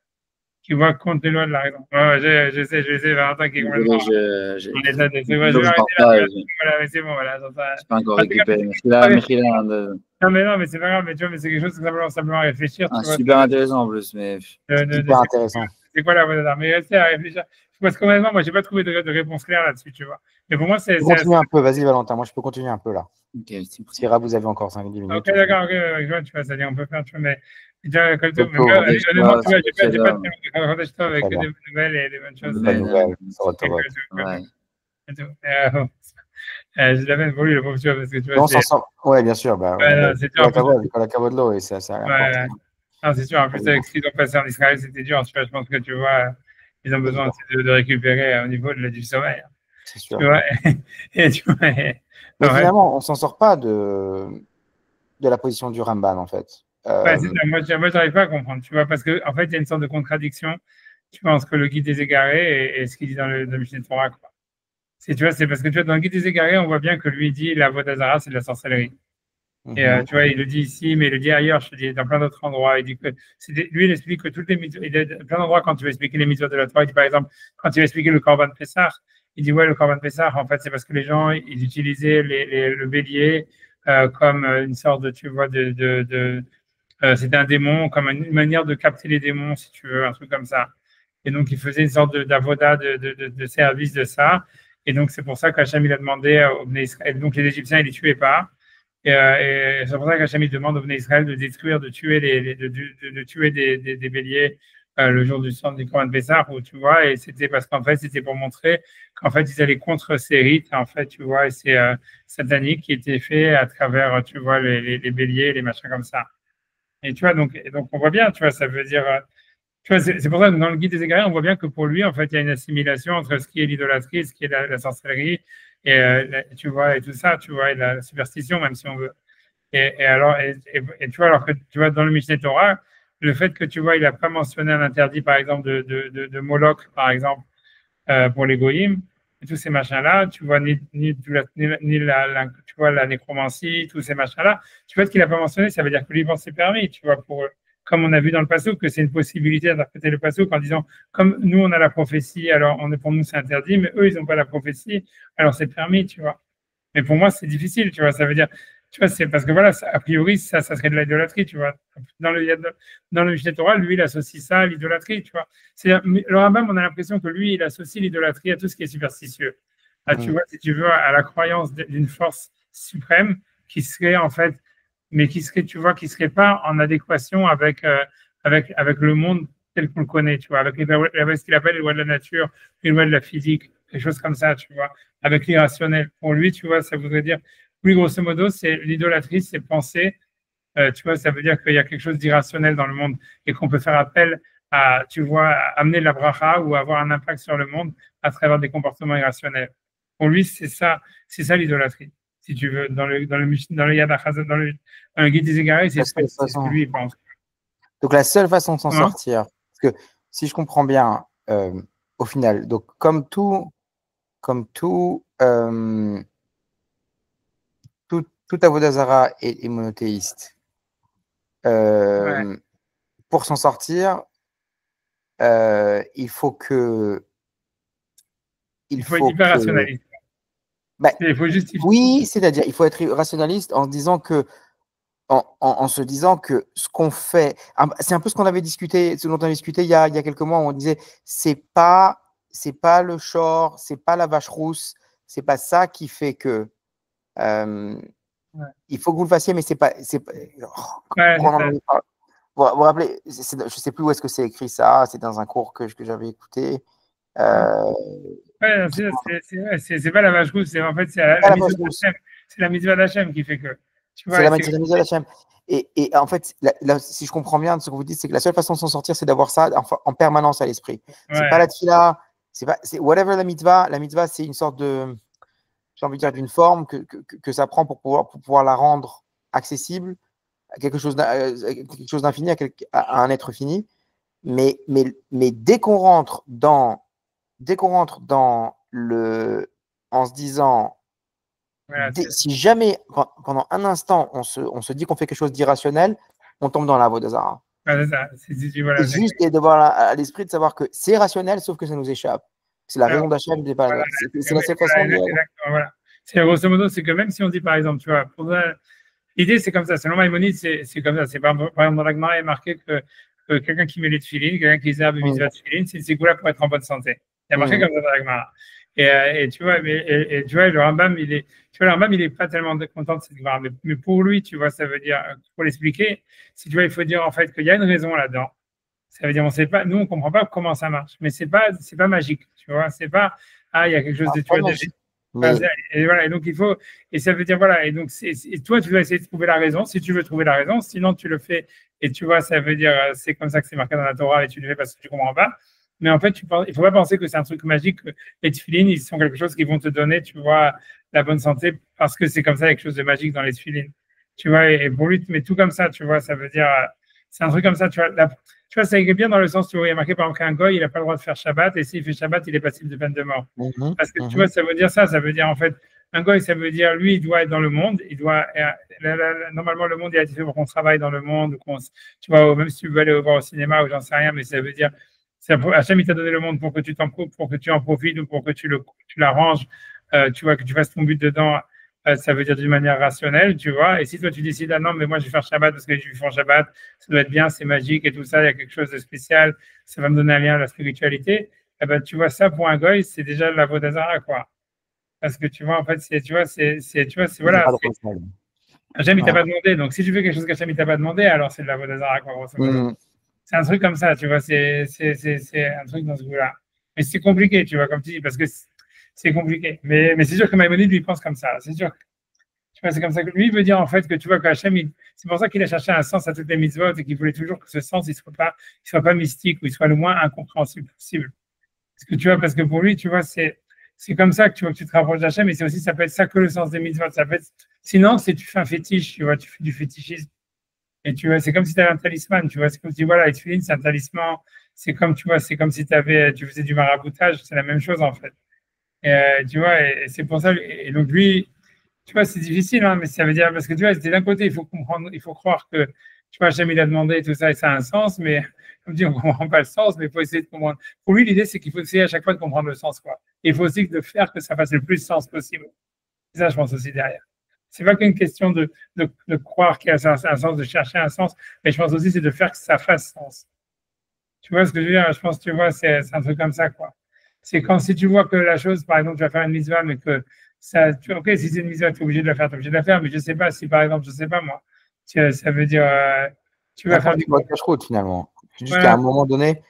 qui va contre les lois de la raison. Ouais, je sais, Valentin qui est complètement. On est là, je vais arrêter là. Voilà, mais c'est bon, voilà. Je pas encore récupéré. Merci là, non, mais c'est pas grave, mais tu vois, mais c'est quelque chose que simplement réfléchir. Tu vois, super intéressant en plus, mais. Super intéressant. C'est quoi la Vodazara? Mais restez à réfléchir. Parce qu'honnêtement, moi, j'ai pas trouvé de réponse claire là-dessus, tu vois. Mais pour moi, c'est. Continue un peu, vas-y, Valentin. Moi, je peux continuer un peu là. Ok, Si vous avez encore 5-10 minutes. Ok, d'accord, ok, tu vois, ça dit, on peut faire, tu vois, mais déjà, comme tout, Honnêtement, tu vois, j'ai pas de Radesh Tov avec des nouvelles et des bonnes choses. Bonnes nouvelles, ça va te Ouais. Je l'avais pour lui, le pauvre, tu vois, parce que tu vois, on s'en sort. Ouais, bien sûr. Bah, c'est dur. la cavoie de l'eau, et ça Ouais, non, c'est sûr. En plus, avec ce qu'ils ont passé en Israël, c'était dur. Tu vois, je pense que tu vois, ils ont besoin de récupérer au niveau du sommeil. C'est sûr. Tu vois, et tu vois. Mais finalement, on ne s'en sort pas de la position du Ramban, en fait. Ouais, c'est ça. Moi, j'arrive pas à comprendre, tu vois, parce qu'en fait, il y a une sorte de contradiction, tu vois, entre le guide des égarés et ce qu'il dit dans le Mishneh Torah, quoi. Tu vois, c'est parce que tu vois, dans le guide des égarés, on voit bien que lui dit la Vodazara, c'est de la sorcellerie. Et tu vois, il le dit ici, mais il le dit ailleurs, je te dis, dans plein d'autres endroits. Il dit que lui, il explique que toutes les mitzvot, il y a plein d'endroits quand tu vas expliquer les mitzvot de la Torah. Il dit par exemple, quand il va expliquer le Korban Pessah, il dit ouais, le Korban Pessah, en fait, c'est parce que les gens, ils utilisaient le bélier comme une sorte de, tu vois, c'était un démon, comme une manière de capter les démons, si tu veux, un truc comme ça. Et donc, il faisait une sorte d'avoda, de service de ça. Et donc, c'est pour ça qu'Hachem, il a demandé aux Bnei Israël. Donc, les Égyptiens, ils ne les tuaient pas. Et c'est pour ça qu'Hachem, il demande aux Bnei Israël de détruire, de tuer, de tuer des béliers le jour du sang du Korban Pessah, où tu vois. Et c'était parce qu'en fait, c'était pour montrer qu'en fait, ils allaient contre ces rites, en fait, tu vois, et c'est satanique qui était fait à travers, tu vois, les béliers, les machins comme ça. Et tu vois, donc on voit bien, tu vois, ça veut dire. Tu vois, c'est pour ça que dans le guide des égarés, on voit bien que pour lui, en fait, il y a une assimilation entre ce qui est l'idolâtrie, ce qui est la sorcellerie, et tu vois, et tout ça, tu vois, et la superstition, même si on veut. Et tu vois, alors que tu vois, dans le Mishneh Torah, le fait que tu vois, il n'a pas mentionné un interdit, par exemple, de Moloch, par exemple, pour les goyim, et tous ces machins-là, tu vois, tu vois, la nécromancie, tous ces machins-là, tu vois, ce qu'il n'a pas mentionné, ça veut dire que lui, bon, c'est permis, tu vois, comme on a vu dans le passage, que c'est une possibilité d'interpréter le passage en disant, comme nous, on a la prophétie, alors pour nous, c'est interdit, mais eux, ils n'ont pas la prophétie, alors c'est permis, tu vois. Mais pour moi, c'est difficile, tu vois, ça veut dire, tu vois, c'est parce que voilà, a priori, ça serait de l'idolâtrie, tu vois. Dans le Mishneh Torah, lui, il associe ça à l'idolâtrie, tu vois. Le Rambam, on a l'impression que lui, il associe l'idolâtrie à tout ce qui est superstitieux. Tu vois, si tu veux, à la croyance d'une force suprême qui serait en fait, mais qui serait, tu vois, qui serait pas en adéquation avec le monde tel qu'on le connaît, tu vois, avec ce qu'il appelle les lois de la nature, les lois de la physique, des choses comme ça, tu vois, avec l'irrationnel. Pour lui, tu vois, ça voudrait dire, oui, grosso modo, c'est l'idolâtrie, c'est penser, tu vois, ça veut dire qu'il y a quelque chose d'irrationnel dans le monde et qu'on peut faire appel à, tu vois, à amener la bracha ou avoir un impact sur le monde à travers des comportements irrationnels. Pour lui, c'est ça l'idolâtrie. Si tu veux, dans le Yad HaChazon, dans le guide des égarés, c'est ce que lui pense. Donc la seule façon de s'en sortir, parce que si je comprends bien, au final, donc comme tout avodah zara est monothéiste, pour s'en sortir, il faut être hyper rationaliste. Il faut justifier. Oui, c'est-à-dire il faut être rationaliste en se disant que en se disant que ce qu'on fait, c'est un peu ce qu'on avait discuté, ce dont on avait discuté il y a quelques mois, où on disait c'est pas le short, c'est pas la vache rousse, c'est pas ça qui fait que il faut que vous le fassiez, mais c'est pas. Vous vous rappelez, je sais plus où est-ce que c'est écrit ça, c'est dans un cours que j'avais écouté. C'est pas la vache rousse, en fait c'est la mitzvah d'Hachem qui fait que. C'est la mitzvah d'Hachem. Et en fait, là, si je comprends bien ce que vous dites, c'est que la seule façon de s'en sortir, c'est d'avoir ça en permanence à l'esprit. C'est pas la tfila, c'est whatever la mitzvah. La mitzvah, c'est une sorte de, j'ai envie de dire, d'une forme que ça prend pour pouvoir la rendre accessible à quelque chose d'infini, à un être fini. Mais dès qu'on rentre dans en se disant, si jamais pendant un instant on se dit qu'on fait quelque chose d'irrationnel, on tombe dans la vodazara. C'est juste et d'avoir à l'esprit de savoir que c'est rationnel, sauf que ça nous échappe. C'est la raison d'Hachem. C'est la seule façon de. Voilà. C'est grosso modo, c'est que même si on dit par exemple, tu vois, l'idée c'est comme ça. Selon Maïmonide, c'est comme ça. C'est par exemple dans la Gemara, il est marqué que quelqu'un qui met les tefilines, quelqu'un qui zerbe mitzvah tefilines, c'est une ségoula pour être en bonne santé. Il a marqué comme ça dans la Gemara. Et tu vois, tu vois, le Rambam, il est pas tellement content de cette Gemara. Mais pour lui, tu vois, ça veut dire, pour l'expliquer, si tu vois, il faut dire en fait qu'il y a une raison là-dedans. Ça veut dire, on sait pas, nous, on comprend pas comment ça marche. Mais c'est pas magique, tu vois. C'est pas, il y a quelque chose de, tu vois, et voilà, et donc il faut, et ça veut dire, voilà, et donc, et toi, tu vas essayer de trouver la raison, si tu veux trouver la raison, sinon tu le fais, et tu vois, ça veut dire, c'est comme ça que c'est marqué dans la Torah, et tu le fais parce que tu comprends pas. Mais en fait, il faut pas penser que c'est un truc magique, que les tefilines, ils sont quelque chose qui vont te donner, tu vois, la bonne santé, parce que c'est comme ça, quelque chose de magique dans les tefilines. Tu vois, et pour lui, mais tout comme ça, tu vois, ça veut dire, c'est un truc comme ça, tu vois, ça irait bien dans le sens, tu vois, il y a marqué par exemple qu'un goy, il n'a pas le droit de faire Shabbat, et s'il fait Shabbat, il est passible de peine de mort. Parce que tu vois, ça veut dire ça, ça veut dire en fait, un goy, ça veut dire, lui, il doit être dans le monde, normalement, le monde, il a été fait pour qu'on travaille dans le monde, tu vois, même si tu veux aller voir au cinéma ou j'en sais rien, mais ça veut dire, Hachem, il t'a donné le monde pour que tu en profites ou pour que tu l'arranges, tu vois, que tu fasses ton but dedans. Ça veut dire d'une manière rationnelle, tu vois. Et si toi, tu décides, ah non, mais moi, je vais faire Shabbat parce que les Juifs font Shabbat, ça doit être bien, c'est magique et tout ça, il y a quelque chose de spécial, ça va me donner un lien à la spiritualité, eh ben, tu vois, ça, pour un goy, c'est déjà la vodazara, quoi. Parce que tu vois, en fait, voilà. Hachem, il t'a pas demandé. Donc, si tu fais quelque chose qu'Hachem, il t'a pas demandé, alors c'est de la vodazara, quoi, grosso modo. C'est un truc comme ça, tu vois, c'est un truc dans ce goût-là. Mais c'est compliqué, tu vois, comme tu dis, parce que c'est compliqué. Mais c'est sûr que Maïmonide, lui, pense comme ça. C'est sûr. Tu vois, c'est comme ça que lui veut dire, en fait, que tu vois qu'Hachem, c'est pour ça qu'il a cherché un sens à toutes les mitzvot et qu'il voulait toujours que ce sens, il soit pas mystique ou il soit le moins incompréhensible possible. Parce que pour lui, tu vois, c'est comme ça que tu vois que tu te rapproches d'Hachem, et c'est aussi, ça peut être ça que le sens des mitzvot. Sinon, tu fais un fétiche, tu vois, tu fais du fétichisme. Et tu vois, c'est comme si tu avais un talisman, tu vois, c'est comme si, voilà, les tefilines, c'est un talisman, c'est comme, tu vois, c'est comme si tu faisais du maraboutage, c'est la même chose, en fait. Et, tu vois, et c'est pour ça, et donc lui, tu vois, c'est difficile, hein, mais ça veut dire, parce que tu vois, d'un côté, il faut comprendre, il faut croire que, tu vois, Hachem, il a demandé tout ça, et ça a un sens, mais, comme dit, on ne comprend pas le sens, mais il faut essayer de comprendre. Pour lui, l'idée, c'est qu'il faut essayer à chaque fois de comprendre le sens, quoi. Et il faut aussi de faire que ça fasse le plus de sens possible. C'est ça, je pense aussi derrière. C'est pas qu'une question de croire qu'il y a un sens, de chercher un sens, mais je pense aussi c'est de faire que ça fasse sens. Tu vois ce que je veux dire? Je pense, tu vois, c'est un truc comme ça, quoi. C'est quand si tu vois que la chose, par exemple, tu vas faire une mitzvah, mais que ça, ok, si c'est une mitzvah, tu es obligé de la faire, tu es obligé de la faire, mais je sais pas si, par exemple, je sais pas moi, ça veut dire, tu vas faire du cache-route finalement. Juste qu'à un moment donné,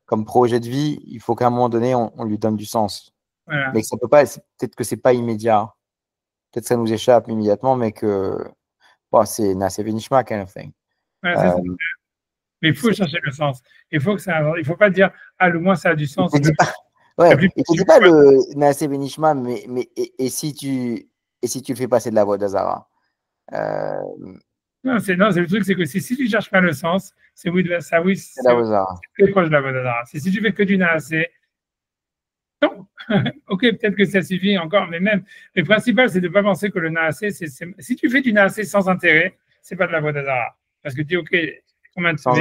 comme projet de vie, il faut qu'à un moment donné, on lui donne du sens. Voilà. Mais que ça peut pas, peut-être que c'est pas immédiat. Peut-être que ça nous échappe immédiatement, mais que c'est Naaseh V'Nishma kind of thing. Voilà, mais il faut chercher le sens. Il faut pas dire, le moins ça a du sens. Il ne dit pas le Naaseh V'Nishma, mais et si tu le fais passer de la voie d'Azara. Non, c'est le truc, c'est que si tu ne cherches pas le sens, c'est très proche de la voie d'Azara. Si tu fais que du Naaseh, non, ok, peut-être que ça suffit encore, mais même, le principal, c'est de ne pas penser que le Naaseh, si tu fais du Naaseh sans intérêt, c'est pas de la voie d'Azara. Parce que tu dis, ok, combien de temps,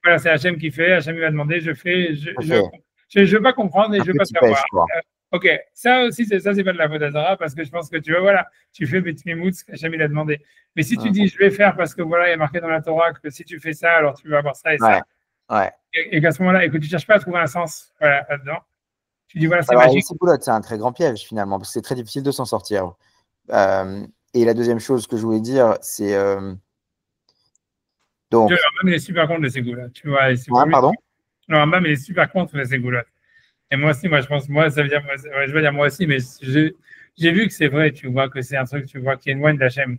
voilà, c'est Hachem qui fait, Hachem il va demander, je fais, je veux pas comprendre et je veux pas savoir. Ok, ça aussi, c'est pas de la Vodazara parce que je pense que tu vois, voilà, tu fais Betmimout, ce qu'Hachem il a demandé. Mais si tu dis, je vais faire parce que voilà, il y a marqué dans la Torah que si tu fais ça, alors tu vas avoir ça et ça. Ouais. Et qu'à ce moment-là, et que tu ne cherches pas à trouver un sens là-dedans, tu dis, voilà, c'est Alors, magique. c'est un très grand piège finalement, parce que c'est très difficile de s'en sortir. Et la deuxième chose que je voulais dire, c'est. Donc. Le Rambam, il est super contre les ségoulottes, tu vois. Pardon? Le Rambam, il est super contre les ségoulottes. Et moi aussi, moi, je pense, moi, ça veut dire, je veux dire moi aussi, mais j'ai vu que c'est vrai, tu vois, que c'est un truc, tu vois, qui éloigne d'Hachem.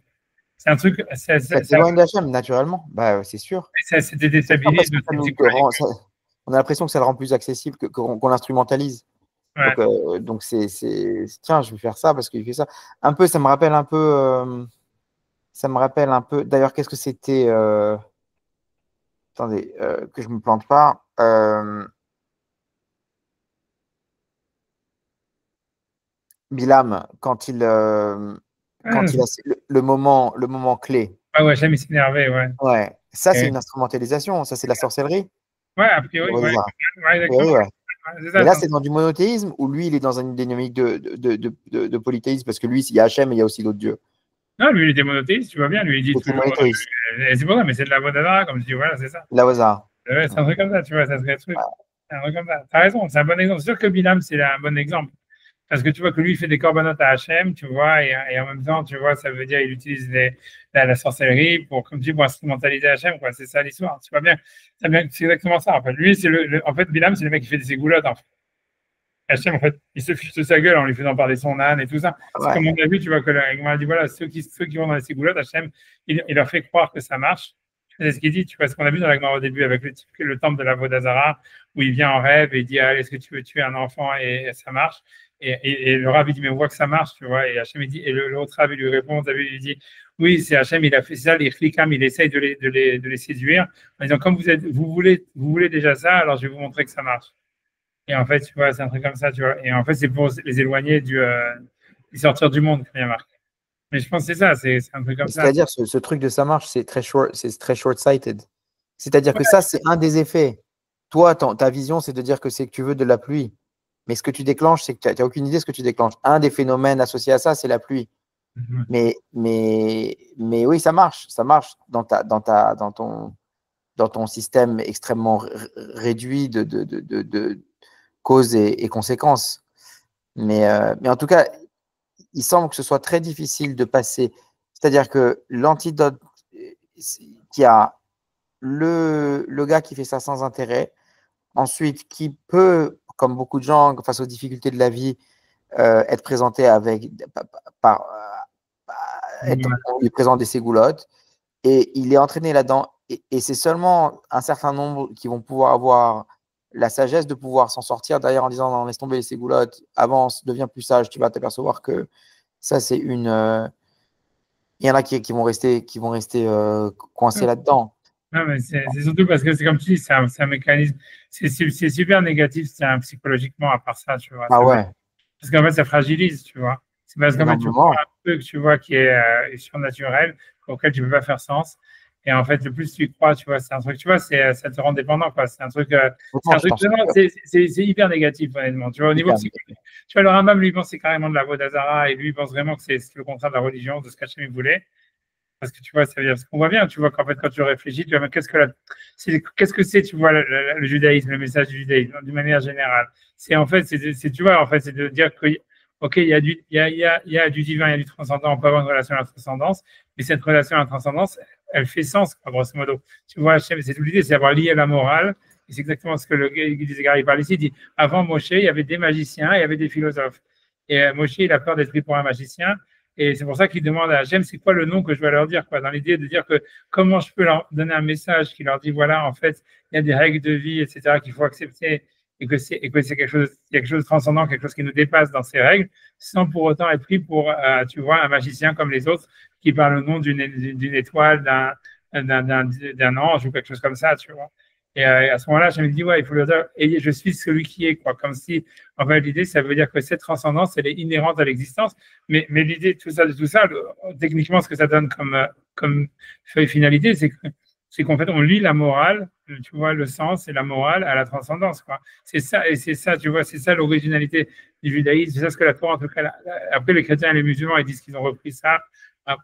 C'est un truc. Ça t'éloigne d'Hachem, naturellement. Bah, c'est sûr. C'était déstabilisé. On a l'impression que ça le rend plus accessible, qu'on l'instrumentalise. Ouais. Donc c'est. Tiens, je vais faire ça parce qu'il fait ça. Un peu, ça me rappelle un peu. D'ailleurs, qu'est-ce que c'était Attendez, que je me plante pas. Bilam, quand il a le moment clé. Ah ouais, Hachem, il s'énervait, ouais. Ouais, ça, c'est une instrumentalisation. Ça, c'est la sorcellerie. Ouais, a priori, ouais. Mais là, c'est dans du monothéisme où lui, il est dans une dynamique de polythéisme parce que lui, il y a Hachem et il y a aussi d'autres dieux. Non, lui, il était monothéiste, tu vois bien. Lui, il dit toujours. C'est pour ça, mais c'est de la Vodazara, comme je dis, voilà, c'est ça. La Vodazara. Ouais, c'est un truc comme ça, tu vois, ça serait un truc. Un truc comme ça. T'as raison, c'est un bon exemple. C'est sûr que Bilam, c'est un bon exemple. Parce que tu vois que lui, il fait des corbanotes à Hachem, tu vois, et en même temps, tu vois, ça veut dire qu'il utilise la sorcellerie pour, comme tu dis, pour instrumentaliser Hachem, quoi. C'est ça l'histoire. Tu vois bien, c'est exactement ça. En fait, lui, en fait, Bilam, c'est le mec qui fait des ségoulottes, en fait. Hachem, en fait, il se fiche de sa gueule en lui faisant parler son âne et tout ça. C'est comme on a vu, tu vois, que on a dit, voilà, ceux qui vont dans les ségoulottes, Hachem, il leur fait croire que ça marche. C'est ce qu'il dit, tu vois, ce qu'on a vu dans la Gemara au début avec le temple de la Vodazara, où il vient en rêve et il dit, allez, est-ce que tu veux tuer un enfant et ça marche. Et le Rav, il dit, mais on voit que ça marche, tu vois. Et Hachem, il dit, et l'autre Rav, il lui répond, il dit, oui, c'est Hachem, il a fait ça, les Chlikam, il essaye de les séduire, en disant, comme vous voulez déjà ça, alors je vais vous montrer que ça marche. Et en fait, tu vois, c'est un truc comme ça, tu vois. Et en fait, c'est pour les éloigner du sortir du monde, comme il y a marqué. Mais je pense que c'est ça, c'est un truc comme ça. C'est-à-dire, ce truc de ça marche, c'est très short-sighted. C'est-à-dire que ça, c'est un des effets. Toi, ta vision, c'est de dire que tu veux de la pluie. Mais ce que tu déclenches, c'est que tu n'as aucune idée de ce que tu déclenches. Un des phénomènes associés à ça, c'est la pluie. Mais oui, ça marche. Ça marche dans ton système extrêmement réduit de causes et conséquences. Mais en tout cas, il semble que ce soit très difficile de passer. C'est-à-dire que l'antidote, qui a le gars qui fait ça sans intérêt, ensuite qui peut, comme beaucoup de gens, face aux difficultés de la vie, être présenté on lui présente des ségoulottes, et il est entraîné là-dedans. Et c'est seulement un certain nombre qui vont pouvoir avoir la sagesse de pouvoir s'en sortir derrière en disant non, laisse tomber les ségoulottes, avance, deviens plus sage, tu vas t'apercevoir que ça, c'est une. Il y en a qui vont rester coincés là-dedans. Non, mais c'est surtout parce que c'est comme tu dis, c'est un mécanisme. C'est super négatif, psychologiquement, à part ça, tu vois. Ah ouais. Parce qu'en fait, ça fragilise, tu vois. C'est parce qu'en fait, tu vois un truc, tu vois, qui est surnaturel, auquel tu ne peux pas faire sens. Et en fait, le plus tu y crois, tu vois, c'est un truc, tu vois, ça te rend dépendant, quoi. C'est un truc c'est hyper négatif, honnêtement. Tu vois, au niveau psychologique. Tu vois, le Rambam, lui, pense c'est carrément de la Vodazara, et lui, il pense vraiment que c'est le contraire de la religion, de ce qu'Hachem voulait. Parce que tu vois, ça veut dire, parce qu'on voit bien, tu vois, qu'en fait, quand tu réfléchis, tu vois, mais qu'est-ce que c'est, tu vois, le judaïsme, le message du judaïsme, d'une manière générale. C'est en fait, tu vois, en fait, c'est de dire que, ok, il y a du divin, il y a du transcendant, on peut avoir une relation à la transcendance, mais cette relation à la transcendance, elle fait sens, quoi, grosso modo. Tu vois, c'est toute l'idée, c'est d'avoir lié la morale, et c'est exactement ce que le Guy Gary parle ici, il dit, avant Moshe, il y avait des magiciens, il y avait des philosophes. Et Moshe, il a peur d'être pris pour un magicien. Et c'est pour ça qu'il demande à Hachem, c'est quoi le nom que je vais leur dire, quoi, dans l'idée de dire que comment je peux leur donner un message qui leur dit, voilà, en fait, il y a des règles de vie, etc., qu'il faut accepter, et que c'est quelque chose de transcendant, quelque chose qui nous dépasse dans ces règles, sans pour autant être pris pour, tu vois, un magicien comme les autres qui parle au nom d'une étoile, d'un ange ou quelque chose comme ça, tu vois. Et à ce moment-là, je me dis, ouais, il faut leur dire, et je suis celui qui est, quoi. Comme si, en fait, l'idée, ça veut dire que cette transcendance, elle est inhérente à l'existence. Mais l'idée de tout ça, techniquement, ce que ça donne comme finalité, c'est qu'en fait, on lit la morale tu vois, le sens et la morale à la transcendance, quoi. C'est ça, et c'est ça, tu vois, c'est ça l'originalité du judaïsme, c'est ça ce que la Torah, en tout cas, après les chrétiens et les musulmans, ils disent qu'ils ont repris ça,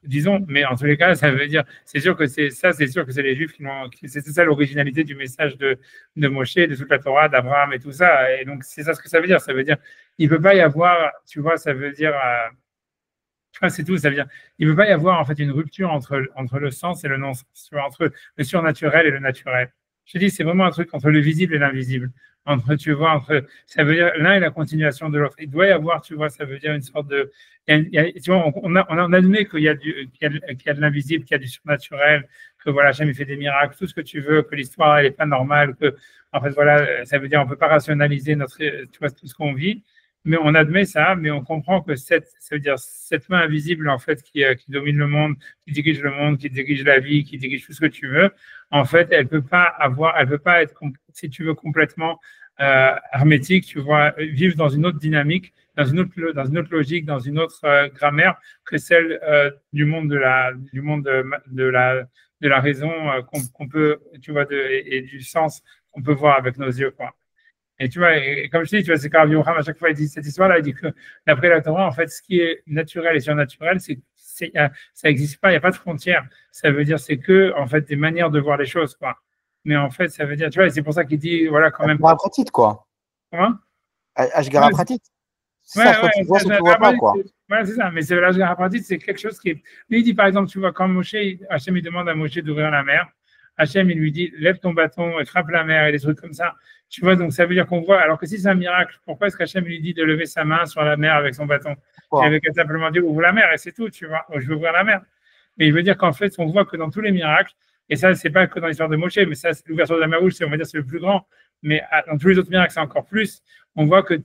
disons, mais en tous les cas, ça veut dire, c'est sûr que c'est ça, c'est sûr que c'est les Juifs qui l'ont, c'est ça l'originalité du message de Moshe, de toute la Torah, d'Abraham et tout ça, et donc c'est ça ce que ça veut dire, il peut pas y avoir, tu vois, ça veut dire, tu vois, c'est tout, ça veut dire, il ne peut pas y avoir en fait une rupture entre le sens et le non-sens, tu vois, entre le surnaturel et le naturel. Je te dis, c'est vraiment un truc entre le visible et l'invisible. Entre, tu vois, entre, ça veut dire l'un est la continuation de l'autre. Il doit y avoir, tu vois, ça veut dire une sorte de, tu vois, on admet qu'il y a de l'invisible, qu'il y a du surnaturel, que voilà, jamais fait des miracles, tout ce que tu veux, que l'histoire, elle n'est pas normale, que, en fait, voilà, ça veut dire on ne peut pas rationaliser notre, tu vois, tout ce qu'on vit. Mais on admet ça, mais on comprend que ça veut dire cette main invisible, en fait, qui domine le monde, qui dirige le monde, qui dirige la vie, qui dirige tout ce que tu veux, en fait, elle peut pas être, si tu veux, complètement hermétique, tu vois, vivre dans une autre dynamique, dans une autre logique, dans une autre grammaire que celle du monde de la raison qu'on peut, tu vois, et du sens qu'on peut voir avec nos yeux, quoi. Et tu vois, et comme je dis, tu vois, c'est quand Yoram, à chaque fois, il dit cette histoire-là, il dit que d'après la Torah, en fait, ce qui est naturel et surnaturel, ça n'existe pas, il n'y a pas de frontière. Ça veut dire, c'est que, en fait, des manières de voir les choses, quoi. Mais en fait, ça veut dire, tu vois, c'est pour ça qu'il dit, voilà, quand même. Ashgara pratique, quoi. Comment? Ashgara pratique. C'est Ouais, ça, toi, tu vois ce que tu vois pas, quoi. Voilà, c'est ça. Mais c'est l'Ashgara pratique, c'est quelque chose qui est. Lui, il dit, par exemple, tu vois, quand Hachem, il demande à Moshe d'ouvrir la mer, Hachem, il lui dit, lève ton bâton et frappe la mer et des trucs comme ça. Tu vois, donc ça veut dire qu'on voit. Alors que si c'est un miracle, pourquoi est-ce qu'Hachem lui dit de lever sa main sur la mer avec son bâton? Il avait qu'à simplement dire ouvre la mer et c'est tout, tu vois. Je veux ouvrir la mer. Mais il veut dire qu'en fait, on voit que dans tous les miracles, et ça, c'est pas que dans l'histoire de Moshe, mais ça, c'est l'ouverture de la mer rouge, on va dire, c'est le plus grand. Mais dans tous les autres miracles, c'est encore plus. On voit que dans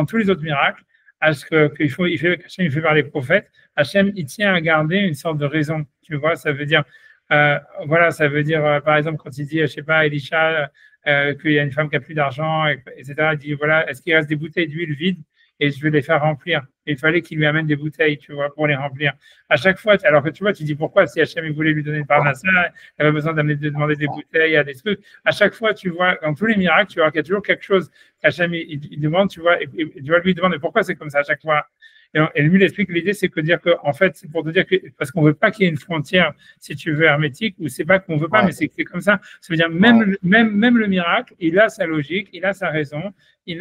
tous les autres miracles, Hachem, il fait par les prophètes, Hachem, il tient à garder une sorte de raison. Tu vois, ça veut dire, voilà, ça veut dire, par exemple, quand il dit, je sais pas, Elisha, qu'il y a une femme qui a plus d'argent, etc. Il dit, voilà, est-ce qu'il reste des bouteilles d'huile vides et je vais les faire remplir. Et il fallait qu'il lui amène des bouteilles, tu vois, pour les remplir. À chaque fois, alors que tu vois, tu dis pourquoi, si Hachem voulait lui donner le parnassa, il avait besoin de demander des bouteilles à des trucs. À chaque fois, tu vois, dans tous les miracles, tu vois qu'il y a toujours quelque chose qu'Hachem il demande, tu vois, et tu vas lui demander pourquoi c'est comme ça à chaque fois. Et lui, il explique l'idée, c'est que dire que, en fait, c'est pour te dire que, parce qu'on veut pas qu'il y ait une frontière, si tu veux, hermétique, ou c'est pas qu'on veut pas, mais c'est que c'est comme ça. Ça veut dire, même le miracle, il a sa logique, il a sa raison, et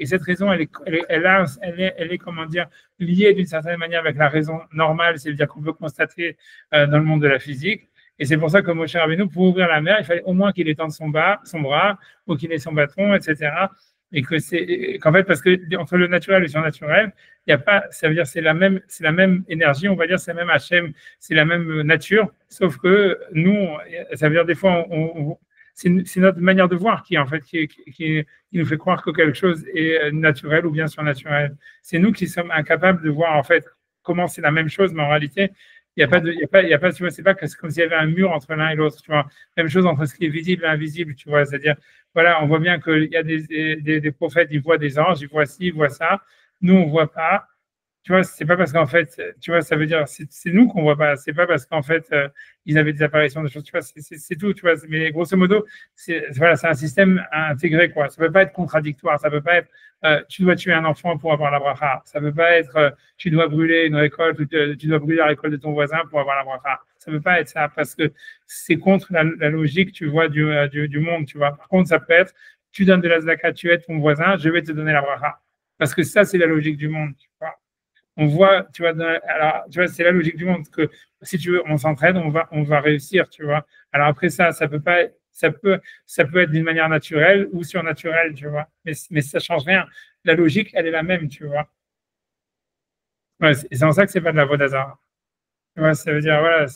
cette raison, elle est, comment dire, liée d'une certaine manière avec la raison normale, c'est-à-dire qu'on peut constater dans le monde de la physique. Et c'est pour ça que Moshe Rabbeinu, pour ouvrir la mer, il fallait au moins qu'il étende son bras, ou qu'il ait son bâton, etc. Et qu'en fait, parce que entre le naturel et le surnaturel, il y a pas, ça veut dire c'est la même énergie, on va dire c'est la même Hachem, c'est la même nature, sauf que nous, ça veut dire des fois, c'est notre manière de voir qui en fait qui nous fait croire que quelque chose est naturel ou bien surnaturel. C'est nous qui sommes incapables de voir en fait comment c'est la même chose, mais en réalité, il y a pas, tu vois, c'est pas comme s'il y avait un mur entre l'un et l'autre, tu vois. Même chose entre ce qui est visible et invisible, tu vois. C'est-à-dire, voilà, on voit bien qu'il y a des prophètes, ils voient des anges, ils voient ci, ils voient ça. Nous, on voit pas. Tu vois, c'est pas parce qu'en fait, tu vois, ça veut dire, c'est nous qu'on voit pas. C'est pas parce qu'en fait, ils avaient des apparitions de choses. Tu vois, c'est tout. Tu vois, mais grosso modo, voilà, c'est un système intégré, quoi. Ça peut pas être contradictoire. Ça peut pas être, tu dois tuer un enfant pour avoir la bracha. Ça peut pas être, tu dois brûler une récolte, ou tu dois brûler la récolte de ton voisin pour avoir la bracha. Ça peut pas être ça parce que c'est contre la logique, tu vois, du monde, tu vois. Par contre, ça peut être, tu donnes de la zaka, tu aides ton voisin, je vais te donner la bracha. Parce que ça, c'est la logique du monde, tu vois. On voit, tu vois, alors, tu vois, c'est la logique du monde que si tu veux, on s'entraide, on va réussir, tu vois. Alors après ça peut pas, ça peut être d'une manière naturelle ou surnaturelle, tu vois. Mais ça change rien. La logique, elle est la même, tu vois. Ouais, c'est en ça que c'est pas de la vodazara. Tu vois, ça veut dire, voilà,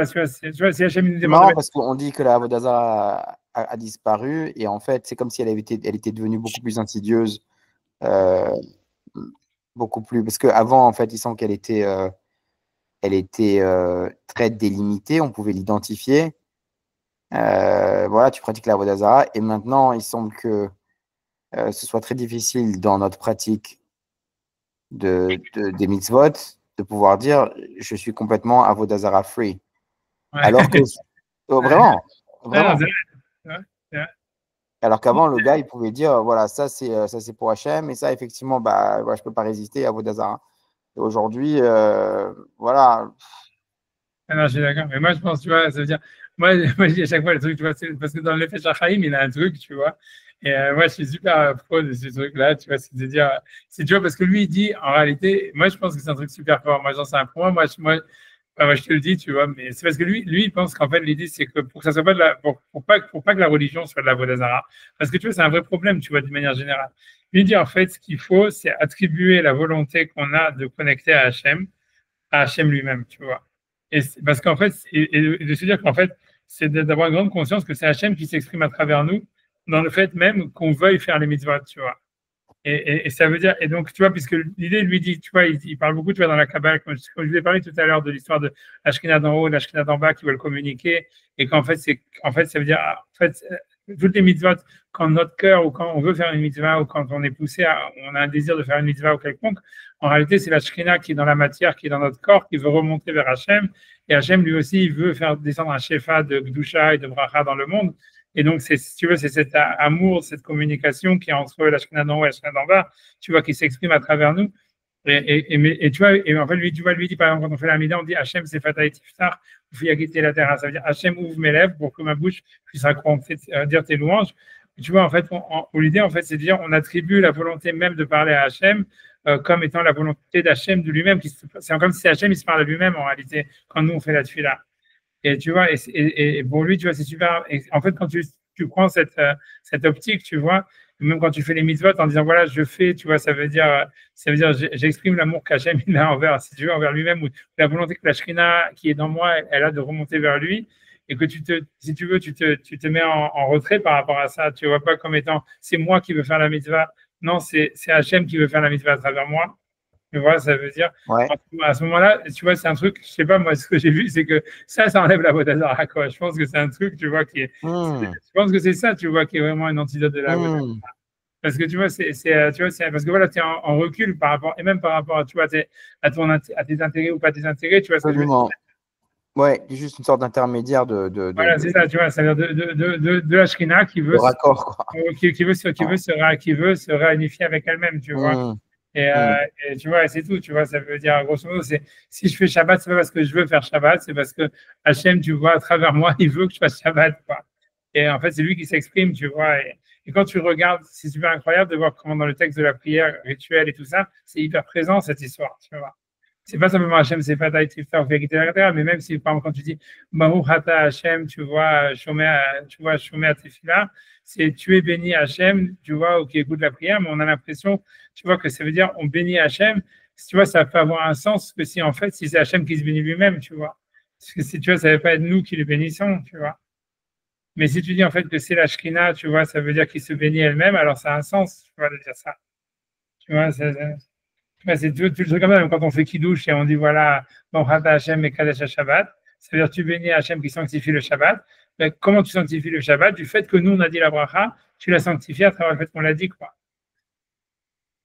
tu vois, si Hachem nous demande. Non, parce qu'on dit que la vodazara a disparu et en fait, c'est comme si elle était devenue beaucoup plus insidieuse. Beaucoup plus, parce qu'avant, en fait, il semble qu'elle était, très délimitée, on pouvait l'identifier. Voilà, tu pratiques la vodazara, et maintenant, il semble que ce soit très difficile dans notre pratique des mitzvot de pouvoir dire je suis complètement avodazara free. Ouais. Alors que, vraiment, Vraiment. Ouais, ouais. Alors qu'avant, le gars, il pouvait dire, voilà, ça c'est pour Hachem, et ça, effectivement, bah, je peux pas résister à Vodazara. Et aujourd'hui, voilà. Ah non, je suis d'accord. Mais moi, je pense, tu vois, ça veut dire, moi je dis à chaque fois le truc, tu vois, parce que dans le fait Shachaim, il a un truc, tu vois. Et moi, je suis super pro de ce truc-là, tu vois, c'est de dire, tu vois, parce que lui, il dit, en réalité, moi, je pense que c'est un truc super fort. Moi, j'en sais un point. Moi, je te le dis, tu vois, mais c'est parce que lui, il pense qu'en fait, l'idée, c'est que pour que ça soit pas de la, pour pas que la religion soit de la Vodazara, parce que tu vois, c'est un vrai problème, tu vois, d'une manière générale. Lui dit, en fait, ce qu'il faut, c'est attribuer la volonté qu'on a de connecter à Hachem lui-même, tu vois. Parce qu'en fait, et de se dire qu'en fait, c'est d'avoir une grande conscience que c'est Hachem qui s'exprime à travers nous, dans le fait même qu'on veuille faire les mitzvot, tu vois. Et ça veut dire, et donc, tu vois, puisque l'idée lui dit, tu vois, il parle beaucoup, tu vois, dans la Kabbale, comme je vous ai parlé tout à l'heure de l'histoire de l'Ashkenaz d'en haut, l'Ashkenaz d'en bas qui veulent communiquer, et qu'en fait, ça veut dire, en fait, toutes les mitzvot, quand notre cœur, ou quand on veut faire une mitzvah, ou quand on est poussé on a un désir de faire une mitzvah ou quelconque, en réalité, c'est la Shekhinah qui est dans la matière, qui est dans notre corps, qui veut remonter vers Hachem, et Hachem, lui aussi, il veut faire descendre un shefa de Gdusha et de Bracha dans le monde. Et donc, si tu veux, c'est cet amour, cette communication qui est entre la Shekhinah d'en haut et la Shekhinah d'en bas, tu vois, qui s'exprime à travers nous. Et tu vois, et en fait, lui dit, par exemple, quand on fait la Mida, on dit Hachem, c'est Fatah Tiftar, vous faites quitter la terre. Ça veut dire Hachem, ouvre mes lèvres pour que ma bouche puisse raconter, dire tes louanges. Et tu vois, en fait, l'idée, en fait, c'est de dire, on attribue la volonté même de parler à Hachem comme étant la volonté d'Hachem de lui-même. C'est comme si Hachem, il se parle à lui-même, en réalité, quand nous, on fait la tefila. Et tu vois, et pour lui, tu vois, c'est super. Et en fait, quand tu prends cette optique, tu vois, même quand tu fais les mitzvot en disant, voilà, je fais, tu vois, ça veut dire j'exprime l'amour qu'Hachem il a envers, si tu veux, envers lui-même, ou la volonté que la Shrina qui est dans moi, elle a de remonter vers lui, et que si tu veux, tu te mets en retrait par rapport à ça. Tu vois pas comme étant, c'est moi qui veux faire la mitzvah. Non, c'est Hachem qui veut faire la mitzvah à travers moi. Tu vois, ça veut dire, Ouais. à ce moment-là, tu vois, c'est un truc, je sais pas, moi, ce que j'ai vu, c'est que ça enlève la Vodazara, quoi. Je pense que c'est un truc, tu vois, je pense que c'est ça, tu vois, qui est vraiment un antidote de la Vodazara. Parce que, tu vois, tu vois, parce que voilà, tu es en recul par rapport, et même par rapport, tu vois, à tes intérêts ou pas tes intérêts, tu vois, ce que je veux dire. Ouais, juste une sorte d'intermédiaire Voilà, c'est ça, tu vois, ça veut dire de la Shrina qui veut, raccord, quoi. qui veut se réunifier avec elle-même, tu vois. Et tu vois, c'est tout, tu vois, ça veut dire, grosso modo, si je fais Shabbat, c'est pas parce que je veux faire Shabbat, c'est parce que Hachem, tu vois, à travers moi, il veut que je fasse Shabbat, quoi. Et en fait, c'est lui qui s'exprime, tu vois. Et quand tu regardes, c'est super incroyable de voir comment dans le texte de la prière rituelle et tout ça, c'est hyper présent, cette histoire, tu vois. C'est pas simplement Hachem, c'est pas Taïtifta ou vérité, mais même si, par exemple, quand tu dis Baruch Ata Hachem, tu vois, Shomea Tefila, c'est tu es béni Hachem, tu vois, ou qui écoute la prière, mais on a l'impression, tu vois, que ça veut dire on bénit Hachem. Tu vois, ça peut avoir un sens que si en fait, si c'est Hachem qui se bénit lui-même, tu vois. Parce que si tu vois, ça ne veut pas être nous qui le bénissons, tu vois. Mais si tu dis en fait que c'est la Shekhinah, tu vois, ça veut dire qu'il se bénit elle-même, alors ça a un sens, tu vois, de dire ça. Tu vois, c'est tout le truc comme ça, même quand on fait Kiddush et on dit voilà, bon, Hata Hachem et Kadesh Shabbat, ça veut dire tu bénis Hachem qui sanctifie le Shabbat. Mais comment tu sanctifies le Shabbat? Du fait que nous, on a dit la bracha, tu l'as sanctifié à travers le fait qu'on l'a dit, quoi.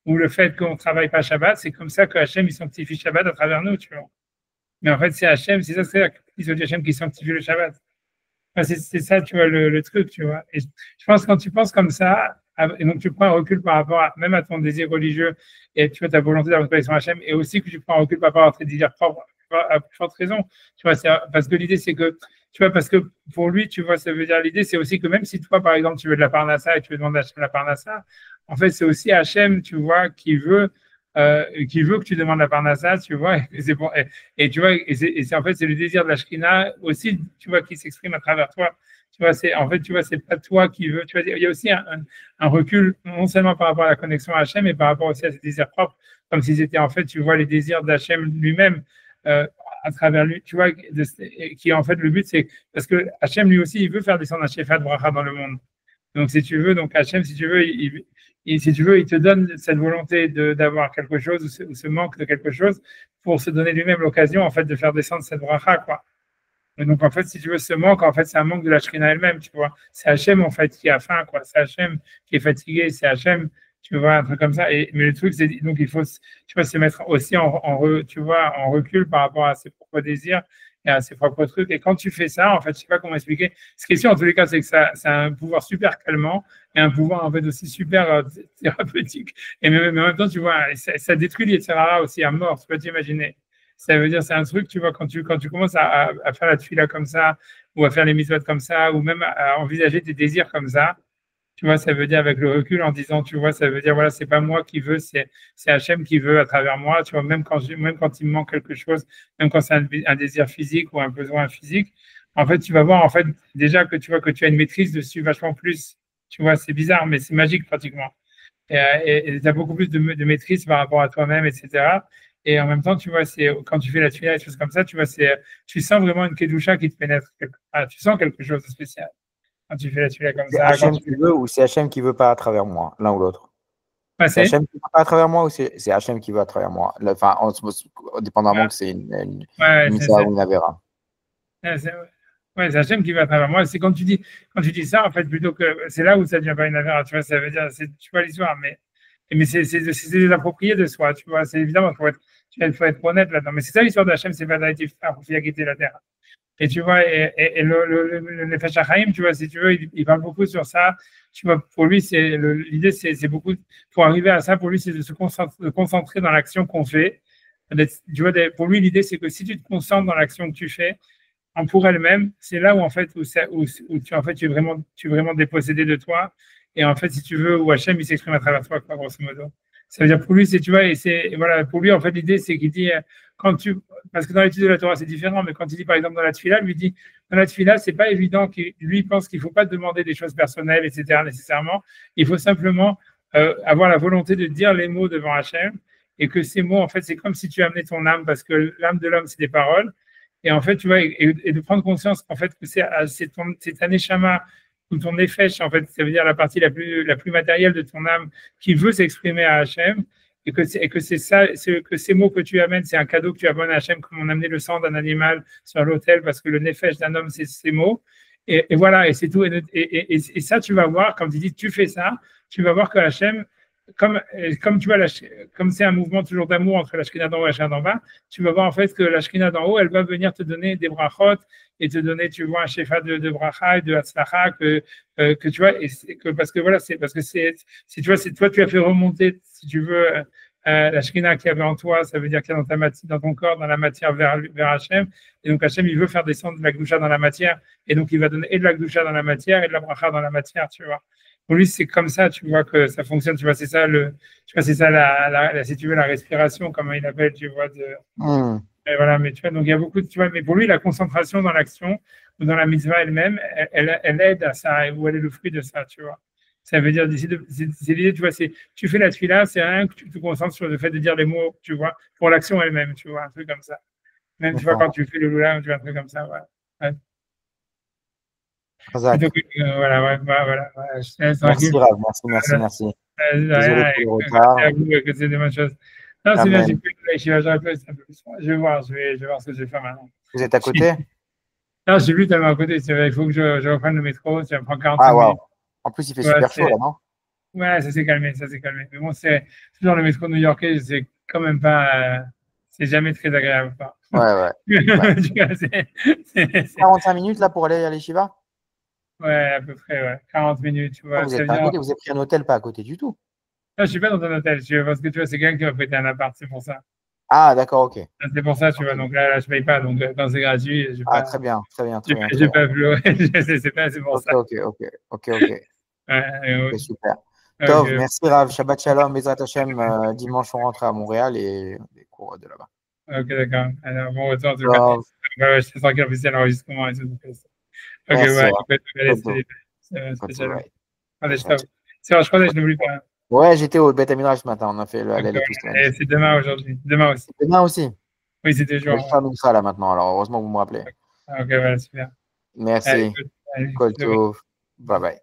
Ou le fait qu'on ne travaille pas Shabbat, c'est comme ça que Hachem il sanctifie Shabbat à travers nous, tu vois. Mais en fait, c'est Hachem, c'est ça, c'est Hachem qui sanctifie le Shabbat. Enfin, c'est ça, tu vois, le truc, tu vois. Et je pense que quand tu penses comme ça, et donc tu prends un recul par rapport même à ton désir religieux et tu vois ta volonté d'avoir une connexion à Hachem, et aussi que tu prends un recul par rapport à tes désirs propres, à plus forte raison. Tu vois, parce que l'idée, c'est que, tu vois, parce que pour lui, tu vois, ça veut dire, l'idée, c'est aussi que même si toi, par exemple, tu veux de la parnassa et tu veux demander à Hachem la parnassa, en fait, c'est aussi Hachem, tu vois, qui veut que tu demandes la parnassa, tu vois, et tu vois, et en fait, c'est le désir de la Shekhinah aussi, tu vois, qui s'exprime à travers toi. Tu vois, en fait, tu vois, c'est pas toi qui veux, tu vois, il y a aussi un recul, non seulement par rapport à la connexion à Hachem, mais par rapport aussi à ses désirs propres, comme si c'était, en fait, tu vois, les désirs d'Hachem lui-même, à travers lui, tu vois, qui, en fait, le but, c'est, parce que Hachem, lui aussi, il veut faire descendre un Shefa de Bracha dans le monde. Donc, si tu veux, donc Hachem, si tu veux, si tu veux, il te donne cette volonté d'avoir quelque chose ou ce manque de quelque chose pour se donner lui-même l'occasion, en fait, de faire descendre cette bracha, quoi. Et donc, en fait, si tu veux, ce manque, en fait, c'est un manque de la Shrina elle-même, tu vois. C'est Hachem, en fait, qui a faim, quoi. C'est Hachem qui est fatigué, c'est Hachem, tu vois, un truc comme ça. Mais le truc, c'est, donc, il faut, tu vois, se mettre aussi tu vois, en recul par rapport à ses propres désirs et a ses propres trucs. Et quand tu fais ça, en fait, je sais pas comment expliquer. Ce qui est sûr, en tous les cas, c'est que ça a un pouvoir super calmant et un pouvoir, en fait, aussi super thérapeutique. Mais en même temps, tu vois, ça détruit les Yetzirah aussi à mort, tu peux t'imaginer. Ça veut dire, c'est un truc, tu vois, quand tu commences à faire la tefila comme ça, ou à faire les mitzvot comme ça, ou même à envisager tes désirs comme ça, tu vois, ça veut dire avec le recul en disant, tu vois, ça veut dire, voilà, c'est pas moi qui veux, c'est Hachem qui veut à travers moi, tu vois, même quand il me manque quelque chose, même quand c'est un désir physique ou un besoin physique, en fait, tu vas voir, en fait, déjà que tu vois que tu as une maîtrise dessus vachement plus, tu vois, c'est bizarre, mais c'est magique pratiquement. Et tu as beaucoup plus de maîtrise par rapport à toi-même, etc. Et en même temps, tu vois, c'est quand tu fais la tuile, des choses comme ça, tu vois, tu sens vraiment une kedusha qui te pénètre. Tu sens quelque chose de spécial quand tu fais la tuile comme C'est ça. Hachem qui veut ou c'est Hachem qui veut pas à travers moi, l'un ou l'autre? C'est Hachem qui veut pas à travers moi ou c'est Hachem qui veut à travers moi? Enfin, dépendamment que c'est une mitzvah ou une avera. Ouais, c'est Hachem qui va à travers moi. C'est quand tu dis ça, en fait, plutôt que c'est là où ça devient pas une avera, tu vois, ça veut dire, tu vois l'histoire, mais c'est désapproprié de soi, tu vois, c'est évidemment, il faut être honnête là-dedans. Mais c'est ça l'histoire d'Hachem, c'est pas d'Haïti, il a quitté la terre. Et tu vois, et le Nefesh HaChaim, tu vois, si tu veux, il parle beaucoup sur ça. Tu vois, pour lui, l'idée, c'est beaucoup, pour arriver à ça, pour lui, c'est de se concentrer dans l'action qu'on fait. Tu vois, pour lui, l'idée, c'est que si tu te concentres dans l'action que tu fais, pour elle-même, c'est là où, en fait, tu es vraiment dépossédé de toi. Et en fait, si tu veux, où Hachem, il s'exprime à travers toi, quoi, grosso modo. Ça veut dire pour lui, tu vois, voilà, pour lui, en fait, l'idée, c'est qu'il dit, parce que dans l'étude de la Torah, c'est différent, mais quand il dit, par exemple, dans la Tfila, lui dit, dans la Tfila, c'est pas évident lui pense qu'il faut pas demander des choses personnelles, etc., nécessairement. Il faut simplement avoir la volonté de dire les mots devant Hachem, et que ces mots, en fait, c'est comme si tu amenais ton âme, parce que l'âme de l'homme, c'est des paroles. Et en fait, tu vois, et de prendre conscience, en fait, que c'est ta neshama, ou ton nefesh, en fait, ça veut dire la partie la plus matérielle de ton âme qui veut s'exprimer à Hachem, et que c'est ça, que ces mots que tu amènes, c'est un cadeau que tu amènes à Hachem, comme on amenait le sang d'un animal sur l'autel, parce que le nefesh d'un homme, c'est ces mots. Et voilà, et c'est tout. Et ça, tu vas voir, quand il dit tu fais ça, tu vas voir que Hachem, comme tu vois, comme c'est un mouvement toujours d'amour entre la Shekhinah d'en haut et la Shekhinah d'en bas, tu vas voir en fait que la Shekhinah d'en haut, elle va venir te donner des brachot et te donner, tu vois, un shefa de bracha et de hatzlacha que tu vois, parce que voilà, c'est parce que si tu vois, c'est toi, tu as fait remonter, si tu veux, la Shekhinah qu'il y avait en toi, ça veut dire qu'il y a dans ton corps, dans la matière vers Hachem, et donc Hachem, il veut faire descendre de la Gdusha dans la matière, et donc il va donner et de la Gdusha dans la matière et de la bracha dans la matière, tu vois. Pour lui, c'est comme ça, tu vois, que ça fonctionne. Tu vois, c'est ça, si tu veux, la respiration, comme il appelle, tu vois. Et voilà, mais tu vois, donc il y a beaucoup, tu vois, mais pour lui, la concentration dans l'action ou dans la mitzvah elle-même, elle aide à ça, ou elle est le fruit de ça, tu vois. Ça veut dire, c'est l'idée, tu vois, tu fais la tefila, c'est rien que tu te concentres sur le fait de dire les mots, tu vois, pour l'action elle-même, tu vois, un truc comme ça. Même, tu vois, quand tu fais le lula, tu vois, un truc comme ça, voilà. Ouais. Donc, voilà. Merci, Rav, merci. Désolé pour le retard. C'est des bonnes choses. Non, c'est bien, j'ai pu un peu plus. Je vais voir ce que je vais faire maintenant. Vous êtes à côté? Non, je suis plus tellement à côté. Il faut que je reprenne le métro. Ça prend 45 minutes. Wow. En plus, il fait super chaud, là, non? Ouais, ça s'est calmé. Mais bon, c'est toujours le métro new-yorkais, c'est quand même pas. C'est jamais très agréable. Ouais. 45 minutes, là, pour aller à l'Yeshiva? Ouais, à peu près, ouais. 40 minutes, tu vois. Vous êtes pas à côté, vous avez pris un hôtel pas à côté du tout. Non, je suis pas dans un hôtel, parce que tu vois, c'est quelqu'un qui m'a prêté un appart, c'est pour ça. Ah, d'accord, ok. C'est pour ça, tu vois, donc là, je paye pas, donc quand c'est gratuit, je pas. Très bien. J'ai pas pleurer, c'est pour ça. Ok. Ouais, super. Tov, merci Rav, Shabbat Shalom, Bezrat Hashem, dimanche on rentre à Montréal et des cours de là-bas. Ok, d'accord. Alors, bon retour, en tout cas. Je te sens qu'il y a l'enregistrement et tout. Ok, ouais, c'est spécial. Allez, je crois que je n'oublie pas. Ouais, j'étais au Beth Midrash ce matin, on a fait le Hallel et tout. Et c'est demain aujourd'hui. Demain aussi. Demain aussi. Oui, c'était toujours. Je vais ça là maintenant, alors heureusement que vous me rappelez. Ok, voilà, super. Merci. Kol Tov. Bye bye.